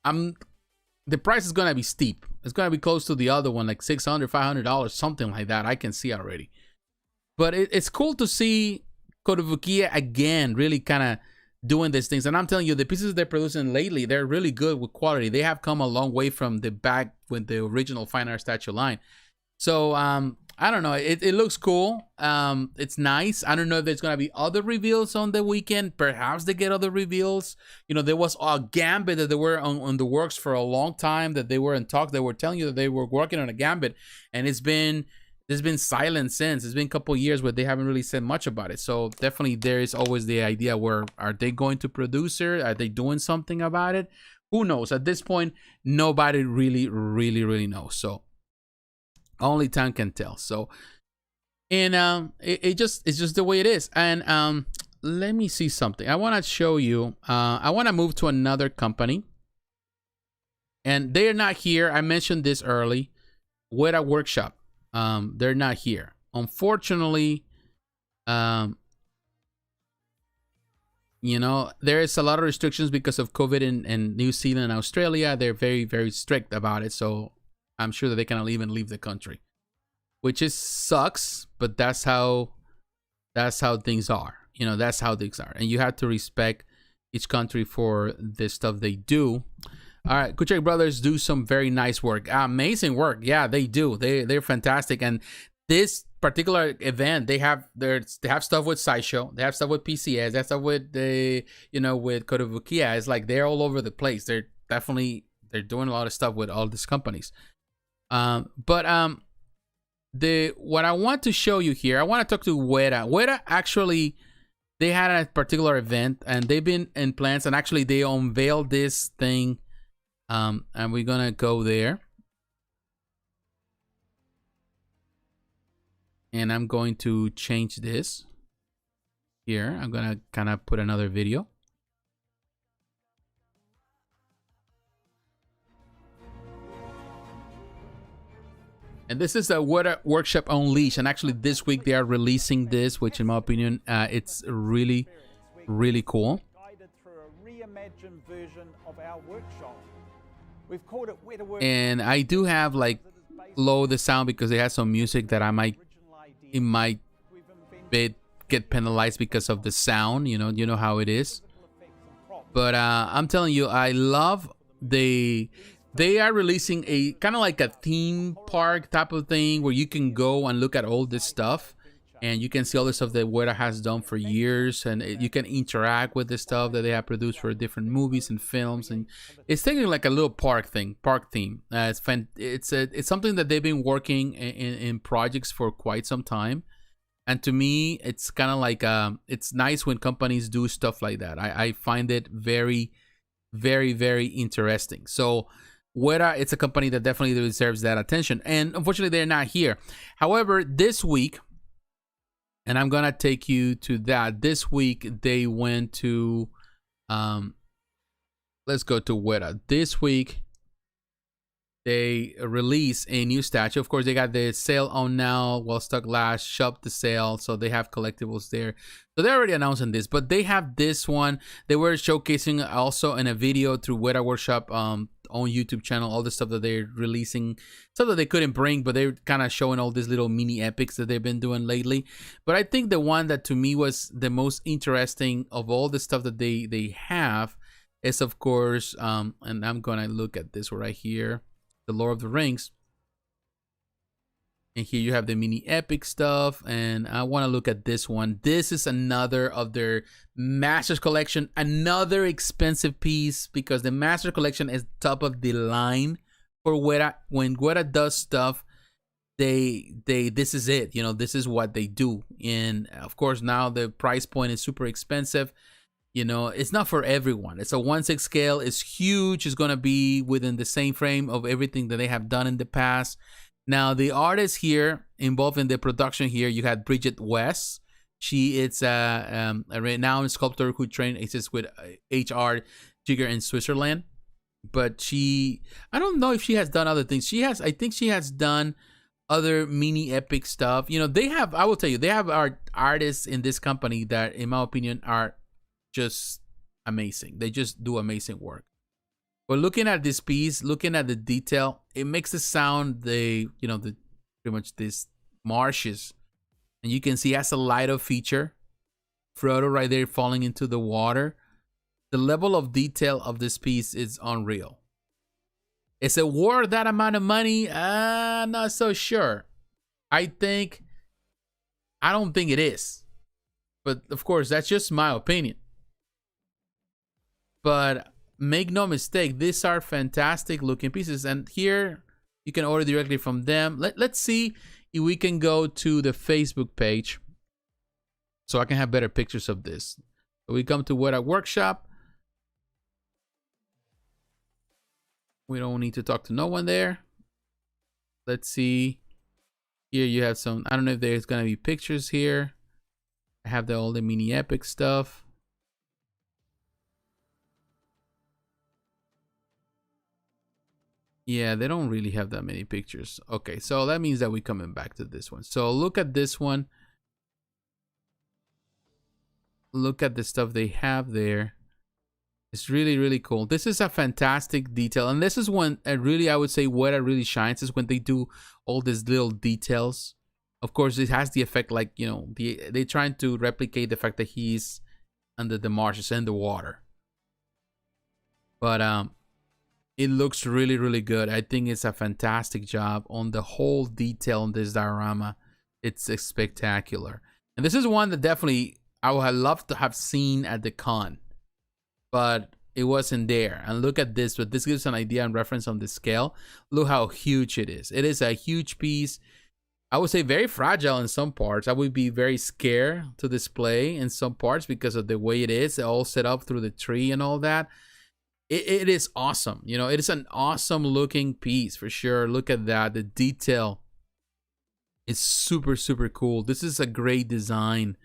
The price is going to be steep. It's going to be close to the other one, like $600, $500, something like that. I can see already. But it's cool to see Kotobukiya again really kind of doing these things. And I'm telling you, the pieces they're producing lately, they're really good with quality. They have come a long way from the back with the original Fine Art Statue line. So, I don't know. It looks cool. It's nice. I don't know if there's going to be other reveals on the weekend. Perhaps they get other reveals. You know, there was a Gambit that they were on the works for a long time, that they were in talks. They were telling you that they were working on a Gambit, and there's been silent since. It's been a couple years where they haven't really said much about it. So definitely there is always the idea, where are they going to produce it? Are they doing something about it? Who knows? At this point, nobody really knows. So only time can tell. So, and it's just the way it is. And let me see something. I want to show you. I want to move to another company, and they are not here. I mentioned this early. Weta Workshop. They're not here, unfortunately. You know, there is a lot of restrictions because of COVID in New Zealand and Australia. They're very strict about it. So I'm sure that they cannot even leave the country, which is sucks, but that's how things are. You know, that's how things are, and you have to respect each country for the stuff they do. All right, Kucharic brothers do some very nice work, amazing work. Yeah, they do. They're fantastic. And this particular event, they have stuff with Sideshow, they have stuff with PCS, they have stuff with with Kotobukiya. It's like they're all over the place. They're doing a lot of stuff with all these companies. What I want to show you here, I want to talk to Weta. Weta actually, they had a particular event, and they've been in plans, and actually they unveiled this thing. And we're gonna go there, and I'm going to change this here. I'm gonna kind of put another video. And this is a Weta Workshop Unleashed, and actually this week they are releasing this, which in my opinion, it's really cool. Guided through a reimagined version of our workshop. We've called it Weta Workshop. And I do have like low the sound because it has some music that it might get penalized because of the sound. You know how it is. But I'm telling you, I love they are releasing a kind of like a theme park type of thing where you can go and look at all this stuff. and you can see all the stuff that Weta has done for years, and you can interact with the stuff that they have produced for different movies and films, and it's taking like a little park theme. It's something that they've been working in projects for quite some time, and to me, it's kind of like it's nice when companies do stuff like that. I find it very, very, very interesting. So Weta, it's a company that definitely deserves that attention, and unfortunately, they're not here. However, this week, and I'm gonna take you to that. This week they went to, let's go to Weta. This week they release a new statue. Of course, they got the sale on now, while stock lasts, shop the sale. So they have collectibles there. So they're already announcing this, but they have this one. They were showcasing also in a video through Weta Workshop on YouTube channel, all the stuff that they're releasing, stuff that they couldn't bring, but they're kind of showing all these little mini epics that they've been doing lately. But I think the one that to me was the most interesting of all the stuff that they have is, of course, and I'm gonna look at this right here, the Lord of the Rings. And here you have the mini epic stuff, and I want to look at this one. This is another of their Masters collection, another expensive piece, because the Masters collection is top of the line for Weta. When Weta does stuff, this is it. You know, this is what they do. And of course, now the price point is super expensive. You know, it's not for everyone. It's a 1/6 scale. It's huge. It's gonna be within the same frame of everything that they have done in the past. Now, the artist here involved in the production here, you had Bridget West. She is a renowned sculptor who trained with HR Jigger in Switzerland. But I don't know if she has done other things. I think she has done other mini epic stuff. You know, I will tell you, they have artists in this company that, in my opinion, are just amazing. They just do amazing work. But looking at this piece, looking at the detail, it makes it sound pretty much this marshes. And you can see it has a light-up feature. Frodo right there falling into the water. The level of detail of this piece is unreal. Is it worth that amount of money? I'm not so sure. I don't think it is. But of course, that's just my opinion. But make no mistake, these are fantastic looking pieces, and here you can order directly from them. Let's see if we can go to the Facebook page so I can have better pictures of this. So we come to Weta Workshop. We don't need to talk to no one there. Let's see. Here you have some, I don't know if there's gonna be pictures here. I have all the mini epic stuff. Yeah, they don't really have that many pictures. Okay, so that means that we're coming back to this one. So look at this one. Look at the stuff they have there. It's really, really cool. This is a fantastic detail. And this is when I would say Weta really shines, is when they do all these little details. Of course, it has the effect like, you know, they're trying to replicate the fact that he's under the marshes and the water. But it looks really, really good. I think it's a fantastic job on the whole detail in this diorama. It's spectacular. And this is one that definitely I would have loved to have seen at the con, but it wasn't there. And look at this, but this gives an idea and reference on the scale. Look how huge it is. It is a huge piece. I would say very fragile in some parts. I would be very scared to display in some parts because of the way it is all set up through the tree and all that. It is awesome. You know, it is an awesome looking piece for sure. Look at that. The detail is super, super cool. This is a great design.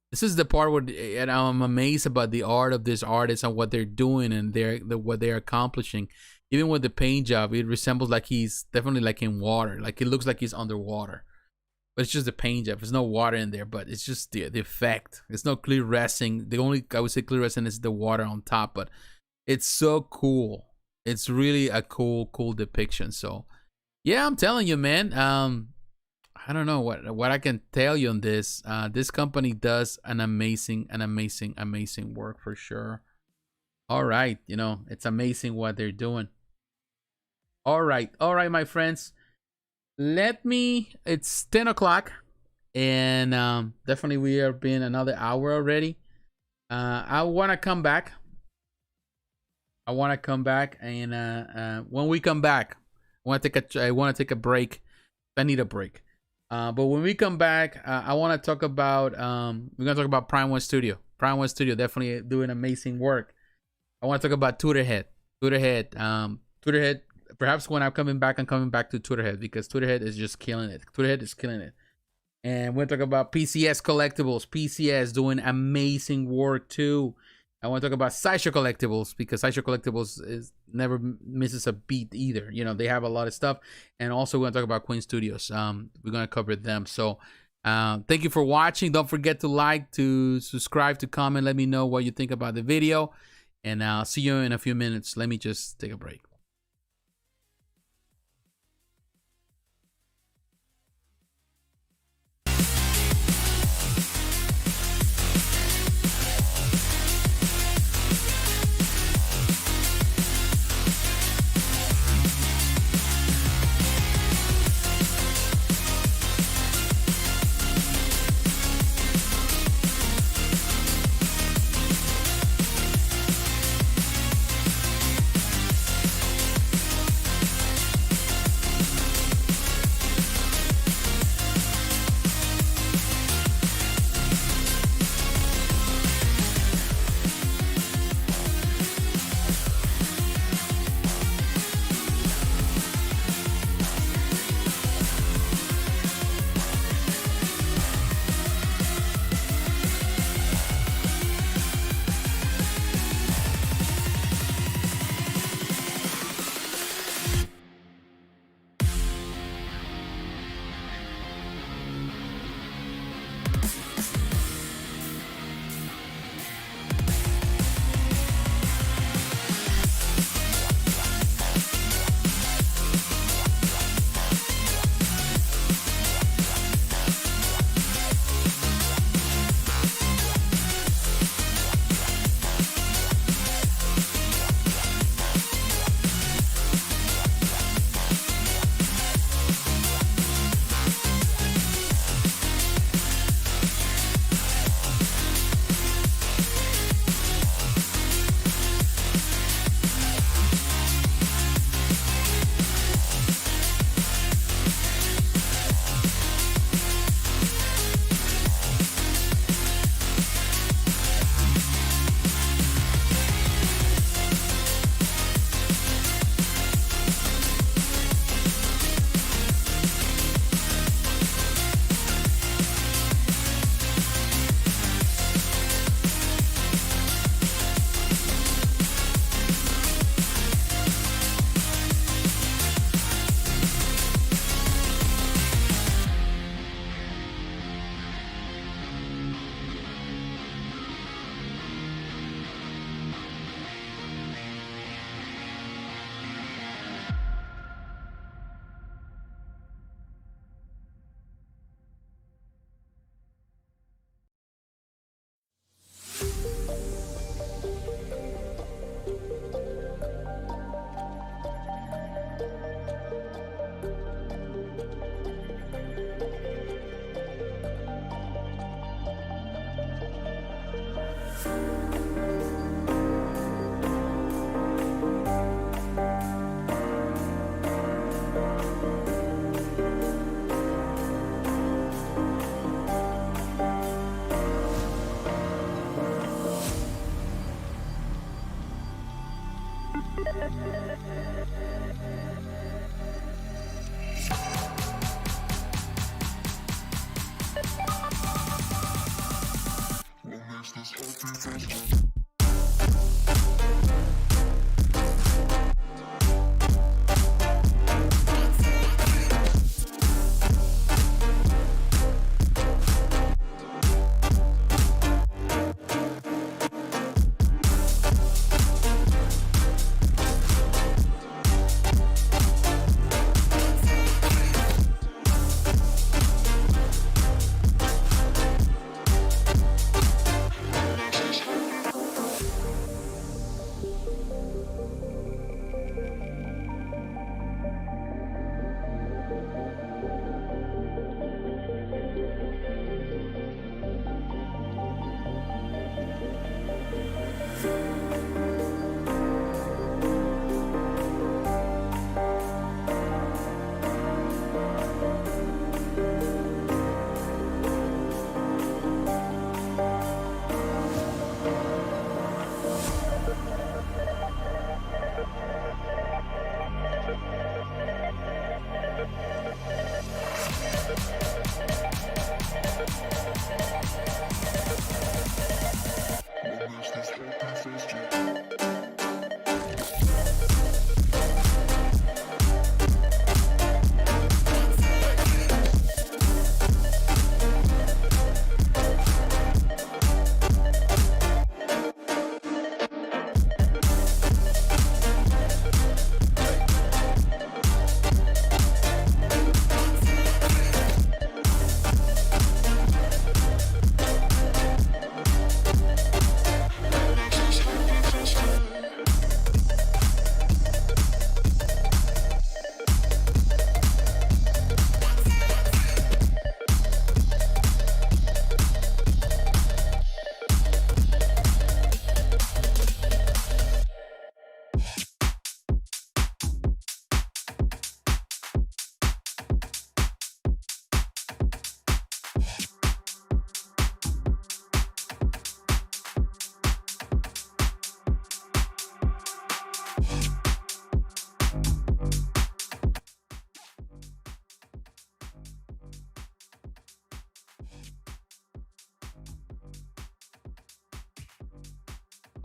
This is the part where, and I'm amazed about the art of this artist and what they're doing and what they're accomplishing. Even with the paint job, it resembles like he's definitely like in water. Like it looks like he's underwater. But it's just the paint job. There's no water in there, but it's just the effect. There's no clear resting. The only, I would say, clear resting is the water on top, but it's so cool. It's really a cool depiction. So yeah, I'm telling you, man. I don't know what I can tell you on this. This company does an amazing work for sure. All right, you know, it's amazing what they're doing. All right, my friends. It's 10 o'clock. And definitely we have been another hour already. I want to come back. And when we come back, I want to take a break. I need a break. But when we come back, I want to talk about we're gonna talk about Prime1 Studio. Prime1 Studio definitely doing amazing work. I want to talk about Tweeterhead. Tweeterhead. Perhaps when I'm coming back to Tweeterhead, because Tweeterhead is just killing it. Tweeterhead is killing it. And we're talking about PCS Collectibles. PCS doing amazing work too. I want to talk about Sideshow Collectibles, because Sideshow Collectibles never misses a beat either. You know, they have a lot of stuff. And also we're going to talk about Queen Studios. We're going to cover them. So thank you for watching. Don't forget to like, to subscribe, to comment. Let me know what you think about the video. And I'll see you in a few minutes. Let me just take a break.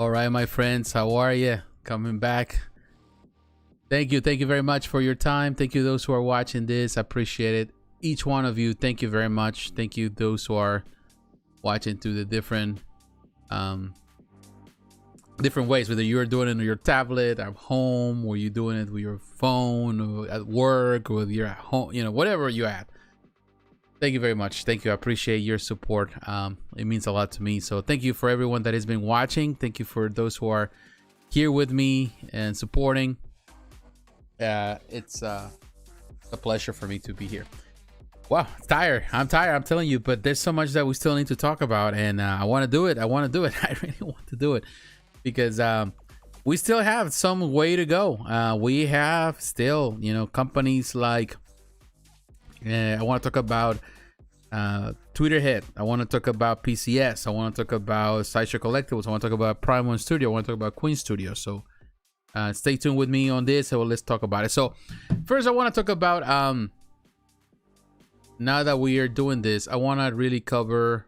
All right, my friends, how are you? Coming back. Thank you very much for your time. Thank you those who are watching this. I appreciate it. Each one of you, thank you very much. Thank you those who are watching through the different ways, whether you're doing it on your tablet at home, or you're doing it with your phone, or at work, or whether you're at home, you know, whatever you're at. Thank you very much. Thank you. I appreciate your support. It means a lot to me. So thank you for everyone that has been watching. Thank you for those who are here with me and supporting. It's a pleasure for me to be here. Wow, tired. I'm tired, I'm telling you, but there's so much that we still need to talk about, and I want to do it. I really want to do it, because we still have some way to go. We have still, you know, companies like I want to talk about Tweeterhead. I want to talk about PCS. I want to talk about Sideshow Collectibles. I want to talk about Prime1 Studio. I want to talk about Queen Studio. So stay tuned with me on this. So let's talk about it. So first, I want to talk about now that we are doing this, I want to really cover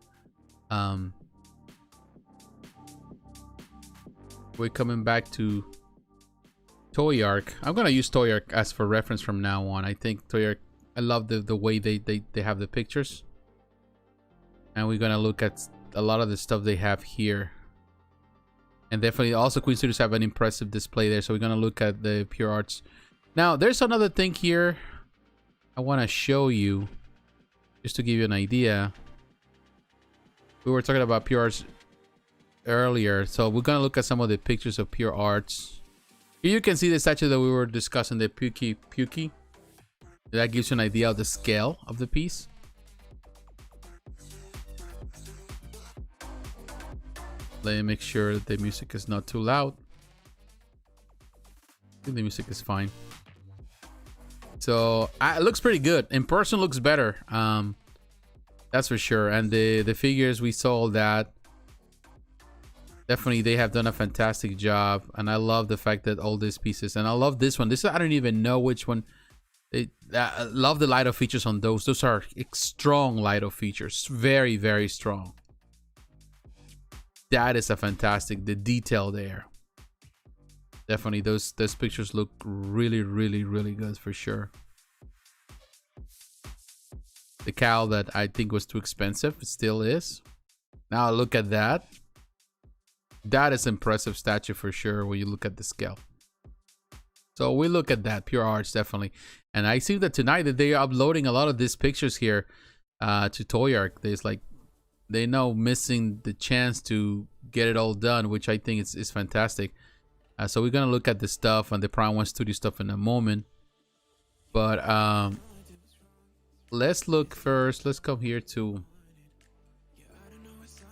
we're coming back to Toy Arc. I'm gonna use Toy Arc as for reference from now on. I think Toy Arc, I love the way they have the pictures, and we're gonna look at a lot of the stuff they have here, and definitely also Queen Studios have an impressive display there. So we're gonna look at the Pure Arts. Now there's another thing here I want to show you, just to give you an idea. We were talking about Pure Arts earlier, so we're gonna look at some of the pictures of Pure Arts. Here you can see the statue that we were discussing, the Puki. That gives you an idea of the scale of the piece. Let me make sure that the music is not too loud. I think the music is fine. So it looks pretty good. In person looks better. That's for sure. And the figures, we saw that. Definitely they have done a fantastic job. And I love the fact that all these pieces, and I love this one. This, I don't even know which one. I love the Lido features on those. Those are strong Lido features. Very, very strong. That is a fantastic, the detail there. Definitely those pictures look really, really, really good for sure. The cowl that I think was too expensive, it still is. Now look at that. That is impressive statue for sure when you look at the scale. So we look at that, Pure Arts, definitely. And I see that tonight that they are uploading a lot of these pictures here to Toy Arc. There's like, they know missing the chance to get it all done, which I think is fantastic. So we're gonna look at the stuff and the Prime1 Studio stuff in a moment. But let's look first. Let's come here to,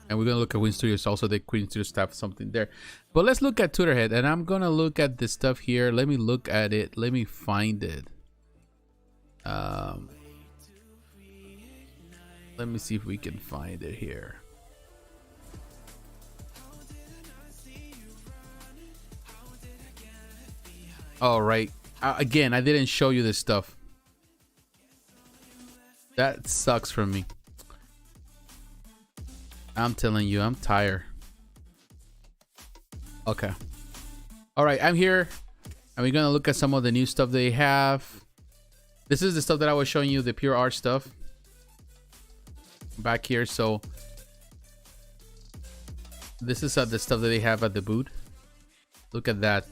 and we're gonna look at Queen Studios. Also, the Queen Studios have something there. But let's look at Tweeterhead, and I'm gonna look at the stuff here. Let me look at it. Let me find it. Let me see if we can find it here. All right. Again, I didn't show you this stuff. That sucks for me. I'm telling you, I'm tired. Okay. All right, I'm here, and we're gonna look at some of the new stuff they have. This is the stuff that I was showing you, the Pure Art stuff. Back here, so this is the stuff that they have at the booth. Look at that.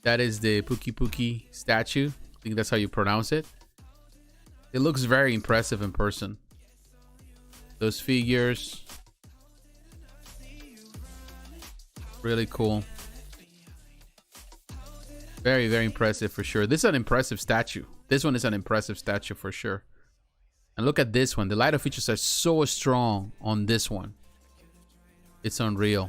That is the Puki statue. I think that's how you pronounce it. It looks very impressive in person. Those figures, really cool. Very, very impressive for sure. This is an impressive statue. This one is an impressive statue for sure. And look at this one. The Lido features are so strong on this one. It's unreal.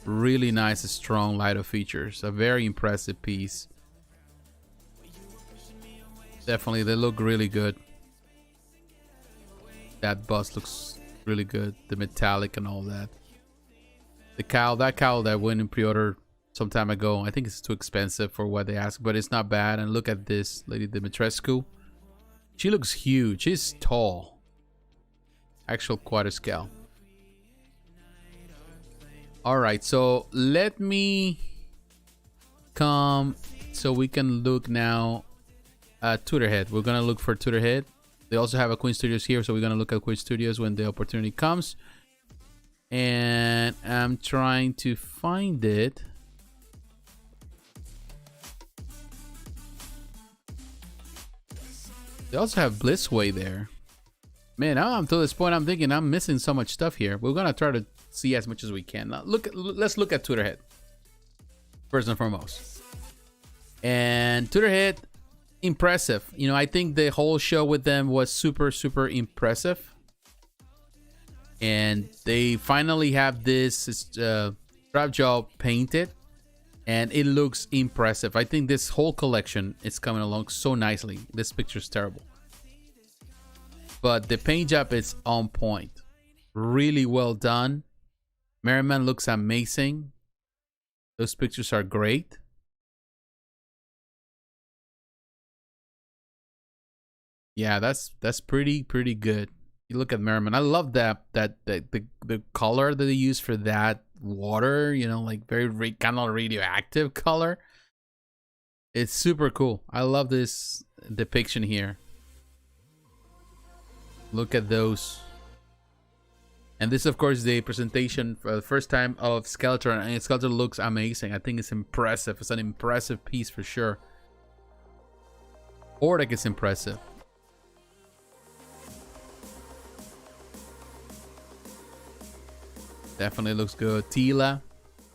Really nice, strong Lido features. A very impressive piece. Definitely, they look really good. That bust looks really good. The metallic and all that. The cowl, that cowl that I went in pre-order some time ago. I think it's too expensive for what they ask, but it's not bad. And look at this Lady Dimitrescu. She looks huge. She's tall. Actual quarter scale. All right, so let me come so we can look now at Tweeterhead. We're gonna look for Tweeterhead. They also have a Queen Studios here, so we're gonna look at Queen Studios when the opportunity comes. And I'm trying to find it. They also have Blitzway there. Man, I'm to this point, I'm thinking I'm missing so much stuff here. We're gonna try to see as much as we can. Now, let's look at Tweeterhead first and foremost. And Tweeterhead, impressive. You know, I think the whole show with them was super impressive. And they finally have this strap jaw painted, and it looks impressive. I think this whole collection is coming along so nicely. This picture's terrible, but the paint job is on point. Really well done. Merriman looks amazing. Those pictures are great. Yeah, that's pretty good. You look at Merriman. I love the color that they use for that water, you know, like very kind of radioactive color. It's super cool. I love this depiction here. Look at those. And this, of course, the presentation for the first time of Skeletor, and Skeletor looks amazing. I think it's impressive. It's an impressive piece for sure. Hordak is impressive. Definitely looks good. Tila,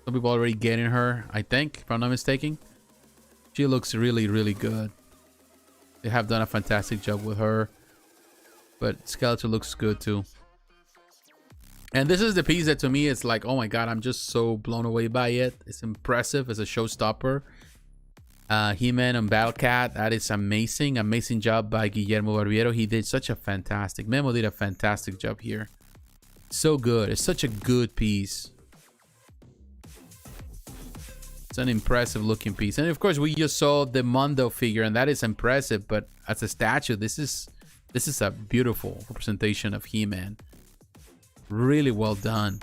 some people already getting her, I think, if I'm not mistaken. She looks really good. They have done a fantastic job with her. But Skeletor looks good too. And this is the piece that to me is like, oh my god, I'm just so blown away by it. It's impressive. It's a showstopper. He-Man and Battle Cat, that is amazing. Amazing job by Guillermo Barbiero. He did such a fantastic, Memo did a fantastic job here. So good. It's such a good piece. It's an impressive looking piece. And of course we just saw the Mondo figure, and that is impressive, but as a statue, this is a beautiful representation of He-Man. Really well done.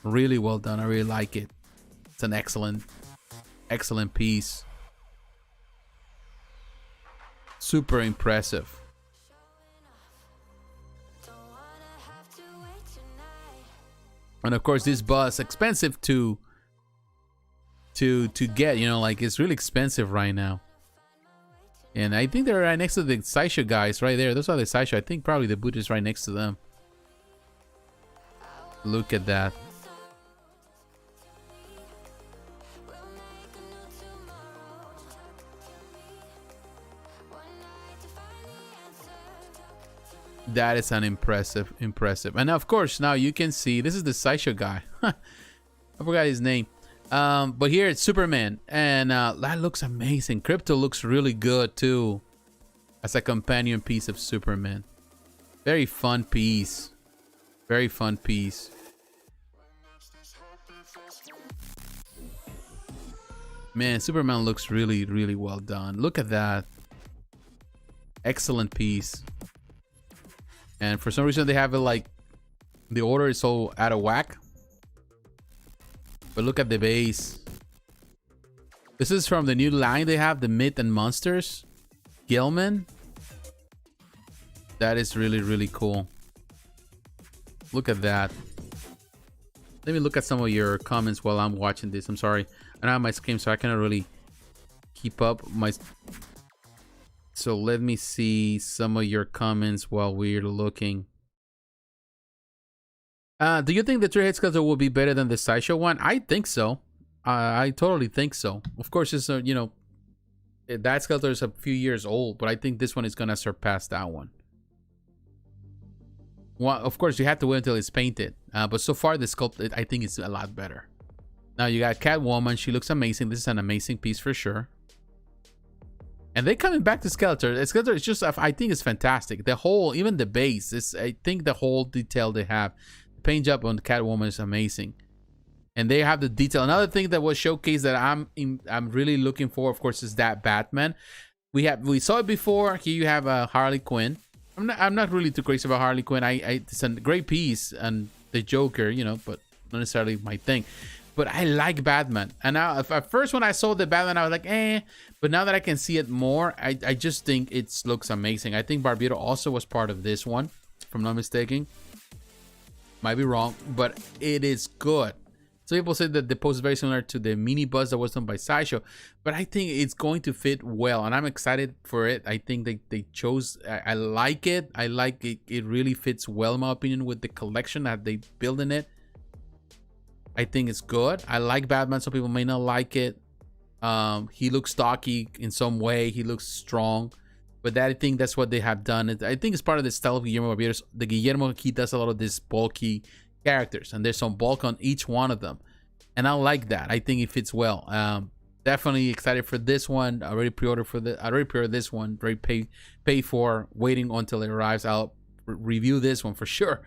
Really well done. I really like it. It's an excellent piece. Super impressive. And of course this bus expensive to get, you know, like it's really expensive right now. And I think they're right next to the Sideshow guys right there. Those are the Sideshow. I think probably the booth is right next to them. Look at that. That is an impressive. And of course, now you can see this is the Sideshow guy. I forgot his name. But here it's Superman, and that looks amazing. Crypto looks really good too, as a companion piece of Superman. Very fun piece. Very fun piece. Man, Superman looks really well done. Look at that. Excellent piece. And for some reason they have it like the order is so out of whack. But look at the base. This is from the new line they have, the Myth and Monsters. Gilman. That is really cool. Look at that. Let me look at some of your comments while I'm watching this. I'm sorry. I don't have my screen, so I cannot really keep up my... So let me see some of your comments while we're looking. Do you think the Tweeterhead Skeletor will be better than the Sideshow one? I think so. I totally think so. Of course, it's you know, that Skeletor is a few years old, but I think this one is gonna surpass that one. Well, of course, you have to wait until it's painted. But so far, the sculpt, I think, is a lot better. Now you got Catwoman. She looks amazing. This is an amazing piece for sure. And they're coming back to Skeletor. Skeletor is just, I think it's fantastic. The whole, even the base, is, I think the whole detail they have. The paint job on Catwoman is amazing. And they have the detail. Another thing that was showcased that I'm really looking for, of course, is that Batman. We saw it before. Here you have a Harley Quinn. I'm not really too crazy about Harley Quinn. It's a great piece, and the Joker, you know, but not necessarily my thing. But I like Batman. And now, at first when I saw the Batman, I was like, eh. But now that I can see it more, I just think it looks amazing. I think Barbiero also was part of this one, if I'm not mistaken. Might be wrong, but it is good. Some people say that the pose is very similar to the mini bus that was done by Sideshow, but I think it's going to fit well, and I'm excited for it. I think they chose, I like it. I like it. It really fits well, in my opinion, with the collection that they build in it. I think it's good. I like Batman. Some people may not like it. He looks stocky in some way. He looks strong. But I think that's what they have done. I think it's part of the style of Guillermo Barbiero's. The Guillermo, he does a lot of this bulky characters. And there's some bulk on each one of them. And I like that. I think it fits well. Definitely excited for this one. I already pre-ordered this one. Already pay for, waiting until it arrives. I'll review this one for sure.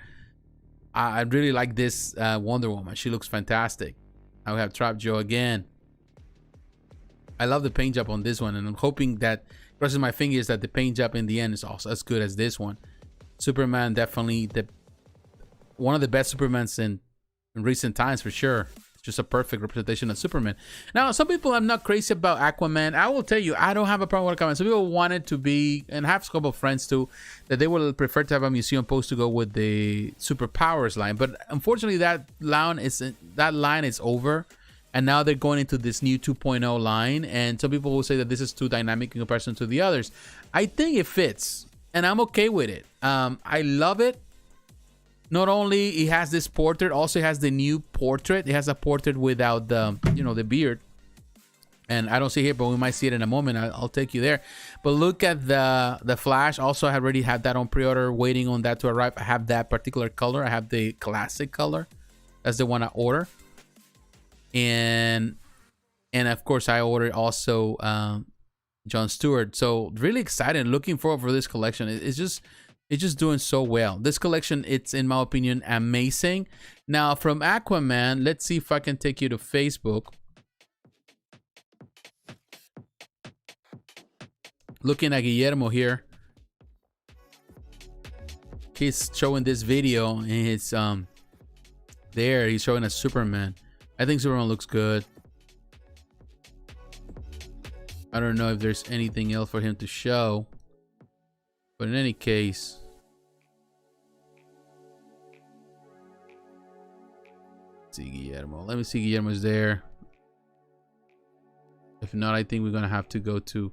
I really like this Wonder Woman. She looks fantastic. Now we have Trap Joe again. I love the paint job on this one, and I'm hoping that, crossing my fingers, that the paint job in the end is also as good as this one. Superman, definitely one of the best Supermans in recent times for sure. Just a perfect representation of Superman. Now, some people, I'm not crazy about Aquaman. I will tell you, I don't have a problem with Aquaman. Some people wanted to be, and I have a couple of friends too, that they would prefer to have a museum post to go with the superpowers line. But unfortunately, that line is over, and now they're going into this new 2.0 line. And some people will say that this is too dynamic in comparison to the others. I think it fits, and I'm okay with it. I love it. Not only it has this portrait, also it has the new portrait. It has a portrait without the, the beard. And I don't see it here, but we might see it in a moment. I'll take you there. But look at the Flash. Also, I already had that on pre-order, waiting on that to arrive. I have that particular color. I have the classic color. That's the one I order. And of course, I ordered also Jon Stewart. So really excited. Looking forward for this collection. It's just doing so well. This collection, it's, in my opinion, amazing. Now, from Aquaman, let's see if I can take you to Facebook. Looking at Guillermo here. He's showing this video, and it's there. He's showing a Superman. I think Superman looks good. I don't know if there's anything else for him to show. But in any case, let's see Guillermo. Let me see Guillermo's there. If not, I think we're gonna have to go to,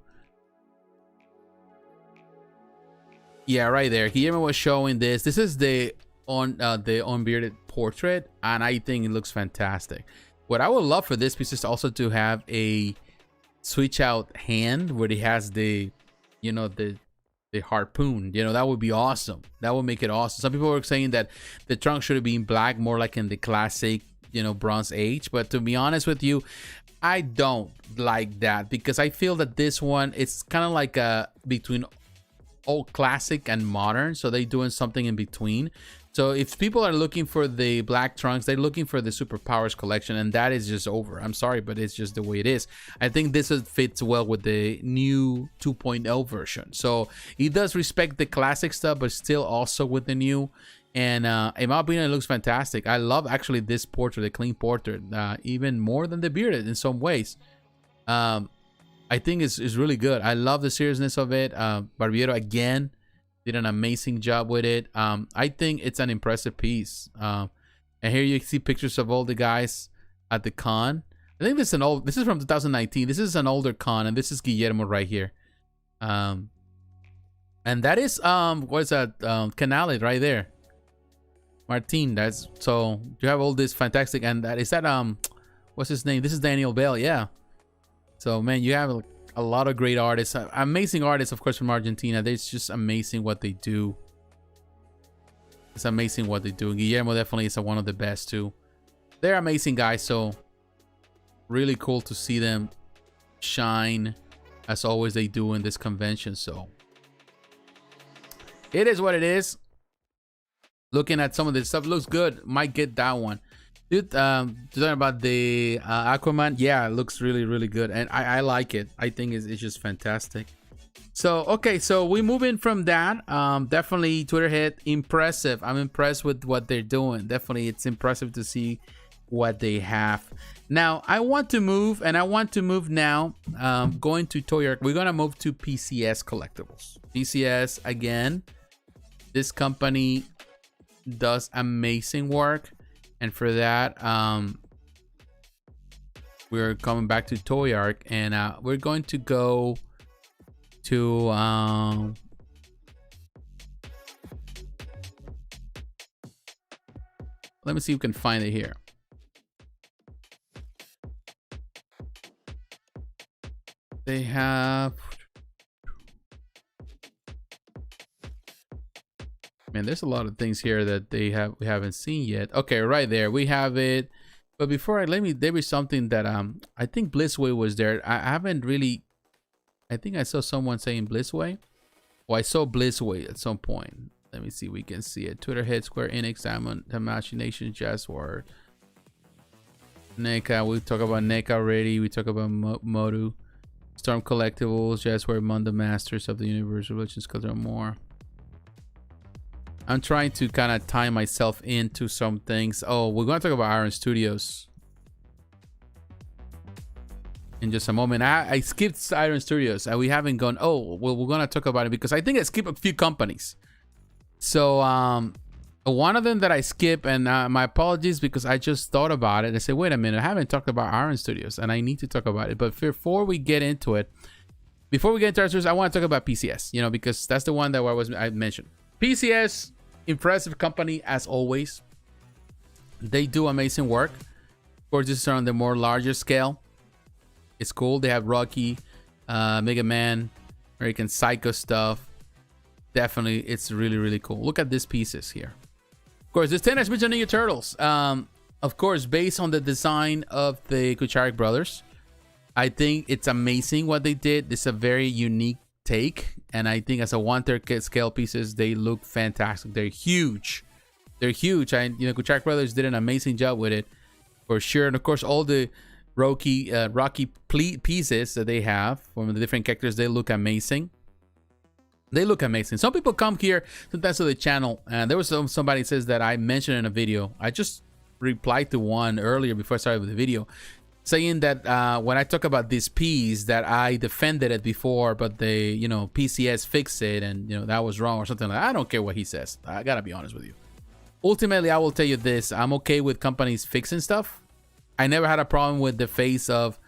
yeah, right there. Guillermo was showing this. This is the unbearded portrait, and I think it looks fantastic. What I would love for this piece is also to have a switch out hand where he has the, the harpoon. That would be awesome. That would make it awesome. Some people were saying that the trunk should have been black, more like in the classic, Bronze Age. But to be honest with you, I don't like that, because I feel that this one, it's kind of like between old classic and modern. So they're doing something in between. So if people are looking for the black trunks, they're looking for the Superpowers collection, and that is just over. I'm sorry, but it's just the way it is. I think this fits well with the new 2.0 version. So it does respect the classic stuff, but still also with the new. And in my opinion, it looks fantastic. I love actually this portrait, the clean portrait, even more than the bearded in some ways. I think it's really good. I love the seriousness of it. Barbiero again did an amazing job with it. I think it's an impressive piece. And here you see pictures of all the guys at the con. I think this is from 2019. This is an older con, and this is Guillermo right here. And that is what is that? Canale right there. Martin. That's so you have all this fantastic, and that is that what's his name? This is Daniel Bell, yeah. So man, you have a lot of great artists, amazing artists, of course, from Argentina. It's just amazing what they do. It's amazing what they do. Guillermo definitely is one of the best too. They're amazing guys, so really cool to see them shine as always they do in this convention. So it is what it is. Looking at some of this stuff, looks good. Might get that one. Dude, talking about the Aquaman, yeah, it looks really good, and I like it. I think it's just fantastic. So okay, so we move in from that. Definitely Tweeterhead, impressive. I'm impressed with what they're doing. Definitely, it's impressive to see what they have. Now I want to move, and I want to move now. Going to Toy Arc, we're gonna move to PCS Collectibles. PCS again. This company does amazing work, and for that, we're coming back to Toy Arc, and we're going to go to let me see if we can find it here. They have, man, there's a lot of things here that we haven't seen yet. Okay, right there we have it. But before there was something that I think Blitzway was there. I haven't really, I think I saw someone saying Blitzway. Well, I saw Blitzway at some point. Let me see, we can see it. Tweeterhead, Square Enix, Imagination, Jazzword, Neca. We talk about Neca already. We talk about Modo, Storm Collectibles, Jazzword, Mondo Masters of the Universe, Religions, Culture, more. I'm trying to kind of tie myself into some things. Oh, we're going to talk about Iron Studios in just a moment. I skipped Iron Studios, and we haven't gone. Oh, well, we're going to talk about it because I think I skipped a few companies. So one of them that I skip, and my apologies because I just thought about it. I said, wait a minute, I haven't talked about Iron Studios, and I need to talk about it. But before we get into it, Iron Studios, I want to talk about PCS, you know, because that's the one that I mentioned. PCS, impressive company as always. They do amazing work. Of course, this is on the more larger scale. It's cool. They have Rocky, Mega Man, American Psycho stuff. Definitely, it's really, really cool. Look at these pieces here. Of course, this Teenage Mutant Ninja Turtles. Of course, based on the design of the Kucharik brothers. I think it's amazing what they did. It's a very unique take, and I think as a 1/3 scale pieces, they look fantastic. They're huge. They're huge. Kucharik brothers did an amazing job with it, for sure. And of course, all the Rocky pieces that they have from the different characters, they look amazing. They look amazing. Some people come here sometimes to the channel, and there was somebody says that I mentioned in a video. I just replied to one earlier before I started with the video, saying that when I talk about this piece, that I defended it before, but they, PCS fixed it, and that was wrong or something like that. I don't care what he says. I gotta be honest with you. Ultimately, I will tell you this: I'm okay with companies fixing stuff. I never had a problem with the face of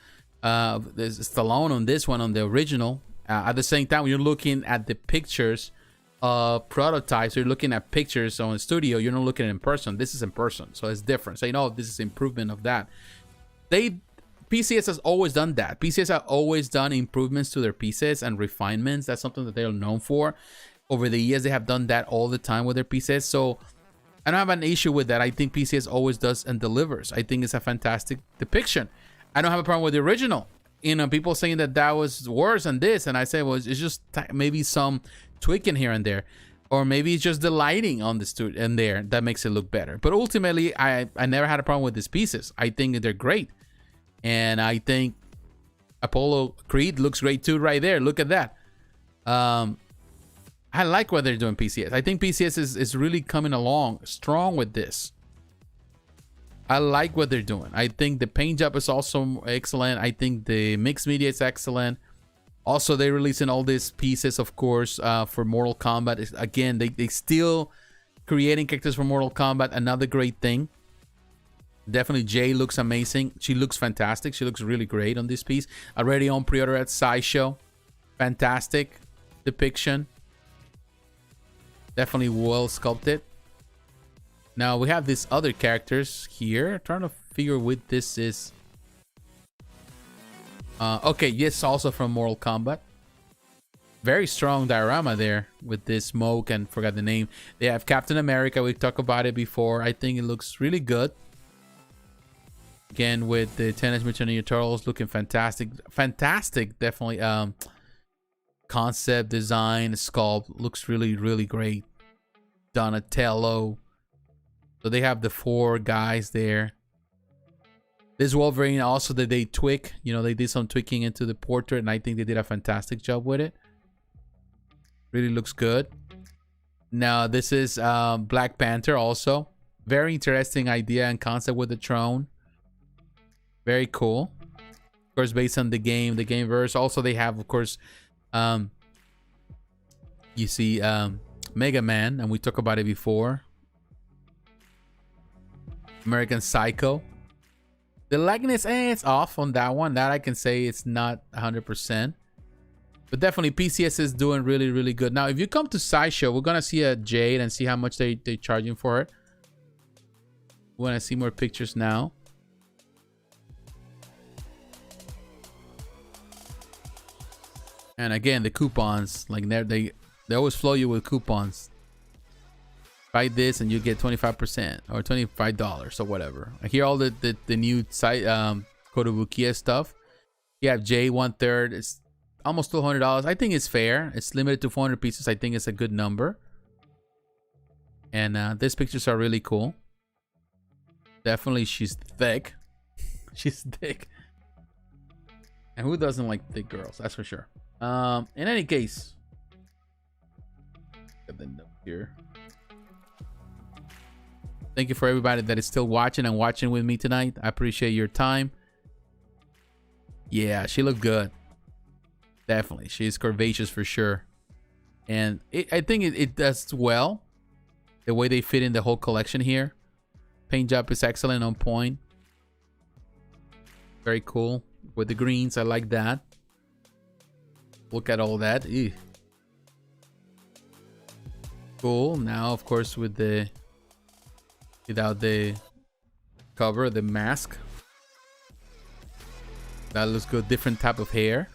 Stallone on this one, on the original. At the same time, when you're looking at the pictures of prototypes, you're looking at pictures on the studio, you're not looking at it in person. This is in person, so it's different. So this is improvement of that. PCS has always done that. PCS have always done improvements to their pieces and refinements. That's something that they're known for. Over the years, they have done that all the time with their pieces. So I don't have an issue with that. I think PCS always does and delivers. I think it's a fantastic depiction. I don't have a problem with the original. People saying that was worse than this, and I say, well, it's just maybe some tweaking here and there, or maybe it's just the lighting on the studio and there that makes it look better. But ultimately, I never had a problem with these pieces. I think they're great, and I think Apollo Creed looks great too, right there. Look at that. I like what they're doing, PCS. I think PCS is really coming along strong with this. I like what they're doing. I think the paint job is also excellent. I think the mixed media is excellent. Also, they're releasing all these pieces, of course, for Mortal Kombat. Again, they still creating characters for Mortal Kombat. Another great thing. Definitely, Jay looks amazing. She looks fantastic. She looks really great on this piece. Already on pre-order at Sideshow. Fantastic depiction. Definitely well sculpted. Now we have these other characters here. Trying to figure what this is. Okay, yes, also from Mortal Kombat. Very strong diorama there with this smoke and forgot the name. They have Captain America. We talked about it before. I think it looks really good. Again, with the Teenage Mutant Ninja Turtles looking fantastic. Fantastic, definitely. Concept design, sculpt looks really, really great. Donatello. So they have the 4 guys there. This Wolverine also that they tweak. They did some tweaking into the portrait, and I think they did a fantastic job with it. Really looks good. Now this is Black Panther also. Very interesting idea and concept with the throne. Very cool. Of course, based on the game verse. Also, they have, of course, you see Mega Man, and we talked about it before. American Psycho. The likeness, it's off on that one. That I can say it's not 100%. But definitely PCS is doing really, really good. Now, if you come to Sideshow, we're going to see a Jade and see how much they're charging for it. We want to see more pictures now. And again, the coupons, like they always flow you with coupons. Buy this and you get 25% or $25 or whatever. I hear all the new site Kotobukiya stuff. You have J 1/3. It's almost $200. I think it's fair. It's limited to 400 pieces. I think it's a good number. And these pictures are really cool. Definitely, she's thick. She's thick. And who doesn't like thick girls? That's for sure. In any case, got the note here. Thank you for everybody that is still watching and watching with me tonight. I appreciate your time. Yeah, she looked good. Definitely. She's curvaceous for sure. And I think it does well. The way they fit in the whole collection here. Paint job is excellent, on point. Very cool. With the greens, I like that. Look at all that. Ew. Cool. Now, of course, with the... without the cover, the mask. That looks good. Different type of hair.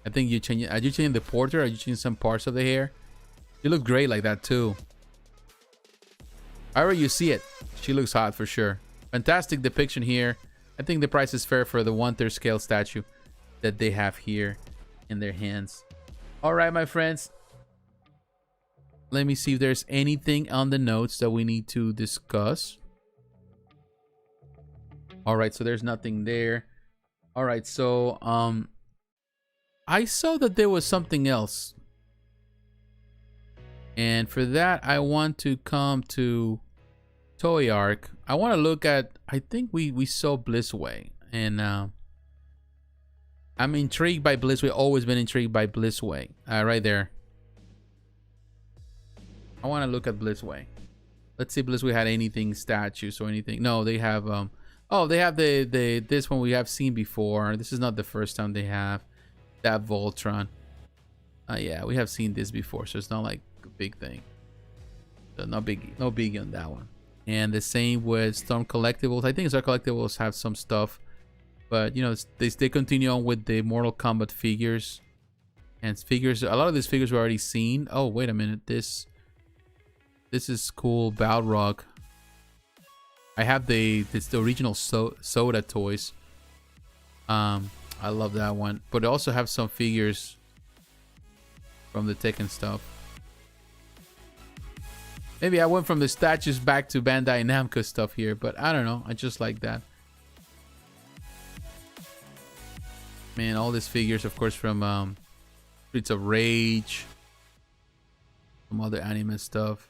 I think you change. Are you changing the portrait? Or are you changing some parts of the hair? You look great like that too. However you see it, she looks hot for sure. Fantastic depiction here. I think the price is fair for the 1/3 scale statue that they have here in their hands. All right, my friends. Let me see if there's anything on the notes that we need to discuss. All right, so there's nothing there. All right, so I saw that there was something else. And for that, I want to come to Toy Arc. I want to look at, I think we saw Blitzway. And I'm intrigued by Blitzway. Always been intrigued by Blitzway. Right there. I want to look at Blitzway. Let's see if Blitzway had anything, statues or anything. No, they have oh, they have the this one we have seen before. This is not the first time they have that Voltron. Yeah, we have seen this before, so it's not like a big thing. So no biggie on that one. And the same with Storm Collectibles. I think Storm Collectibles have some stuff, but you know, they continue on with the Mortal Kombat figures. And figures, a lot of these figures we've already seen. Oh, wait a minute, this is cool. Balrog. I have the original soda toys. I love that one. But I also have some figures from the Tekken stuff. Maybe I went from the statues back to Bandai Namco stuff here, but I don't know. I just like that. Man, all these figures, of course, from Streets of Rage. Some other anime stuff.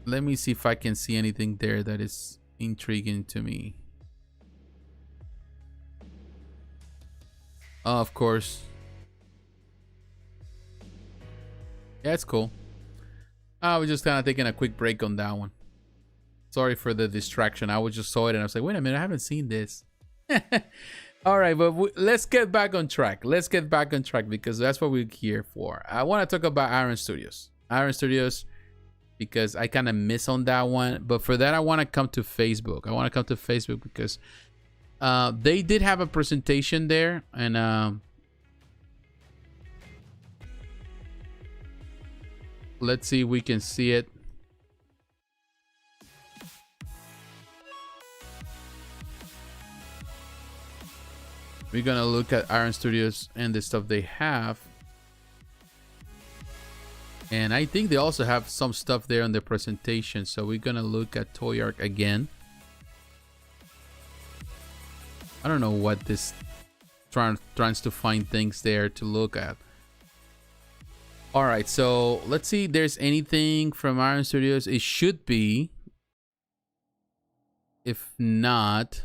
Let me see if I can see anything there that is intriguing to me. Oh, of course. Yeah, it's cool. I was just kind of taking a quick break on that one. Sorry for the distraction. I just saw it and I was like, wait a minute, I haven't seen this. All right, but let's get back on track. Let's get back on track because that's what we're here for. I want to talk about Iron Studios. Iron Studios, because I kind of miss on that one. But for that, I want to come to Facebook. I want to come to Facebook because they did have a presentation there. And let's see if we can see it. We're going to look at Iron Studios and the stuff they have. And I think they also have some stuff there on the presentation. So we're going to look at Toy Arc again. I don't know what this trying to find things there to look at. All right, so let's see if there's anything from Iron Studios. It should be. If not,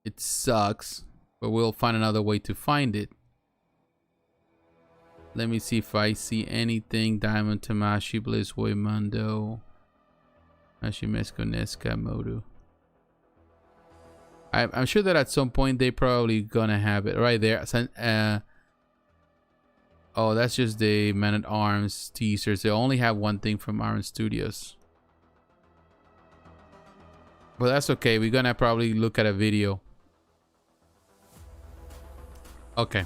it sucks, but we'll find another way to find it. Let me see if I see anything. Diamond, Tamashi, Blitzway, Mondo, Hashimesco, Neca, Modu. I'm sure that at some point they probably gonna have it right there. Oh, that's just the Man-at-Arms teasers. They only have one thing from Iron Studios. But that's okay. We're gonna probably look at a video. Okay.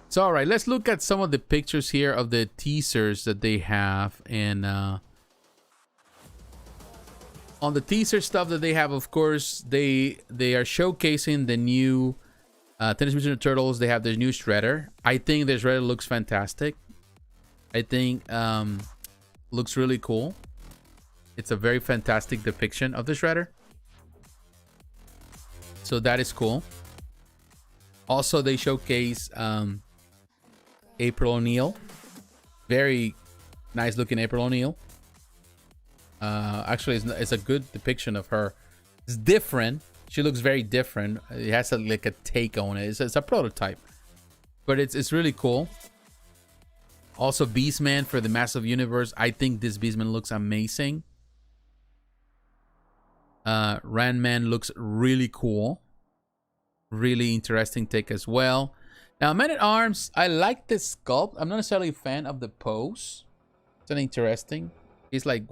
So, all right. Let's look at some of the pictures here of the teasers that they have. And on the teaser stuff that they have, of course, they are showcasing the new Teenage Mutant Ninja Turtles. They have their new Shredder. I think the Shredder looks fantastic. I think looks really cool. It's a very fantastic depiction of the Shredder. So that is cool. Also, they showcase April O'Neil. Very nice looking April O'Neil. Actually, it's a good depiction of her. It's different. She looks very different. It has like a take on it. It's a prototype, but it's really cool. Also, Beastman for the Massive Universe. I think this Beastman looks amazing. Randman looks really cool. Really interesting take as well. Now, Man-at-Arms, I like this sculpt. I'm not necessarily a fan of the pose. It's an interesting. He's like,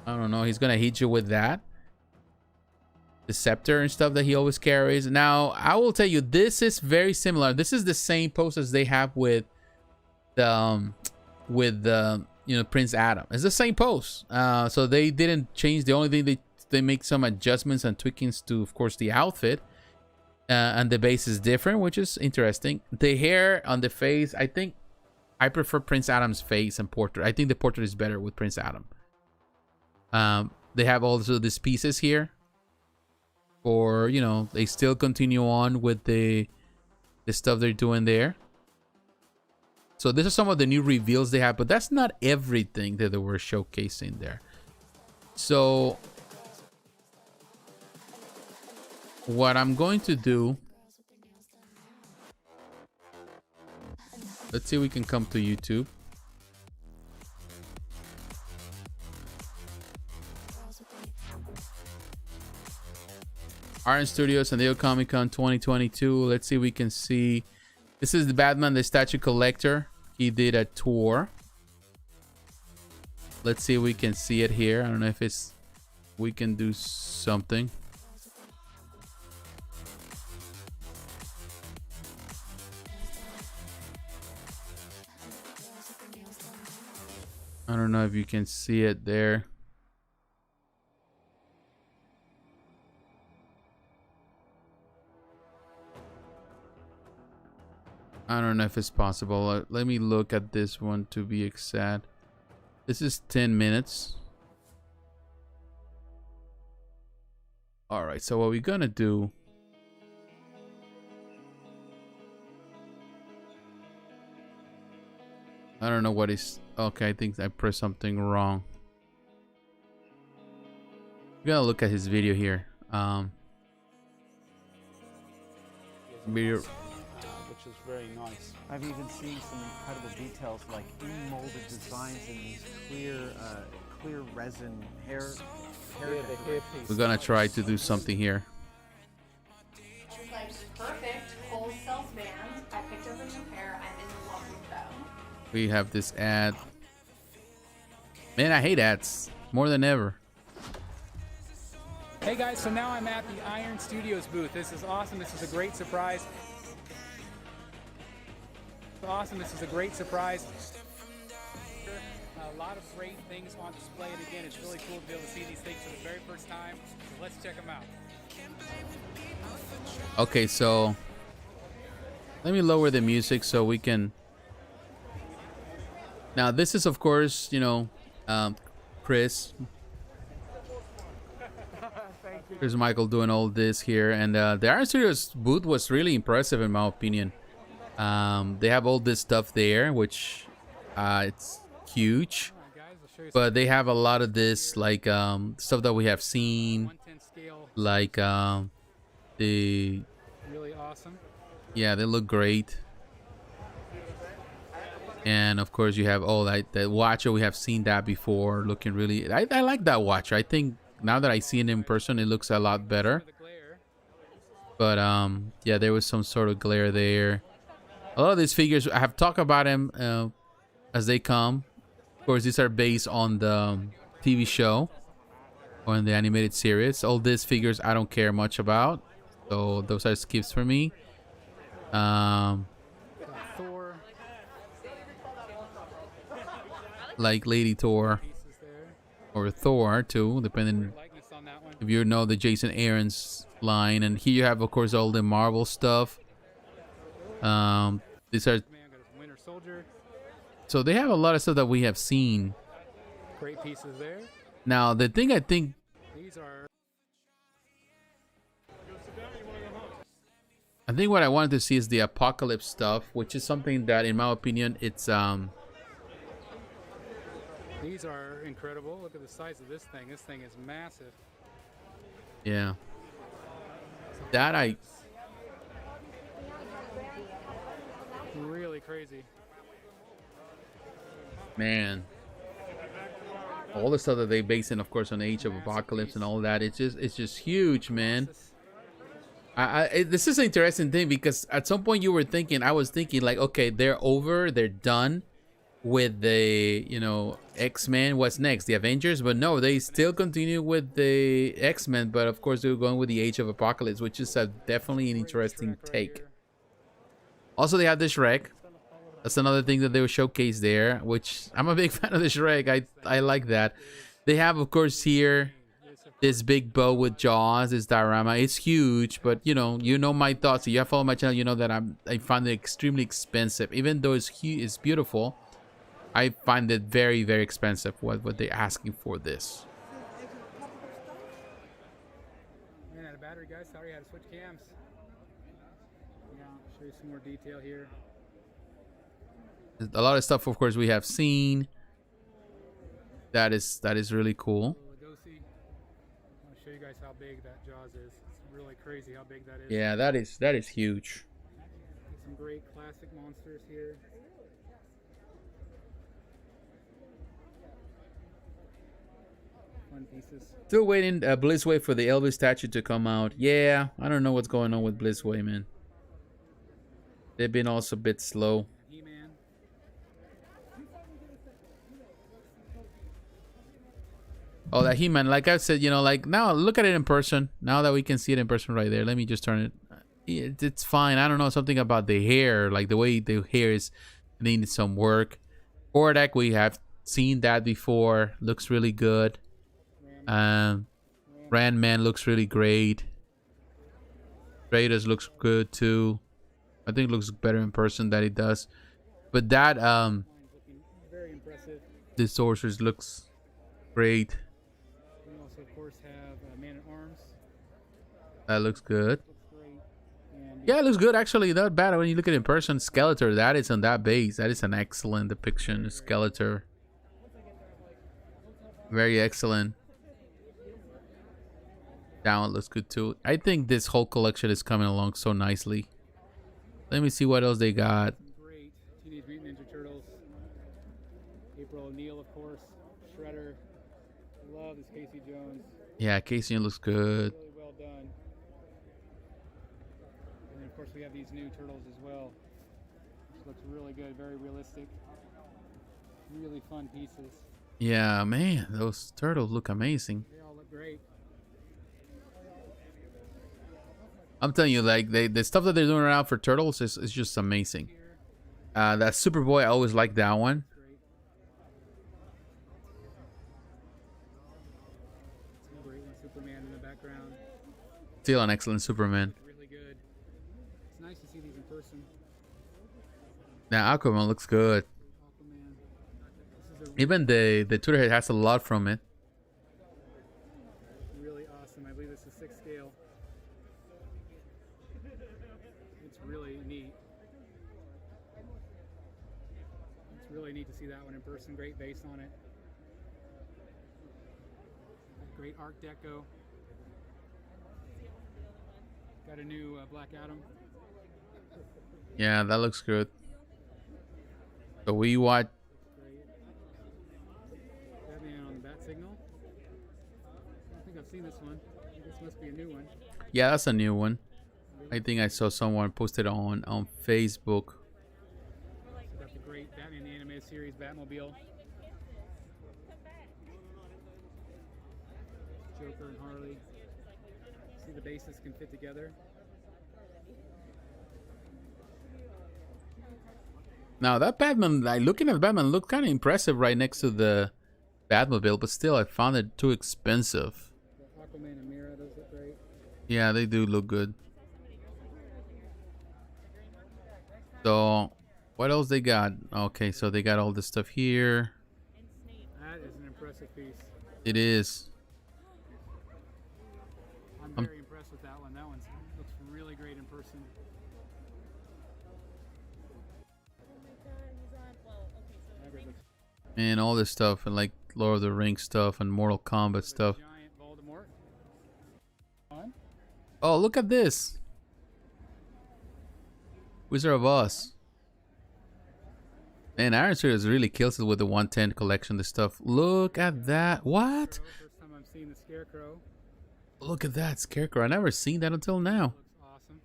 I don't know. He's gonna hit you with that. The scepter and stuff that he always carries. Now, I will tell you, this is very similar. This is the same pose as they have with the you know, Prince Adam. It's the same pose. So they didn't change. The only thing they make some adjustments and tweakings to, of course, the outfit. And the base is different, which is interesting. The hair on the face, I think I prefer Prince Adam's face and portrait. I think the portrait is better with Prince Adam. They have also these pieces here. Or, you know, they still continue on with the stuff they're doing there. So this is some of the new reveals they have, but that's not everything that they were showcasing there. So what I'm going to do, let's see if we can come to YouTube. Iron Studios San Diego Comic Con 2022. Let's see if we can see. This is the Batman the Statue Collector. He did a tour. Let's see if we can see it here. I don't know if we can do something. I don't know if you can see it there. I don't know if it's possible. Let me look at this one to be exact. This is 10 minutes. All right, so what we're gonna do, I don't know what is. Okay, I think I pressed something wrong. We're gonna look at his video here. Video. Which is very nice. I've even seen some incredible details like in-molded designs in these clear resin hair We're gonna try to do something here. It's like perfect whole self band. I picked up a new pair. I'm in love with them. We have this ad. Man, I hate ads more than ever. Hey guys, so now I'm at the Iron Studios booth. This is awesome. This is a great surprise. Awesome. This is a great surprise. A lot of great things on display, and again, it's really cool to be able to see these things for the very first time. So let's check them out. Okay, so let me lower the music so we can. Now, this is, of course, you know, Chris Michael doing all this here, and the Iron Studios booth was really impressive in my opinion. They have all this stuff there, which it's huge. But they have a lot of this, like stuff that we have seen, like the Really awesome. yeah, they look great. And of course you have all that watcher. We have seen that before, looking really. I like that watcher. I think now that I see it in person, it looks a lot better. But yeah, there was some sort of glare there. A lot of these figures, I have talked about them as they come. Of course, these are based on the TV show or in the animated series. All these figures I don't care much about, so those are skips for me. Thor. Like Lady Thor or Thor too, depending if you know the Jason Aaron's line. And here you have, of course, all the Marvel stuff. These are, so they have a lot of stuff that we have seen. Great pieces there. Now the thing I think what I wanted to see is the Apocalypse stuff, which is something that, in my opinion, it's These are incredible. Look at the size of this thing. This thing is massive. Yeah. That I really crazy. Man. All the stuff that they base in, of course, on Age of Apocalypse and all that, it's just huge, man. This is an interesting thing because at some point I was thinking like, okay, they're over, they're done with the, you know, X-Men. What's next? The Avengers? But no, they still continue with the X-Men, but of course they're going with the Age of Apocalypse, which is definitely an interesting take. Also, they have the Shrek. That's another thing that they will showcase there, which I'm a big fan of the Shrek. I like that. They have, of course, here this big bow with Jaws, this diorama. It's huge, but you know my thoughts. If you have followed my channel, you know that I find it extremely expensive. Even though it's beautiful, I find it very, very expensive what they're asking for this. Ran out of battery, guys. Sorry, I had to switch cams. Yeah, I'll show you some more detail here. A lot of stuff, of course, we have seen. That is really cool. I'll show you guys how big that Jaws is. It's really crazy how big that is. Yeah, that is huge. Some great classic monsters here. Fun pieces. Still waiting Blitzway for the Elvis statue to come out. Yeah, I don't know what's going on with Blitzway, man. They've been also a bit slow. Oh, that He-Man, like I said, like now look at it in person. Now that we can see it in person right there, let me just turn it. It's fine. I don't know, something about the hair, like the way the hair is needing some work. Hordak, we have seen that before. Looks really good. Randman looks really great. Kratos looks good too. I think it looks better in person than it does. But that the Sorceress looks great. We also, of course, have Man at Arms. That looks good. Yeah, it looks good actually. Not bad when you look at it in person. Skeletor, that is on that base. That is an excellent depiction. Skeletor. Very excellent. That one looks good too. I think this whole collection is coming along so nicely. Let me see what else they got. Great. Teenage Mutant Ninja Turtles. April O'Neil, of course. Shredder. Love this Casey Jones. Yeah, Casey looks good. Really well done. And then, of course, we have these new turtles as well. Which looks really good. Very realistic. Really fun pieces. Yeah, man. Those turtles look amazing. They all look great. I'm telling you, like the stuff that they're doing right now for turtles is just amazing. That Superboy, I always like that one. Superman in the background. Still an excellent Superman. Really good. It's nice to see these in person. Now Aquaman looks good. Even the Tweeterhead has a lot from it. Really awesome. I believe this is 6 scale. It's really neat. Really neat to see that one in person. Great base on it. Great Art Deco. Got a new Black Adam. Yeah, that looks good. So we watch. Batman on the Bat Signal. I think I've seen this one. This must be a new one. Yeah, that's a new one. I think I saw someone posted on Facebook. So got the great Batman the Animated Series Batmobile. Joker and Harley. See the bases can fit together. Now that Batman, like looking at Batman, looked kind of impressive right next to the Batmobile, but still, I found it too expensive. Aquaman and Mira, those look great. Yeah, they do look good. So, what else they got? Okay, so they got all this stuff here. That is an impressive piece. It is. I'm very impressed with that one. That one looks really great in person. And all this stuff, and like Lord of the Rings stuff and Mortal Kombat stuff. Giant Voldemort. Oh, look at this. Wizard of Oz. Man, Iron Studios really kills it with the 110 collection, the stuff. Look at that. What? First time I've seen the Scarecrow. Look at that Scarecrow. I never seen that until now. Looks awesome.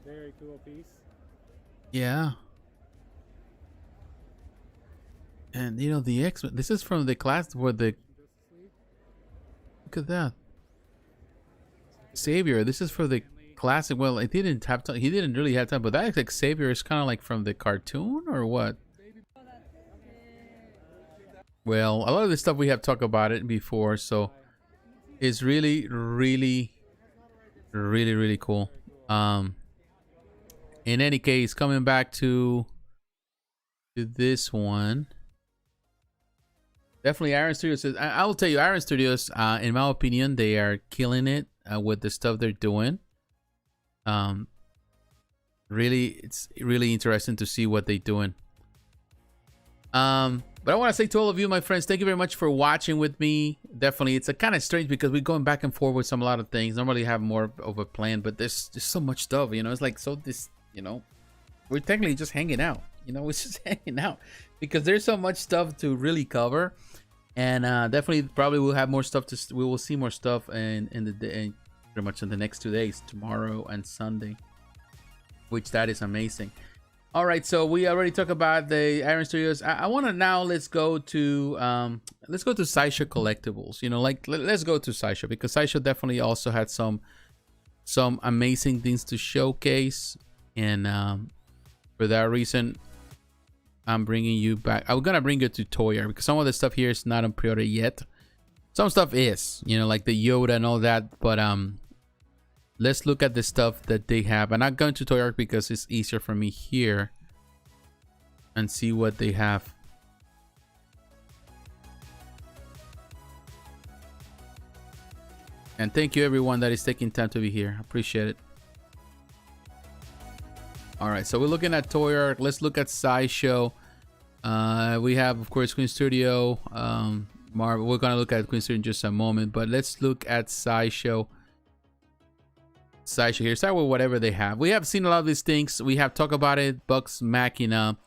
Very cool piece. Yeah. And you know the X-Men. This is from the class where the. Look at that. Xavier. This is for the classic. Well, it didn't have time. He didn't really have time, but that like Xavier is kind of like from the cartoon or what? Well, a lot of the stuff we have talked about it before, so it's really, really, really, really cool. In any case, coming back to this one. Definitely Iron Studios. I will tell you, Iron Studios, in my opinion, they are killing it with the stuff they're doing. Really, it's really interesting to see what they're doing. But I want to say to all of you, my friends, thank you very much for watching with me. Definitely, it's a kind of strange because we're going back and forth with a lot of things. Normally have more of a plan, but there's just so much stuff, you know. It's like, so this, you know, we're technically just hanging out. You know, we're just hanging out because there's so much stuff to really cover, and definitely probably we'll have more stuff to. We will see more stuff in the day, pretty much in the next 2 days, tomorrow and Sunday, which that is amazing. All right, so we already talked about the Iron Studios. I want to now let's go to Sideshow Collectibles. You know, like let's go to Sideshow because Sideshow definitely also had some amazing things to showcase, and for that reason, I'm bringing you back. I'm gonna bring you to Toy Yard because some of the stuff here is not on pre-order yet. Some stuff is, you know, like the Yoda and all that. But let's look at the stuff that they have. I'm not going to Toy Yard because it's easier for me here and see what they have. And thank you everyone that is taking time to be here. I appreciate it. All right, so we're looking at Toy Yard. Let's look at Sideshow. We have, of course, Queen Studio. Marvel. We're gonna look at Queen Studio in just a moment, but let's look at Sideshow. Sideshow here. Start with whatever they have. We have seen a lot of these things. We have talked about it. Bugs Machina,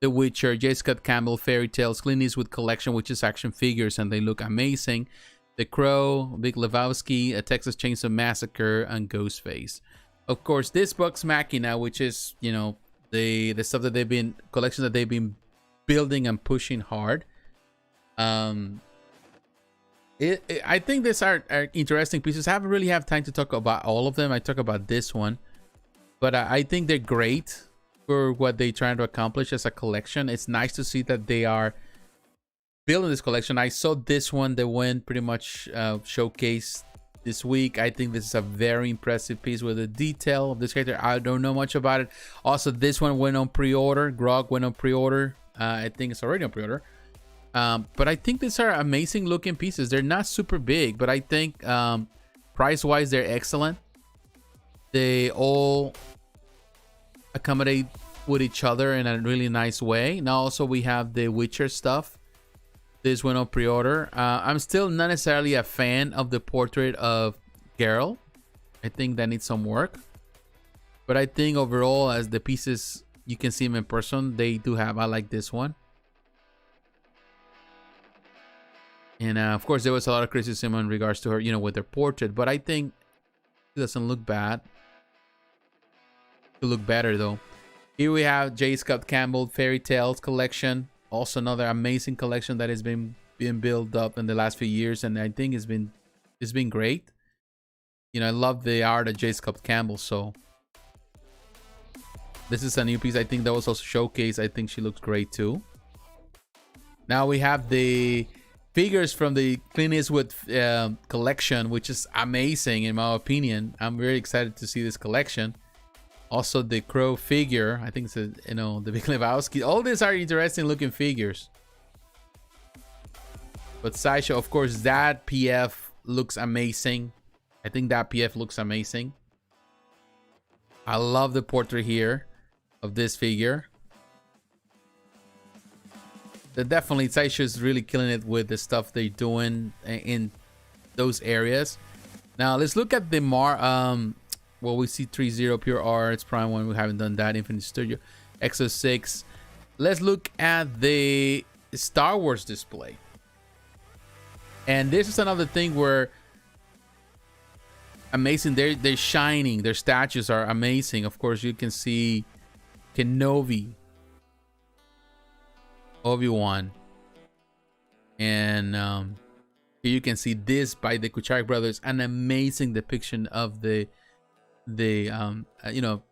The Witcher, J. Scott Campbell, Fairy Tales, Clint Eastwood Collection, which is action figures, and they look amazing. The Crow, Big Lebowski, A Texas Chainsaw Massacre, and Ghostface. Of course, this Bugs Machina, which is, you know, the stuff that they've been, collection that they've been building and pushing hard. I think these are interesting pieces. I haven't really have time to talk about all of them. I talk about this one, but I think they're great for what they're trying to accomplish as a collection. It's nice to see that they are building this collection. I saw this one that went pretty much showcased this week. I think this is a very impressive piece with the detail of this character. I don't know much about it. Also, this one went on pre-order. Grog went on pre-order. I think it's already on pre-order. But I think these are amazing looking pieces. They're not super big, but I think price-wise, they're excellent. They all accommodate with each other in a really nice way. Now also we have the Witcher stuff. This went on pre-order. I'm still not necessarily a fan of the portrait of Geralt. I think that needs some work. But I think overall, as the pieces, you can see them in person, they do have, I like this one. And of course, there was a lot of criticism in regards to her, you know, with her portrait. But I think it doesn't look bad. It look better though. Here we have J. Scott Campbell Fairy Tales collection. Also another amazing collection that has been built up in the last few years, and I think it's been great. You know, I love the art of J. Scott Campbell. So this is a new piece. I think that was also showcased. I think she looks great too. Now we have the figures from the Clint Eastwood collection, which is amazing in my opinion. I'm very excited to see this collection. Also the Crow figure, I think it's a, you know, the Big Lebowski. All these are interesting looking figures. But Sideshow, of course, that PF looks amazing. I think that PF looks amazing. I love the portrait here of this figure. They're definitely, Sideshow is really killing it with the stuff they're doing in those areas. Now let's look at the well, we see 3.0 Pure Arts, Prime1, we haven't done that, Infinite Studio, Exo-6. Let's look at the Star Wars display. And this is another thing where amazing, they're shining, their statues are amazing. Of course, you can see Kenobi, Obi-Wan, and here you can see this by the Kuchar brothers, an amazing depiction of the you know,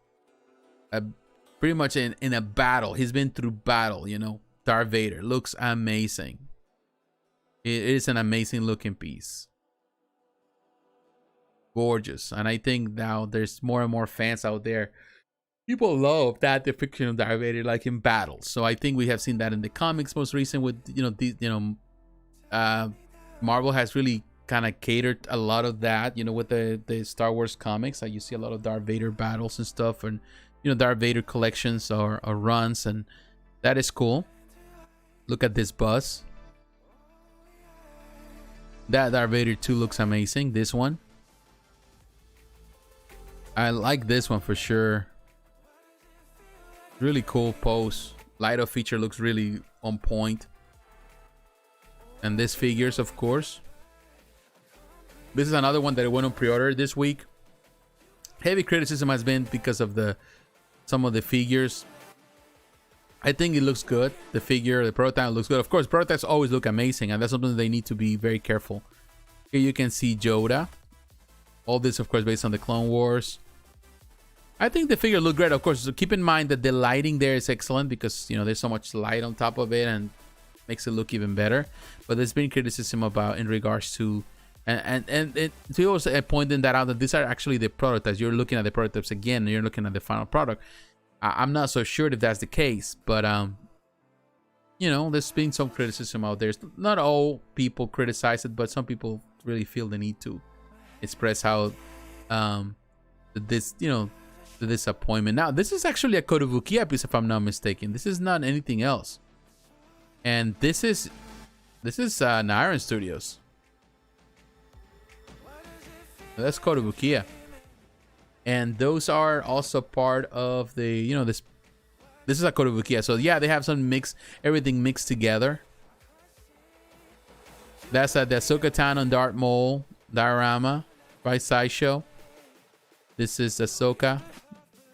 pretty much in a battle. He's been through battle, you know. Darth Vader looks amazing. It is an amazing looking piece, gorgeous. And I think now there's more and more fans out there. People love that depiction of Darth Vader, like in battles. So I think we have seen that in the comics most recent with, you know, these, you know, Marvel has really kind of catered a lot of that, you know, with the Star Wars comics. You see a lot of Darth Vader battles and stuff, and, you know, Darth Vader collections or runs, and that is cool. Look at this bus. That Darth Vader 2 looks amazing. This one, I like this one for sure. Really cool pose. Light up feature looks really on point. And this figures, of course. This is another one that went on pre-order this week. Heavy criticism has been because of some of the figures. I think it looks good. The figure, the prototype looks good. Of course, prototypes always look amazing, and that's something they need to be very careful. Here you can see Yoda. All this, of course, based on the Clone Wars. I think the figure looked great. Of course, so keep in mind that the lighting there is excellent because, you know, there's so much light on top of it and makes it look even better. But there's been criticism about in regards to and people also pointing that out, that these are actually the prototypes. You're looking at the prototypes again, and you're looking at the final product. I'm not so sure if that's the case, but you know, there's been some criticism out there. Not all people criticize it, but some people really feel the need to express how this, you know, the disappointment. Now, this is actually a Kotobukiya piece, if I'm not mistaken. This is not anything else, and this is Iron Studios. That's Kotobukiya, and those are also part of the, you know, this is a Kotobukiya. So yeah, they have some everything mixed together. That's the Ahsoka Tano and Darth Maul diorama by Sideshow. This is Ahsoka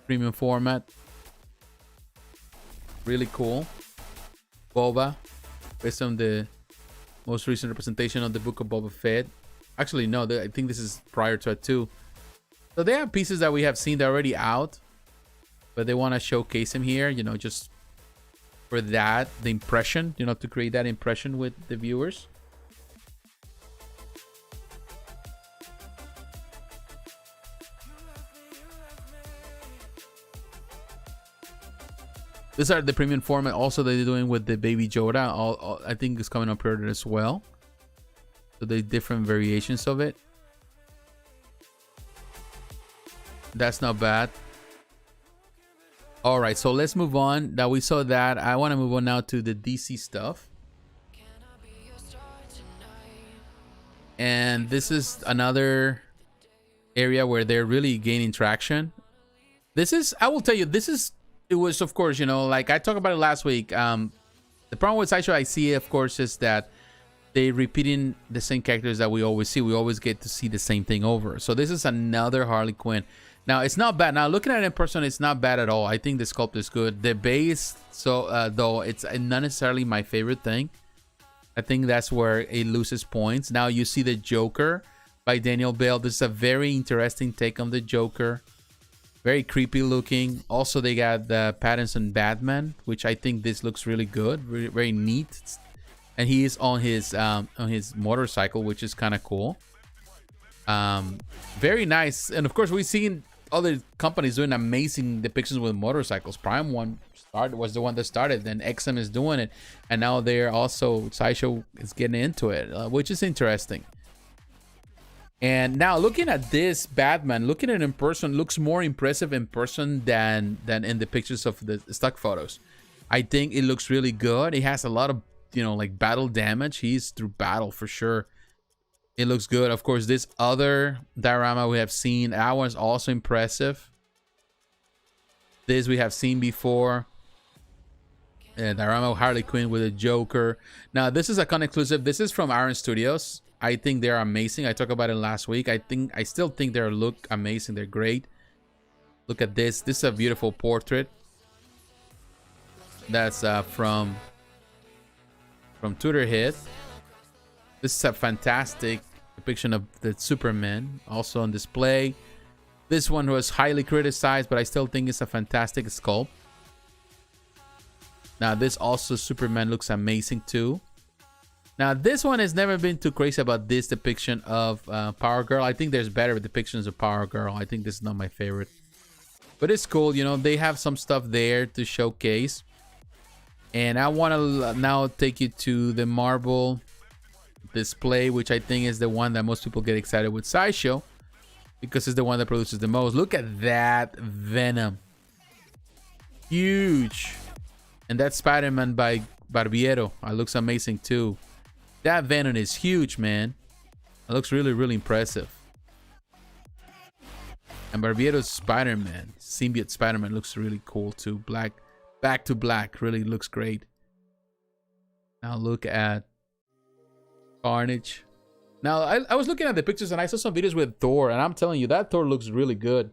premium format. Really cool. Boba, based on the most recent representation of the Book of Boba Fett. Actually, no, I think this is prior to it too. So they have pieces that we have seen that are already out, but they want to showcase them here, you know, just for that, the impression, you know, to create that impression with the viewers. These are the premium format also that they're doing with the Baby Yoda. I think it's coming on pre-order as well. So the different variations of it. That's not bad. All right, so let's move on. Now we saw that. I want to move on now to the DC stuff. And this is another area where they're really gaining traction. This is, I will tell you, it was, of course, you know, like I talked about it last week. The problem with Sideshow I see, of course, is that they repeating the same characters that we always see. We always get to see the same thing over. So this is another Harley Quinn. Now it's not bad. Now looking at it in person, it's not bad at all. I think the sculpt is good. The base, so though it's not necessarily my favorite thing. I think that's where it loses points. Now you see the Joker by Daniel Bale. This is a very interesting take on the Joker. Very creepy looking. Also, they got the Pattinson Batman, which I think this looks really good. Very neat. And he is on his motorcycle, which is kind of cool. Very nice. And of course, we've seen other companies doing amazing depictions with motorcycles. Prime1 was the one that started, then XM is doing it, and now they're also, Sideshow is getting into it, which is interesting. And now looking at this Batman, looking at it in person, looks more impressive in person than in the pictures of the stock photos. I think it looks really good. It has a lot of, you know, like battle damage. He's through battle for sure. It looks good. Of course, this other diorama we have seen, that one's also impressive. This we have seen before. Diorama of Harley Quinn with a Joker. Now, this is a con exclusive. This is from Iron Studios. I think they're amazing. I talked about it last week. I still think they look amazing. They're great. Look at this. This is a beautiful portrait. That's from Tweeterhead. This is a fantastic depiction of the Superman, also on display. This one was highly criticized, but I still think it's a fantastic sculpt. Now, this also Superman looks amazing too. Now, this one has never been too crazy about this depiction of Power Girl. I think there's better depictions of Power Girl. I think this is not my favorite, but it's cool. You know, they have some stuff there to showcase. And I want to now take you to the Marvel display, which I think is the one that most people get excited with Sideshow, because it's the one that produces the most. Look at that Venom. Huge. And that Spider-Man by Barbiero. It looks amazing too. That Venom is huge, man. It looks really, really impressive. And Barbiero's Spider-Man, symbiote Spider-Man, looks really cool too. Black, back to black, really looks great. Now look at Carnage. Now I was looking at the pictures and I saw some videos with Thor, and I'm telling you, that Thor looks really good.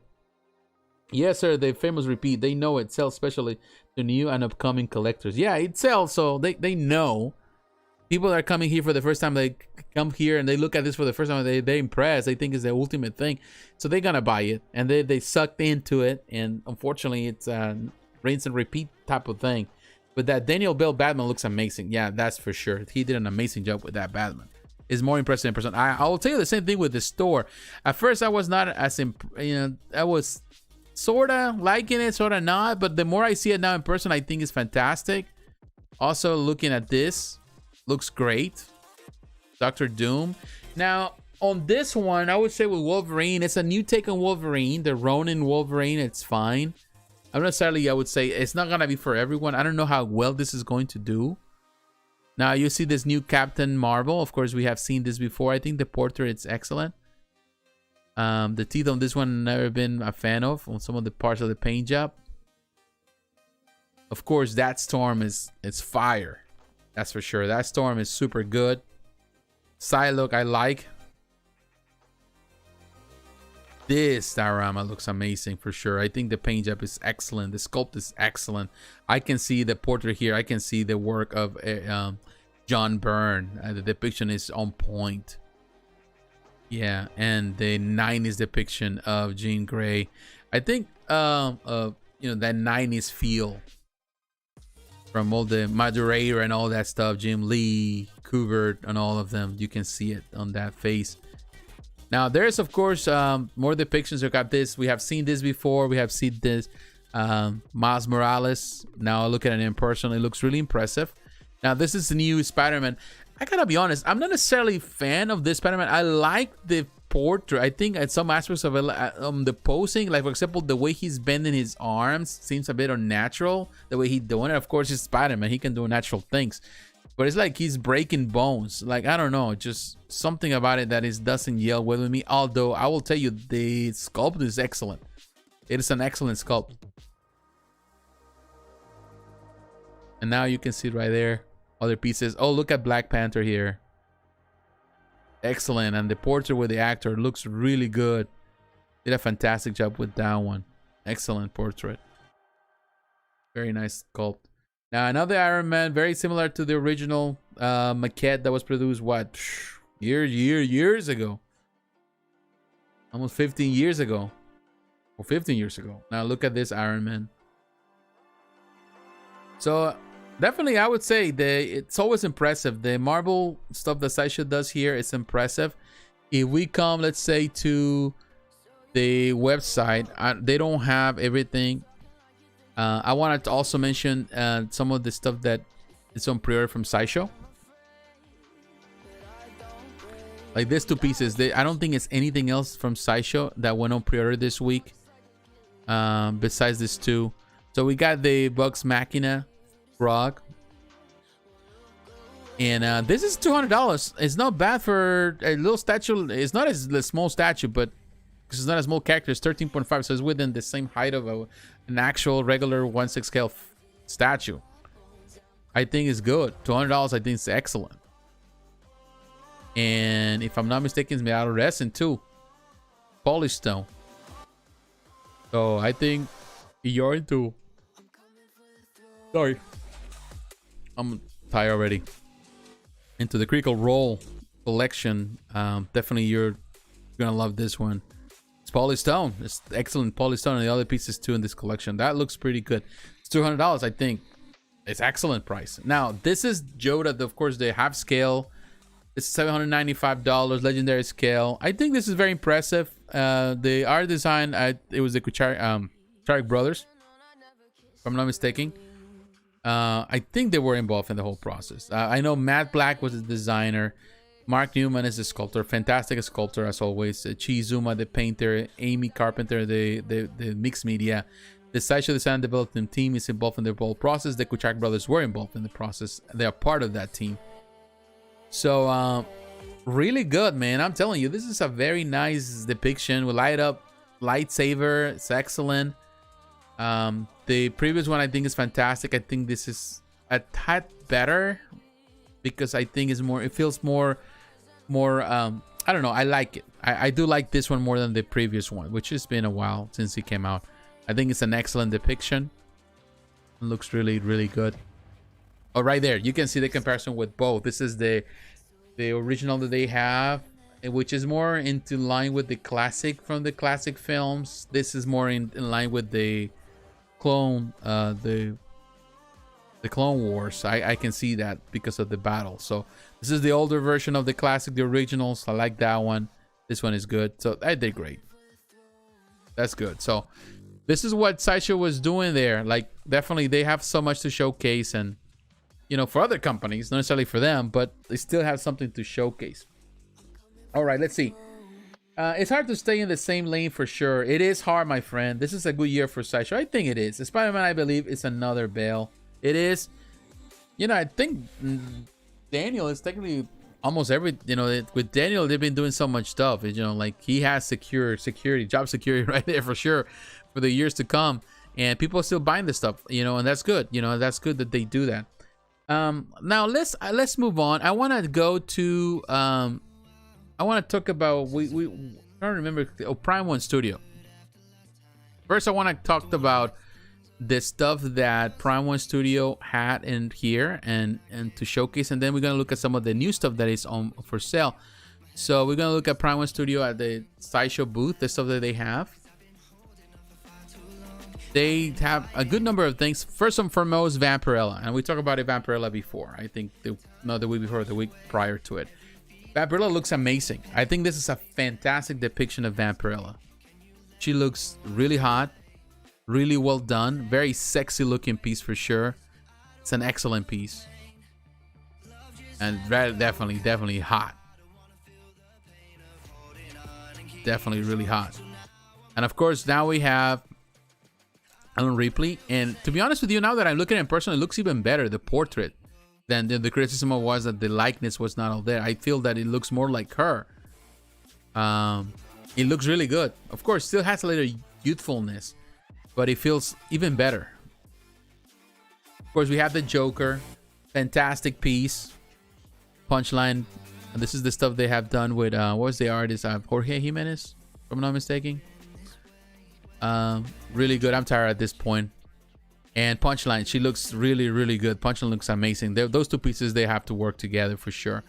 Yes, sir, the famous repeat. They know it sells, especially to new and upcoming collectors. Yeah, it sells, so they know. People that are coming here for the first time, they come here and they look at this for the first time, they're impressed. They think it's the ultimate thing, so they're gonna buy it, and they sucked into it. And unfortunately, it's a rinse and repeat type of thing. But that Daniel Bale Batman looks amazing. Yeah, that's for sure. He did an amazing job with that Batman. It's more impressive in person. I will tell you the same thing with the store. At first, I was not as I was sorta liking it, sorta not. But the more I see it now in person, I think it's fantastic. Also, looking at this, looks great. Dr. Doom. Now, on this one, I would say with Wolverine, it's a new take on Wolverine. The Ronin Wolverine, it's fine. I'm not necessarily, I would say, it's not gonna be for everyone. I don't know how well this is going to do. Now, you see this new Captain Marvel. Of course, we have seen this before. I think the portrait is excellent. The teeth on this one, never been a fan of on some of the parts of the paint job. Of course, that Storm is fire. That's for sure. That Storm is super good. Side look, I like. This diorama looks amazing for sure. I think the paint job is excellent. The sculpt is excellent. I can see the portrait here. I can see the work of John Byrne. The depiction is on point. Yeah, and the 90s depiction of Jean Grey. I think you know, that 90s feel from all the Madureira and all that stuff. Jim Lee, Kubert, and all of them. You can see it on that face. Now, there's, of course, more depictions. We got this. We have seen this before. We have seen this Miles Morales. Now, look at it in person. It looks really impressive. Now, this is the new Spider-Man. I gotta be honest. I'm not necessarily a fan of this Spider-Man. I like the portrait. I think at some aspects of it, the posing, like for example, the way he's bending his arms seems a bit unnatural. The way he's doing it, of course, he's Spider-Man. He can do natural things, but it's like he's breaking bones. Like I don't know, just something about it that doesn't gel well with me. Although I will tell you, the sculpt is excellent. It is an excellent sculpt. And now you can see right there other pieces. Oh, look at Black Panther here. Excellent. And the portrait with the actor looks really good. Did a fantastic job with that one. Excellent portrait. Very nice sculpt. Now another Iron Man, very similar to the original maquette that was produced what, years ago. Almost 15 years ago. Or 15 years ago. Now look at this Iron Man. So definitely, I would say it's always impressive. The Marvel stuff that Sideshow does here is impressive. If we come, let's say, to the website, they don't have everything. I wanted to also mention some of the stuff that is on pre-order from Sideshow. Like these two pieces. I don't think it's anything else from Sideshow that went on pre-order this week. Besides these two. So we got the Bugs Machina Frog, and this is $200. It's not bad for a little statue. It's not a small statue, but because it's not a small character, it's 13.5, so it's within the same height of an actual regular 1/6 scale statue. I think it's good. $200. I think it's excellent. And if I'm not mistaken, it's made out of resin too, polished stone. So I think you're into. Sorry. I'm tired already. Into the Critical Role collection. Definitely you're gonna love this one. It's polished stone. It's excellent polished stone, and the other pieces too in this collection. That looks pretty good. It's $200. I think it's excellent price. Now this is Yoda, of course, the half scale. It's $795 legendary scale. I think this is very impressive. The art design, it was the Kucharic brothers, if I'm not mistaken. I think they were involved in the whole process. I know Matt Black was the designer. Mark Newman is the sculptor. Fantastic sculptor as always. Chi Zuma, the painter. Amy Carpenter, the mixed media. The Sideshow design and development team is involved in the whole process. The Kucharic brothers were involved in the process. They are part of that team. So really good, man. I'm telling you, this is a very nice depiction. We light up lightsaber. It's excellent. The previous one I think is fantastic. I think this is a tad better because I think it's more, it feels more I don't know, I like it. I do like this one more than the previous one, which has been a while since it came out. I think it's an excellent depiction. It looks really, really good. Oh, right there, you can see the comparison with both. This is the original that they have, which is more into line with the classic from the classic films. This is more in line with the clone, the Clone Wars. I can see that because of the battle. So this is the older version of the classic, the originals. I like that one. This one is good. So I did great. That's good. So this is what Sideshow was doing there. Like definitely they have so much to showcase, and you know, for other companies, not necessarily for them, but they still have something to showcase. All right, let's see. It's hard to stay in the same lane for sure. It is hard, my friend. This is a good year for Sideshow. I think it is. Spider-Man, I believe, is another bail. It is. You know, I think Daniel is technically almost every, you know, with Daniel, they've been doing so much stuff. You know, like he has security, job security right there for sure for the years to come. And people are still buying this stuff, you know, and that's good. You know, that's good that they do that. Now let's move on. I want to go to I want to talk about I don't remember. Prime1 Studio. First, I want to talk about the stuff that Prime1 Studio had in here and to showcase, and then we're gonna look at some of the new stuff that is on for sale. So we're gonna look at Prime1 Studio at the Sideshow booth, the stuff that they have. They have a good number of things. First and foremost, Vampirella. And we talked about it, Vampirella, before. I think not the week before, the week prior to it. Vampirella looks amazing. I think this is a fantastic depiction of Vampirella. She looks really hot, really well done. Very sexy looking piece for sure. It's an excellent piece. And definitely hot. definitely really hot. And of course, now we have Alan Ripley. And to be honest with you, now that I'm looking at it in person, it looks even better, the portrait, than the criticism was that the likeness was not all there. I feel that it looks more like her. It looks really good. Of course, still has a little youthfulness, but it feels even better. Of course, we have the Joker. Fantastic piece. Punchline. And this is the stuff they have done with, what was the artist? Jorge Jimenez, if I'm not mistaken. Really good. I'm tired at this point. And Punchline, she looks really, really good. Punchline looks amazing. Those two pieces, they have to work together for sure.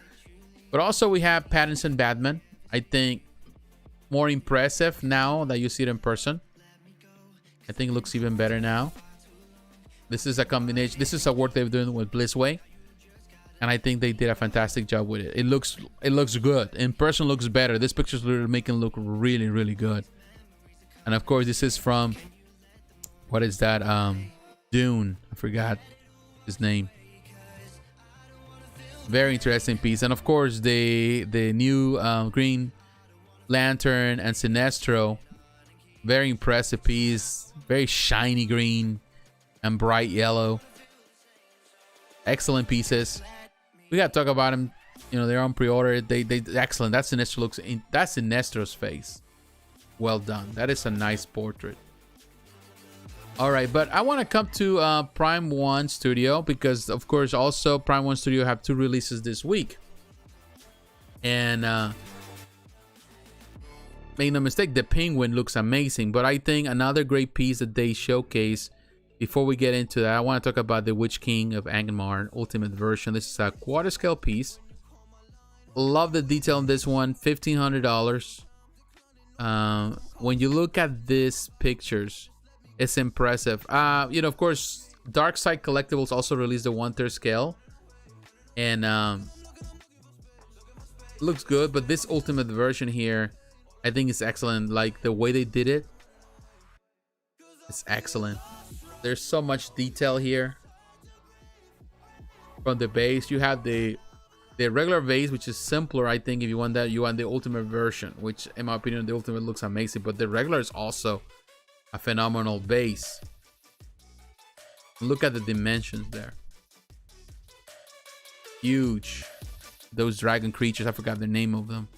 But also we have Pattinson Batman. I think more impressive now that you see it in person. I think it looks even better now. This is a combination. This is a work they've done with Blitzway. And I think they did a fantastic job with it. It looks good. In person looks better. This picture's literally making it look really, really good. And of course, this is from, what is that? Dune. I forgot his name. Very interesting piece. And of course, the new Green Lantern and Sinestro. Very impressive piece. Very shiny green and bright yellow. Excellent pieces. We gotta talk about them. You know, they're on pre-order. They excellent. That Sinestro looks in. That's Sinestro's face. Well done. That is a nice portrait. All right, but I want to come to Prime1 Studio because, of course, also Prime1 Studio have 2 releases this week. And make no mistake, the Penguin looks amazing. But I think another great piece that they showcase, before we get into that, I want to talk about the Witch King of Angmar Ultimate Version. This is a quarter scale piece. Love the detail on this one. $1,500. When you look at these pictures, it's impressive. You know, of course, Dark Side Collectibles also released the 1/3 scale, and looks good. But this ultimate version here, I think is excellent. Like the way they did it, it's excellent. There's so much detail here. From the base, you have the regular base, which is simpler. I think if you want that, you want the ultimate version, which in my opinion, the ultimate looks amazing. But the regular is also a phenomenal base. Look at the dimensions there. Huge. Those dragon creatures, I forgot the name of them.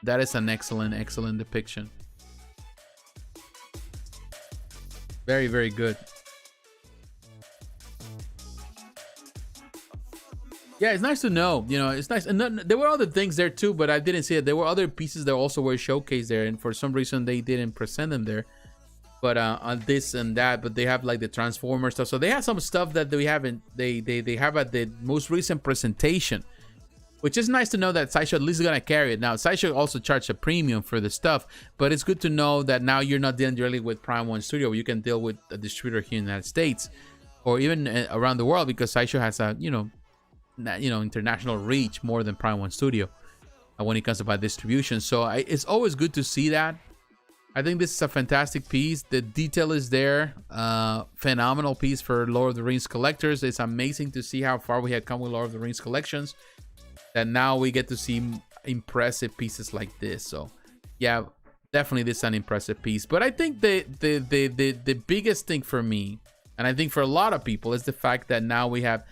That is an excellent depiction. Very, very good. Yeah, it's nice to know. You know, it's nice. And there were other things there too, but I didn't see it. There were other pieces that also were showcased there, and for some reason they didn't present them there. But on this and that, but they have like the Transformer stuff. So they have some stuff that we haven't. They have at the most recent presentation, which is nice to know that Sideshow at least is gonna carry it. Now Sideshow also charged a premium for the stuff, but it's good to know that now you're not dealing directly with Prime1 Studio. You can deal with a distributor here in the United States, or even around the world, because Sideshow has a international reach more than Prime1 Studio when it comes about distribution. So it's always good to see that. I think this is a fantastic piece. The detail is there. Phenomenal piece for Lord of the Rings collectors. It's amazing to see how far we had come with Lord of the Rings collections, that now we get to see impressive pieces like this. So yeah, definitely this is an impressive piece. But I think the biggest thing for me, and I think for a lot of people, is the fact that now we have,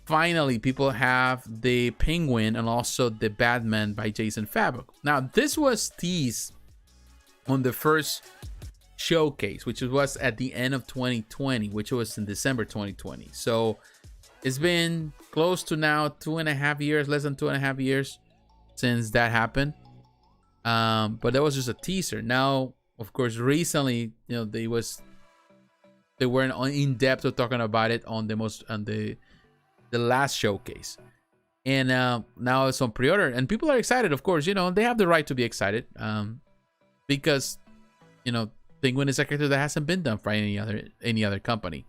finally, people have the Penguin and also the Batman by Jason Fabok. Now, this was teased on the first showcase, which was at the end of 2020, which was in December 2020. So it's been close to now 2.5 years, less than 2.5 years since that happened. But that was just a teaser. Now, of course, recently, you know, they weren't in depth of talking about it on the last showcase, and now it's on pre-order, and people are excited. Of course, you know, they have the right to be excited, because, you know, Penguin is a character that hasn't been done by any other company.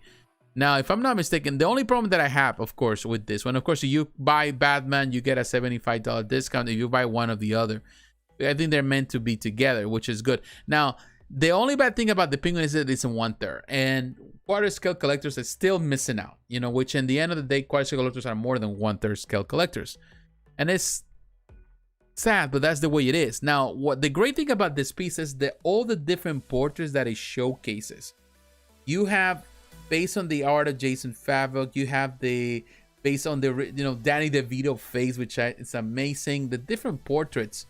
Now, if I'm not mistaken, the only problem that I have, of course, with this one, of course, if you buy Batman, you get a $75 discount if you buy one of the other. I think they're meant to be together, which is good. Now, the only bad thing about the Penguin is that it's in 1/3, and quarter scale collectors are still missing out, you know, which in the end of the day, quarter scale collectors are more than 1/3 scale collectors. And it's sad, but that's the way it is. Now, what the great thing about this piece is that all the different portraits that it showcases. You have, based on the art of Jason Favok, you have the based on the Danny DeVito face, which is amazing. The different portraits,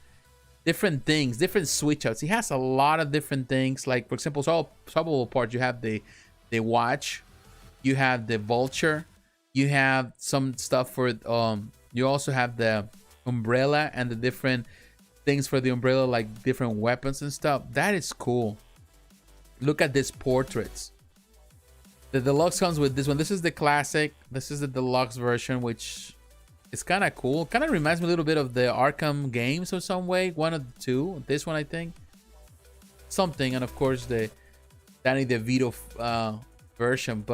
different things, different switch outs. He has a lot of different things. Like, for example, swappable parts. You have the watch, you have the vulture, you have some stuff for you also have the umbrella and the different things for the umbrella, like different weapons and stuff. That is cool. Look at these portraits. The deluxe comes with this one. This is the classic. This is the deluxe version, which is kind of cool. Kind of reminds me a little bit of the Arkham games or some way. One of the two. This one, I think. Something. And of course, the Danny DeVito version.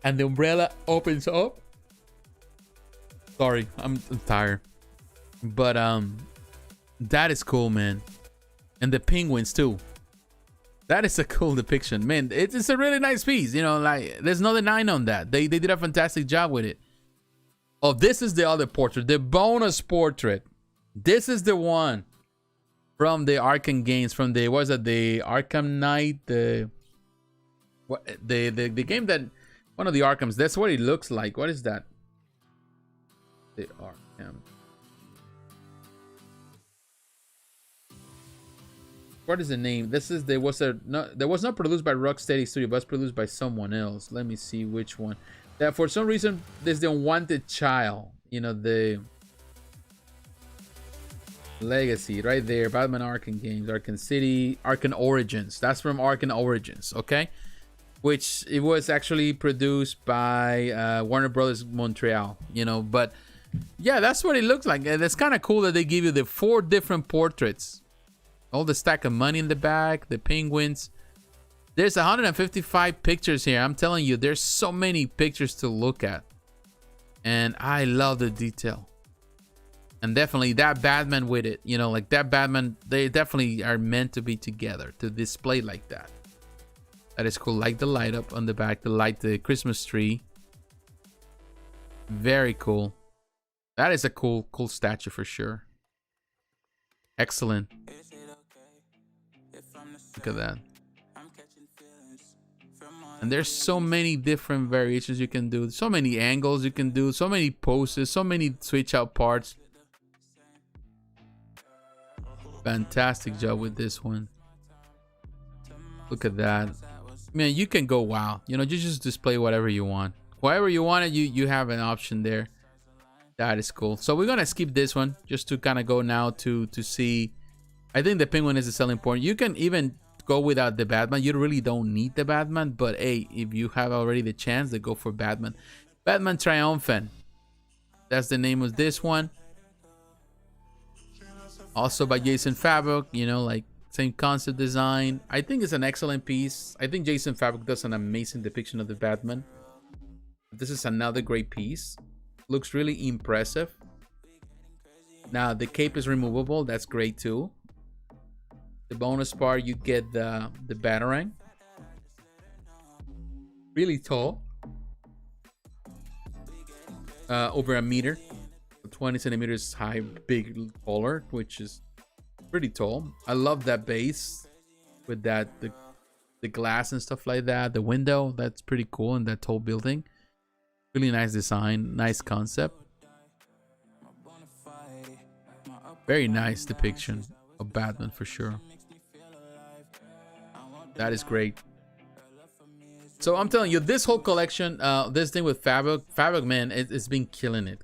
And the umbrella opens up. Sorry, I'm tired. But that is cool, man. And the penguins too. That is a cool depiction, man. It's a really nice piece, like there's no denying on that. They did a fantastic job with it. Oh, this is the other portrait, the bonus portrait. This is the one from the Arkham games, from the the Arkham Knight, the game that one of the Arkhams. That's what it looks like. What is that? The Arkham. What is the name? This is there was not produced by Rocksteady Studio, but it's produced by someone else. Let me see which one. That for some reason there's the Unwanted Child. The Legacy right there. Batman Arkham games, Arkham City, Arkham Origins. That's from Arkham Origins, okay? Which it was actually produced by Warner Brothers Montreal. But yeah, that's what it looks like. And it's kind of cool that they give you the 4 different portraits. All the stack of money in the back, the penguins. There's 155 pictures here. I'm telling you, there's so many pictures to look at. And I love the detail. And definitely that Batman with it. Like that Batman, they definitely are meant to be together, to display like that. That is cool. Like the light up on the back, the Christmas tree. Very cool. That is a cool statue for sure. Excellent. Look at that. And there's so many different variations you can do. So many angles you can do. So many poses. So many switch out parts. Fantastic job with this one. Look at that. Man, you can go wild. You just display whatever you want. Whatever you want, you have an option there. That is cool. So we're gonna skip this one just to kind of go now to see. I think the penguin is the selling point. You can even go without the Batman. You really don't need the Batman, but hey, if you have already the chance, to go for Batman. Batman Triumphant. That's the name of this one. Also by Jason Favok. Like same concept design. I think it's an excellent piece. I think Jason Favok does an amazing depiction of the Batman. This is another great piece. Looks really impressive. Now the cape is removable. That's great too. The bonus part, you get the Batarang. Really tall. Over a meter. 20 centimeters high, big collar, which is pretty tall. I love that base with that the glass and stuff like that. The window, that's pretty cool in that tall building. Really nice design, nice concept. Very nice depiction of Batman for sure. That is great. So I'm telling you, this whole collection, this thing with Favok, man, it's been killing it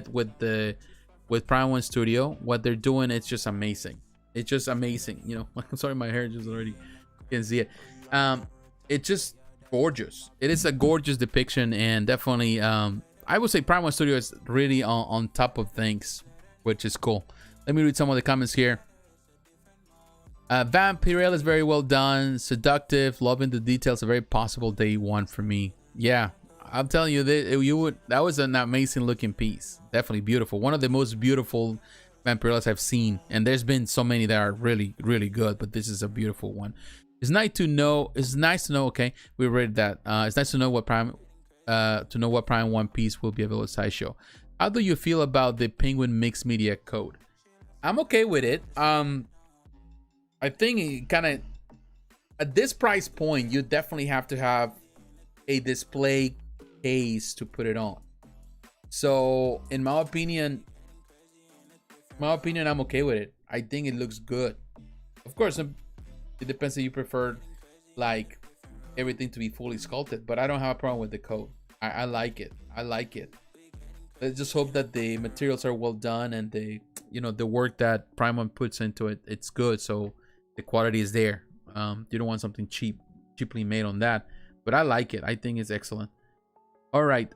with Prime1 Studio. What they're doing, it's just amazing. It's just amazing. I'm sorry, my hair just already, you can see it. It's just gorgeous. It is a gorgeous depiction, and definitely, I would say Prime1 Studio is really on top of things, which is cool. Let me read some of the comments here. Vampirella is very well done, seductive, loving the details. A very possible day one for me. Yeah, I'm telling you that that was an amazing looking piece. Definitely beautiful. One of the most beautiful Vampirellas I've seen, and there's been so many that are really, really good, but this is a beautiful one. It's nice to know. Okay, we read that. It's nice to know what Prime 1 piece will be available at Sideshow. How do you feel about the Penguin Mixed Media Code? I'm okay with it. I think it kind of, at this price point, you definitely have to have a display case to put it on. So in my opinion, I'm okay with it. I think it looks good. Of course, it depends if you prefer like everything to be fully sculpted, but I don't have a problem with the coat. I like it. I like it. Let's just hope that the materials are well done and the work that Prime1 puts into it, it's good. So the quality is there. You don't want something cheaply made on that, but I like it. I think it's excellent. All right.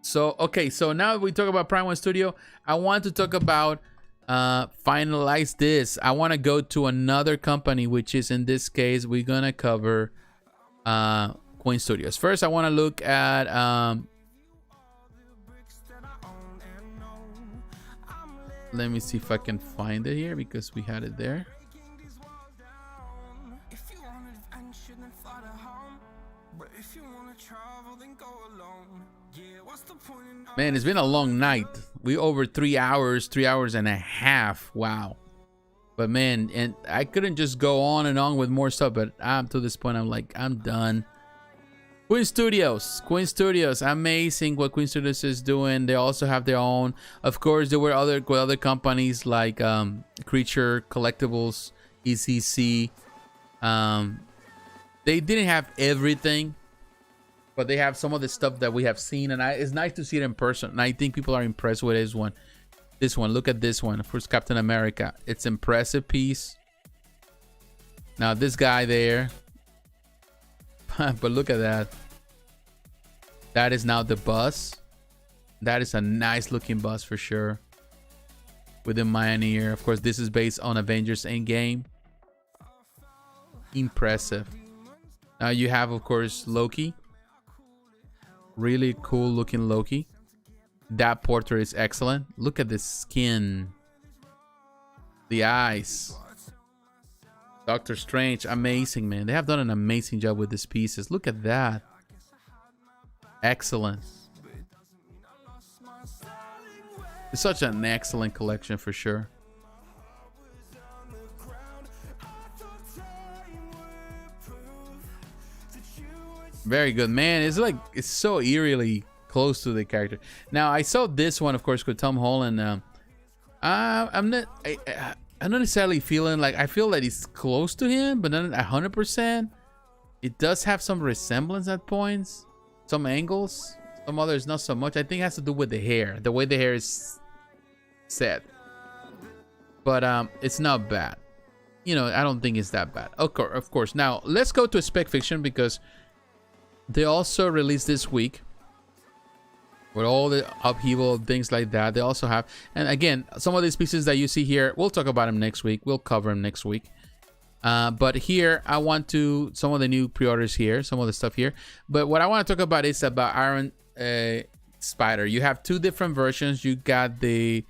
So now we talk about Prime1 Studio. I want to talk about finalize this. I want to go to another company, which is, in this case, we're gonna cover Queen Studios. First, I want to look at let me see if I can find it here, because we had it there. Man, it's been a long night. We over 3 hours, 3 hours and a half. Wow. But man, and I couldn't just go on and on with more stuff, but up to this point, I'm like, I'm done. Queen Studios, amazing what Queen Studios is doing. They also have their own. Of course, there were other companies like Creature, Collectibles, ECC. They didn't have everything, but they have some of the stuff that we have seen, and it's nice to see it in person. And I think people are impressed with this one. Look at this one. First, Captain America. It's an impressive piece. Now this guy there. But look at that. That is now the bus. That is a nice looking bus for sure. With the Mjolnir. Of course, this is based on Avengers Endgame. Impressive. Now you have, of course, Loki. Really cool looking Loki. That portrait is excellent. Look at the skin. The eyes. Doctor Strange, amazing, man. They have done an amazing job with these pieces. Look at that. Excellent. It's such an excellent collection for sure. Very good, man. It's like, it's so eerily close to the character. Now, I saw this one, of course, with Tom Holland. I'm not necessarily feeling like, I feel that it's close to him, but not 100%. It does have some resemblance at points, some angles, some others not so much. I think it has to do with the hair, the way the hair is set. But it's not bad. You know, I don't think it's that bad. Of course. Now, let's go to Spec Fiction, because they also released this week with all the upheaval, things like that. They also have, and again, some of these pieces that you see here, we'll talk about them next week. We'll cover them next week. But here, I want to, some of the new pre-orders here, some of the stuff here. But what I want to talk about is about Iron Spider. You have two different versions. You got the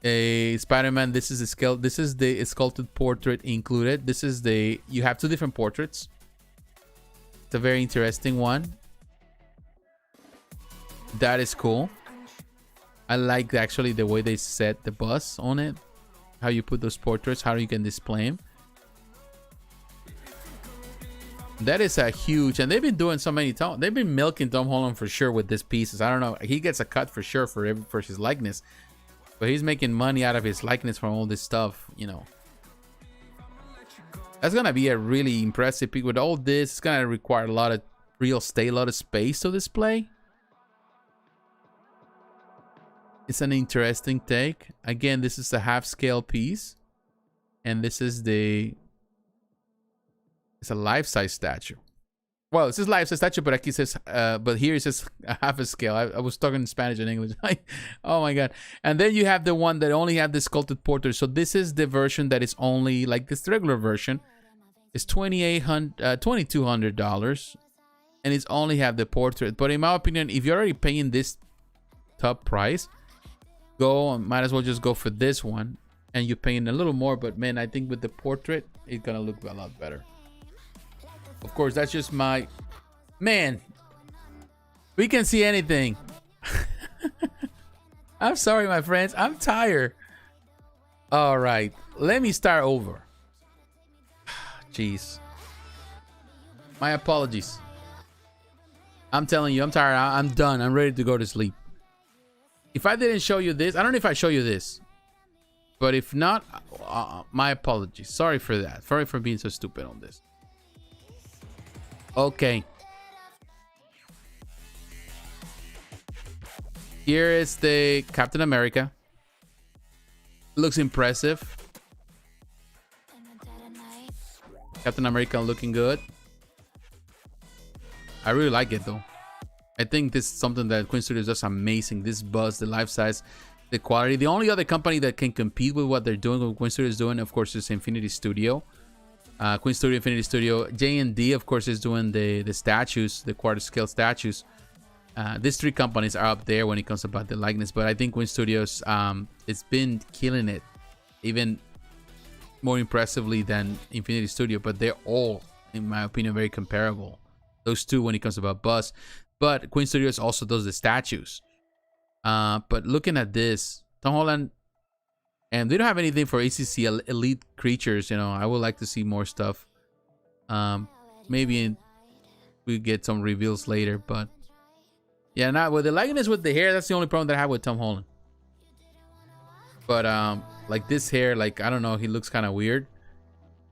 Spider-Man. This is the scale. This is the sculpted portrait included. This is the, you have two different portraits. It's a very interesting one. That is cool. I like actually the way they set the bus on it. How you put those portraits, how you can display them. That is a huge, and they've been doing so many times. They've been milking Tom Holland for sure with these pieces. I don't know. He gets a cut for sure for his likeness, but he's making money out of his likeness from all this stuff, you know. That's gonna be a really impressive piece. With all this, it's gonna require a lot of real estate, a lot of space to display. It's an interesting take. Again, this is a half-scale piece, and this is the, it's a life-size statue. Well, this is life-size statue, but aquí says, but here it says half a scale. I was talking in Spanish and English. Oh my god! And then you have the one that only have the sculpted portrait. So this is the version that is only like this regular version. It's $2,200, and it's only have the portrait. But in my opinion, if you're already paying this top price, might as well just go for this one, and you're paying a little more. But man, I think with the portrait, it's gonna look a lot better. Of course, that's just my man. We can see anything. I'm sorry, my friends. I'm tired. All right, let me start over. Jeez. My apologies. I'm telling you, I'm tired. I'm done. I'm ready to go to sleep. If I didn't show you this, I don't know if I show you this. But if not, my apologies. Sorry for that. Sorry for being so stupid on this. Okay. Here is the Captain America. Looks impressive. Captain America looking good. I really like it though. I think this is something that Queen Studios does amazing. This buzz, the life size, the quality. The only other company that can compete with what they're doing, what Queen Studios is doing, of course, is Infinity Studio. Queen Studio, Infinity Studio. J&D, of course, is doing the statues, the quarter scale statues. These three companies are up there when it comes about the likeness, but I think Queen Studios, it's been killing it, even more impressively than Infinity Studio. But they're all, in my opinion, very comparable. Those two when it comes about buzz. But Queen Studios also does the statues. But looking at this, Tom Holland, and they don't have anything for ACC Elite Creatures. You know, I would like to see more stuff. Maybe we get some reveals later, but yeah, not with the likeness with the hair. That's the only problem that I have with Tom Holland. But like this hair, like I don't know, he looks kind of weird.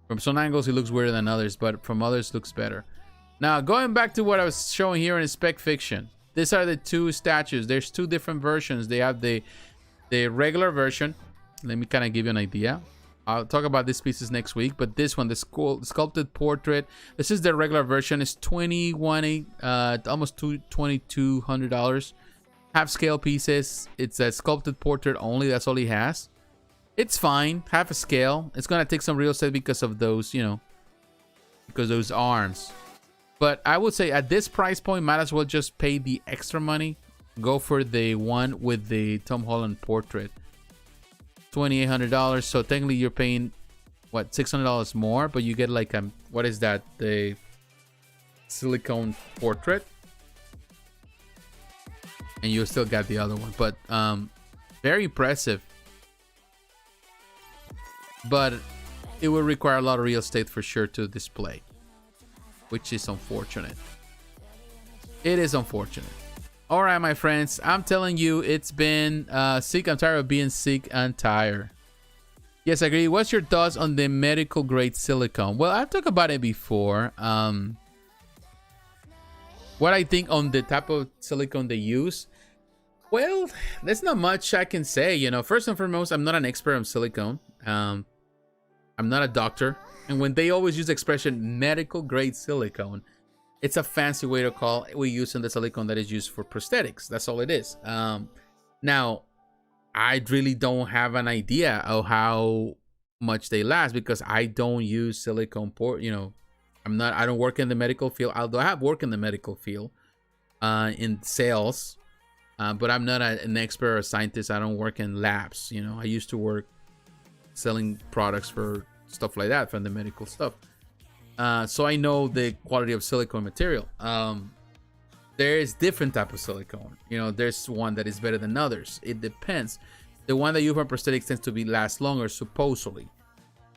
From some angles, he looks weirder than others, but from others, looks better. Now, going back to what I was showing here in Spec Fiction, these are the two statues. There's two different versions. They have the regular version. Let me kind of give you an idea. I'll talk about these pieces next week, but this one, the sculpted portrait, this is the regular version. It's almost $2,200. Half scale pieces. It's a sculpted portrait only. That's all he has. It's fine. Half a scale. It's gonna take some real estate because of those, you know, because those arms. But I would say at this price point, might as well just pay the extra money. Go for the one with the Tom Holland portrait. $2,800. So technically you're paying, what, $600 more, but you get like a, what is that? The silicone portrait. And you still got the other one. But very impressive. But it will require a lot of real estate for sure to display, which is unfortunate. It is unfortunate. All right, my friends, I'm telling you, it's been sick. I'm tired of being sick and tired. Yes, I agree. What's your thoughts on the medical grade silicone? Well, I've talked about it before. What I think on the type of silicone they use, well, there's not much I can say. You know, first and foremost, I'm not an expert on silicone. I'm not a doctor. And when they always use the expression medical grade silicone, it's a fancy way to call it. We use in the silicone that is used for prosthetics. That's all it is. Now, I really don't have an idea of how much they last because I don't use silicone you know, I don't work in the medical field, although I have worked in the medical field in sales, but I'm not an expert or a scientist. I don't work in labs. You know, I used to work selling products for stuff like that, from the medical stuff. So I know the quality of silicone material. There is different type of silicone. You know, there's one that is better than others. It depends. The one that you use for prosthetics tends to last longer, supposedly.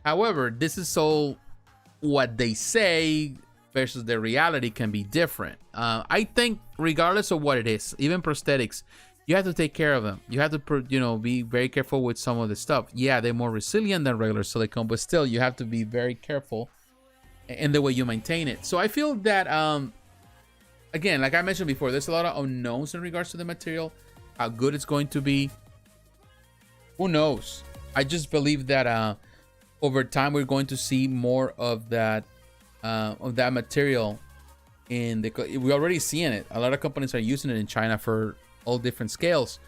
However, this is all what they say versus the reality can be different. I think regardless of what it is, even prosthetics, you have to take care of them. You have to, you know, be very careful with some of the stuff. Yeah, they're more resilient than regular silicone, but still, you have to be very careful in the way you maintain it. So I feel that, again, like I mentioned before, there's a lot of unknowns in regards to the material, how good it's going to be. Who knows? I just believe that over time we're going to see more of that material in the. We're already seeing it. A lot of companies are using it in China for all different scales,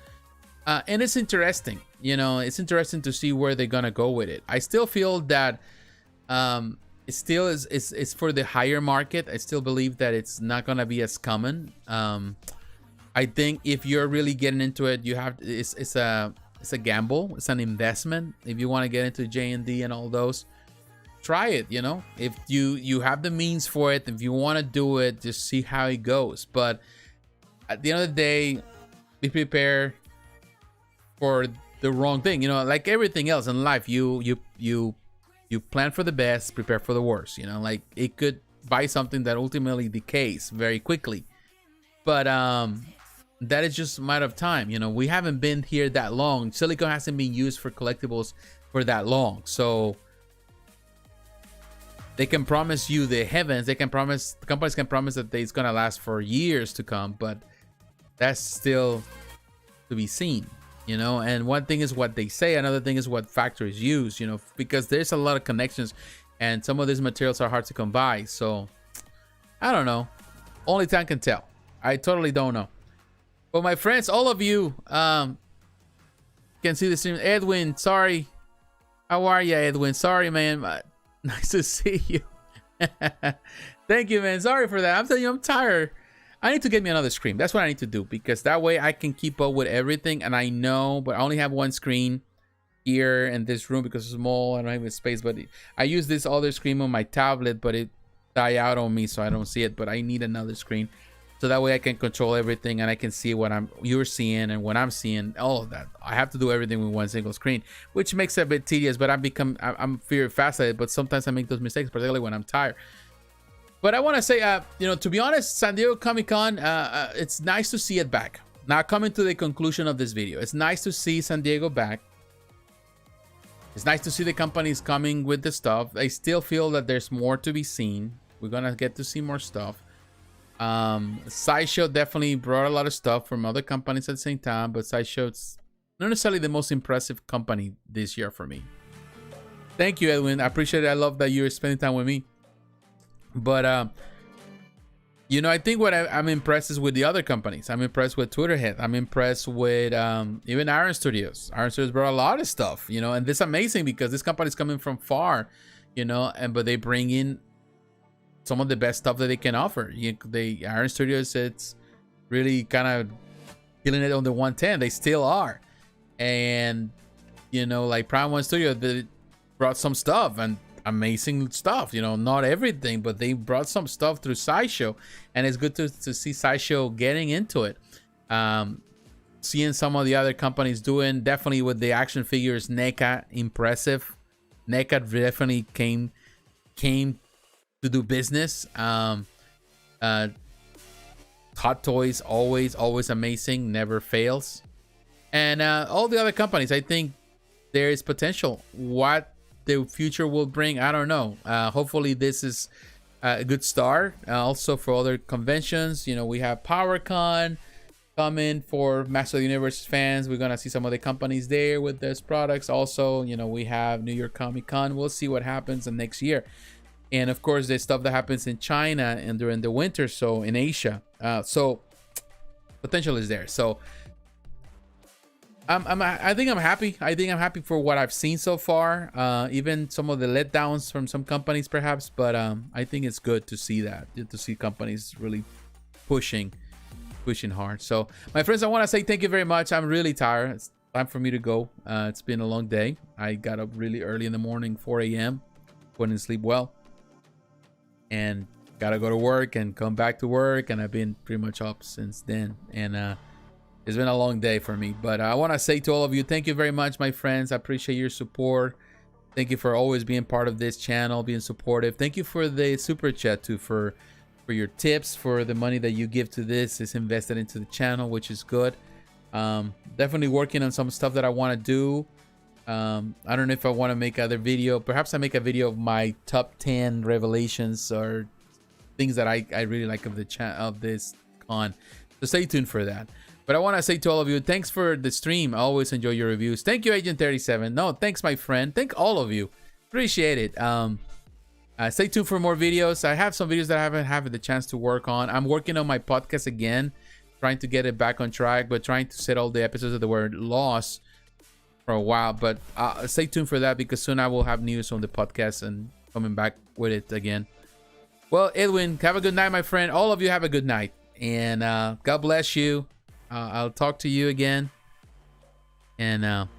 and it's interesting. You know, it's interesting to see where they're gonna go with it. I still feel that it still is for the higher market. I still believe that it's not gonna be as common. I think if you're really getting into it, you have it's a gamble. It's an investment. If you want to get into J&D and all those, try it. You know, if you have the means for it, if you want to do it, just see how it goes. But at the end of the day, be prepared for the wrong thing. You know, like everything else in life, you plan for the best, prepare for the worst. You know, like it could buy something that ultimately decays very quickly, but that is just a matter of time. You know, we haven't been here that long. Silicone hasn't been used for collectibles for that long, so they can promise you the heavens. They can promise, companies can promise that it's gonna last for years to come, but that's still to be seen. You know, and one thing is what they say, another thing is what factories use. You know, because there's a lot of connections, and some of these materials are hard to come by. So I don't know. Only time can tell. I totally don't know. But my friends, all of you can see the stream. Edwin, sorry. How are you, Edwin? Sorry, man. Nice to see you. Thank you, man. Sorry for that. I'm telling you, I'm tired. I need to get me another screen. That's what I need to do, because that way I can keep up with everything. And I know, but I only have one screen here in this room because it's small. I don't have space, but I use this other screen on my tablet, but it died out on me, so I don't see it. But I need another screen, so that way I can control everything and I can see what you're seeing and what I'm seeing. All of that. I have to do everything with one single screen, which makes it a bit tedious. But I'm very fast at it. But sometimes I make those mistakes, particularly when I'm tired. But I want to say, you know, to be honest, San Diego Comic-Con, it's nice to see it back. Now, coming to the conclusion of this video, it's nice to see San Diego back. It's nice to see the companies coming with the stuff. I still feel that there's more to be seen. We're going to get to see more stuff. Sideshow definitely brought a lot of stuff from other companies at the same time, but Sideshow's not necessarily the most impressive company this year for me. Thank you, Edwin. I appreciate it. I love that you're spending time with me. But you know, I think what I'm impressed is with the other companies. I'm impressed with Tweeterhead. I'm impressed with even Iron Studios. Iron Studios brought a lot of stuff, you know, and this is amazing because this company is coming from far, you know, but they bring in some of the best stuff that they can offer. The Iron Studios, it's really kind of killing it on the 110. They still are. And you know, like Prime1 Studio, they brought some stuff and amazing stuff, you know, not everything, but they brought some stuff through Sideshow, and it's good to see Sideshow getting into it. Seeing some of the other companies doing, definitely with the action figures, Neca, impressive. Neca definitely came to do business. Hot Toys, always amazing, never fails. And all the other companies, I think there is potential. What the future will bring, I don't know. Hopefully this is a good start. Also for other conventions, you know, we have PowerCon coming for Master of the Universe fans. We're gonna see some of the companies there with those products. Also, you know, we have New York Comic Con. We'll see what happens in next year. And of course, there's stuff that happens in China and during the winter, so in Asia. So potential is there. So I think I'm happy. I think I'm happy for what I've seen so far. Even some of the letdowns from some companies, perhaps, but I think it's good to see that, to see companies really pushing hard. So, my friends, I want to say thank you very much. I'm really tired. It's time for me to go. It's been a long day. I got up really early in the morning, 4 a.m. Couldn't sleep well, and gotta go to work and come back to work. And I've been pretty much up since then. And it's been a long day for me, but I want to say to all of you, thank you very much, my friends. I appreciate your support. Thank you for always being part of this channel, being supportive. Thank you for the super chat too, for your tips, for the money that you give to this is invested into the channel, which is good. Definitely working on some stuff that I want to do. I don't know if I want to make another video. Perhaps I make a video of my top 10 revelations or things that I really like of this con. So stay tuned for that. But I want to say to all of you, thanks for the stream. I always enjoy your reviews. Thank you, Agent 37. No, thanks, my friend. Thank all of you. Appreciate it. Stay tuned for more videos. I have some videos that I haven't had the chance to work on. I'm working on my podcast again, trying to get it back on track, but trying to set all the episodes that were lost for a while. But stay tuned for that, because soon I will have news on the podcast and coming back with it again. Well, Edwin, have a good night, my friend. All of you have a good night. And God bless you. I'll talk to you again. And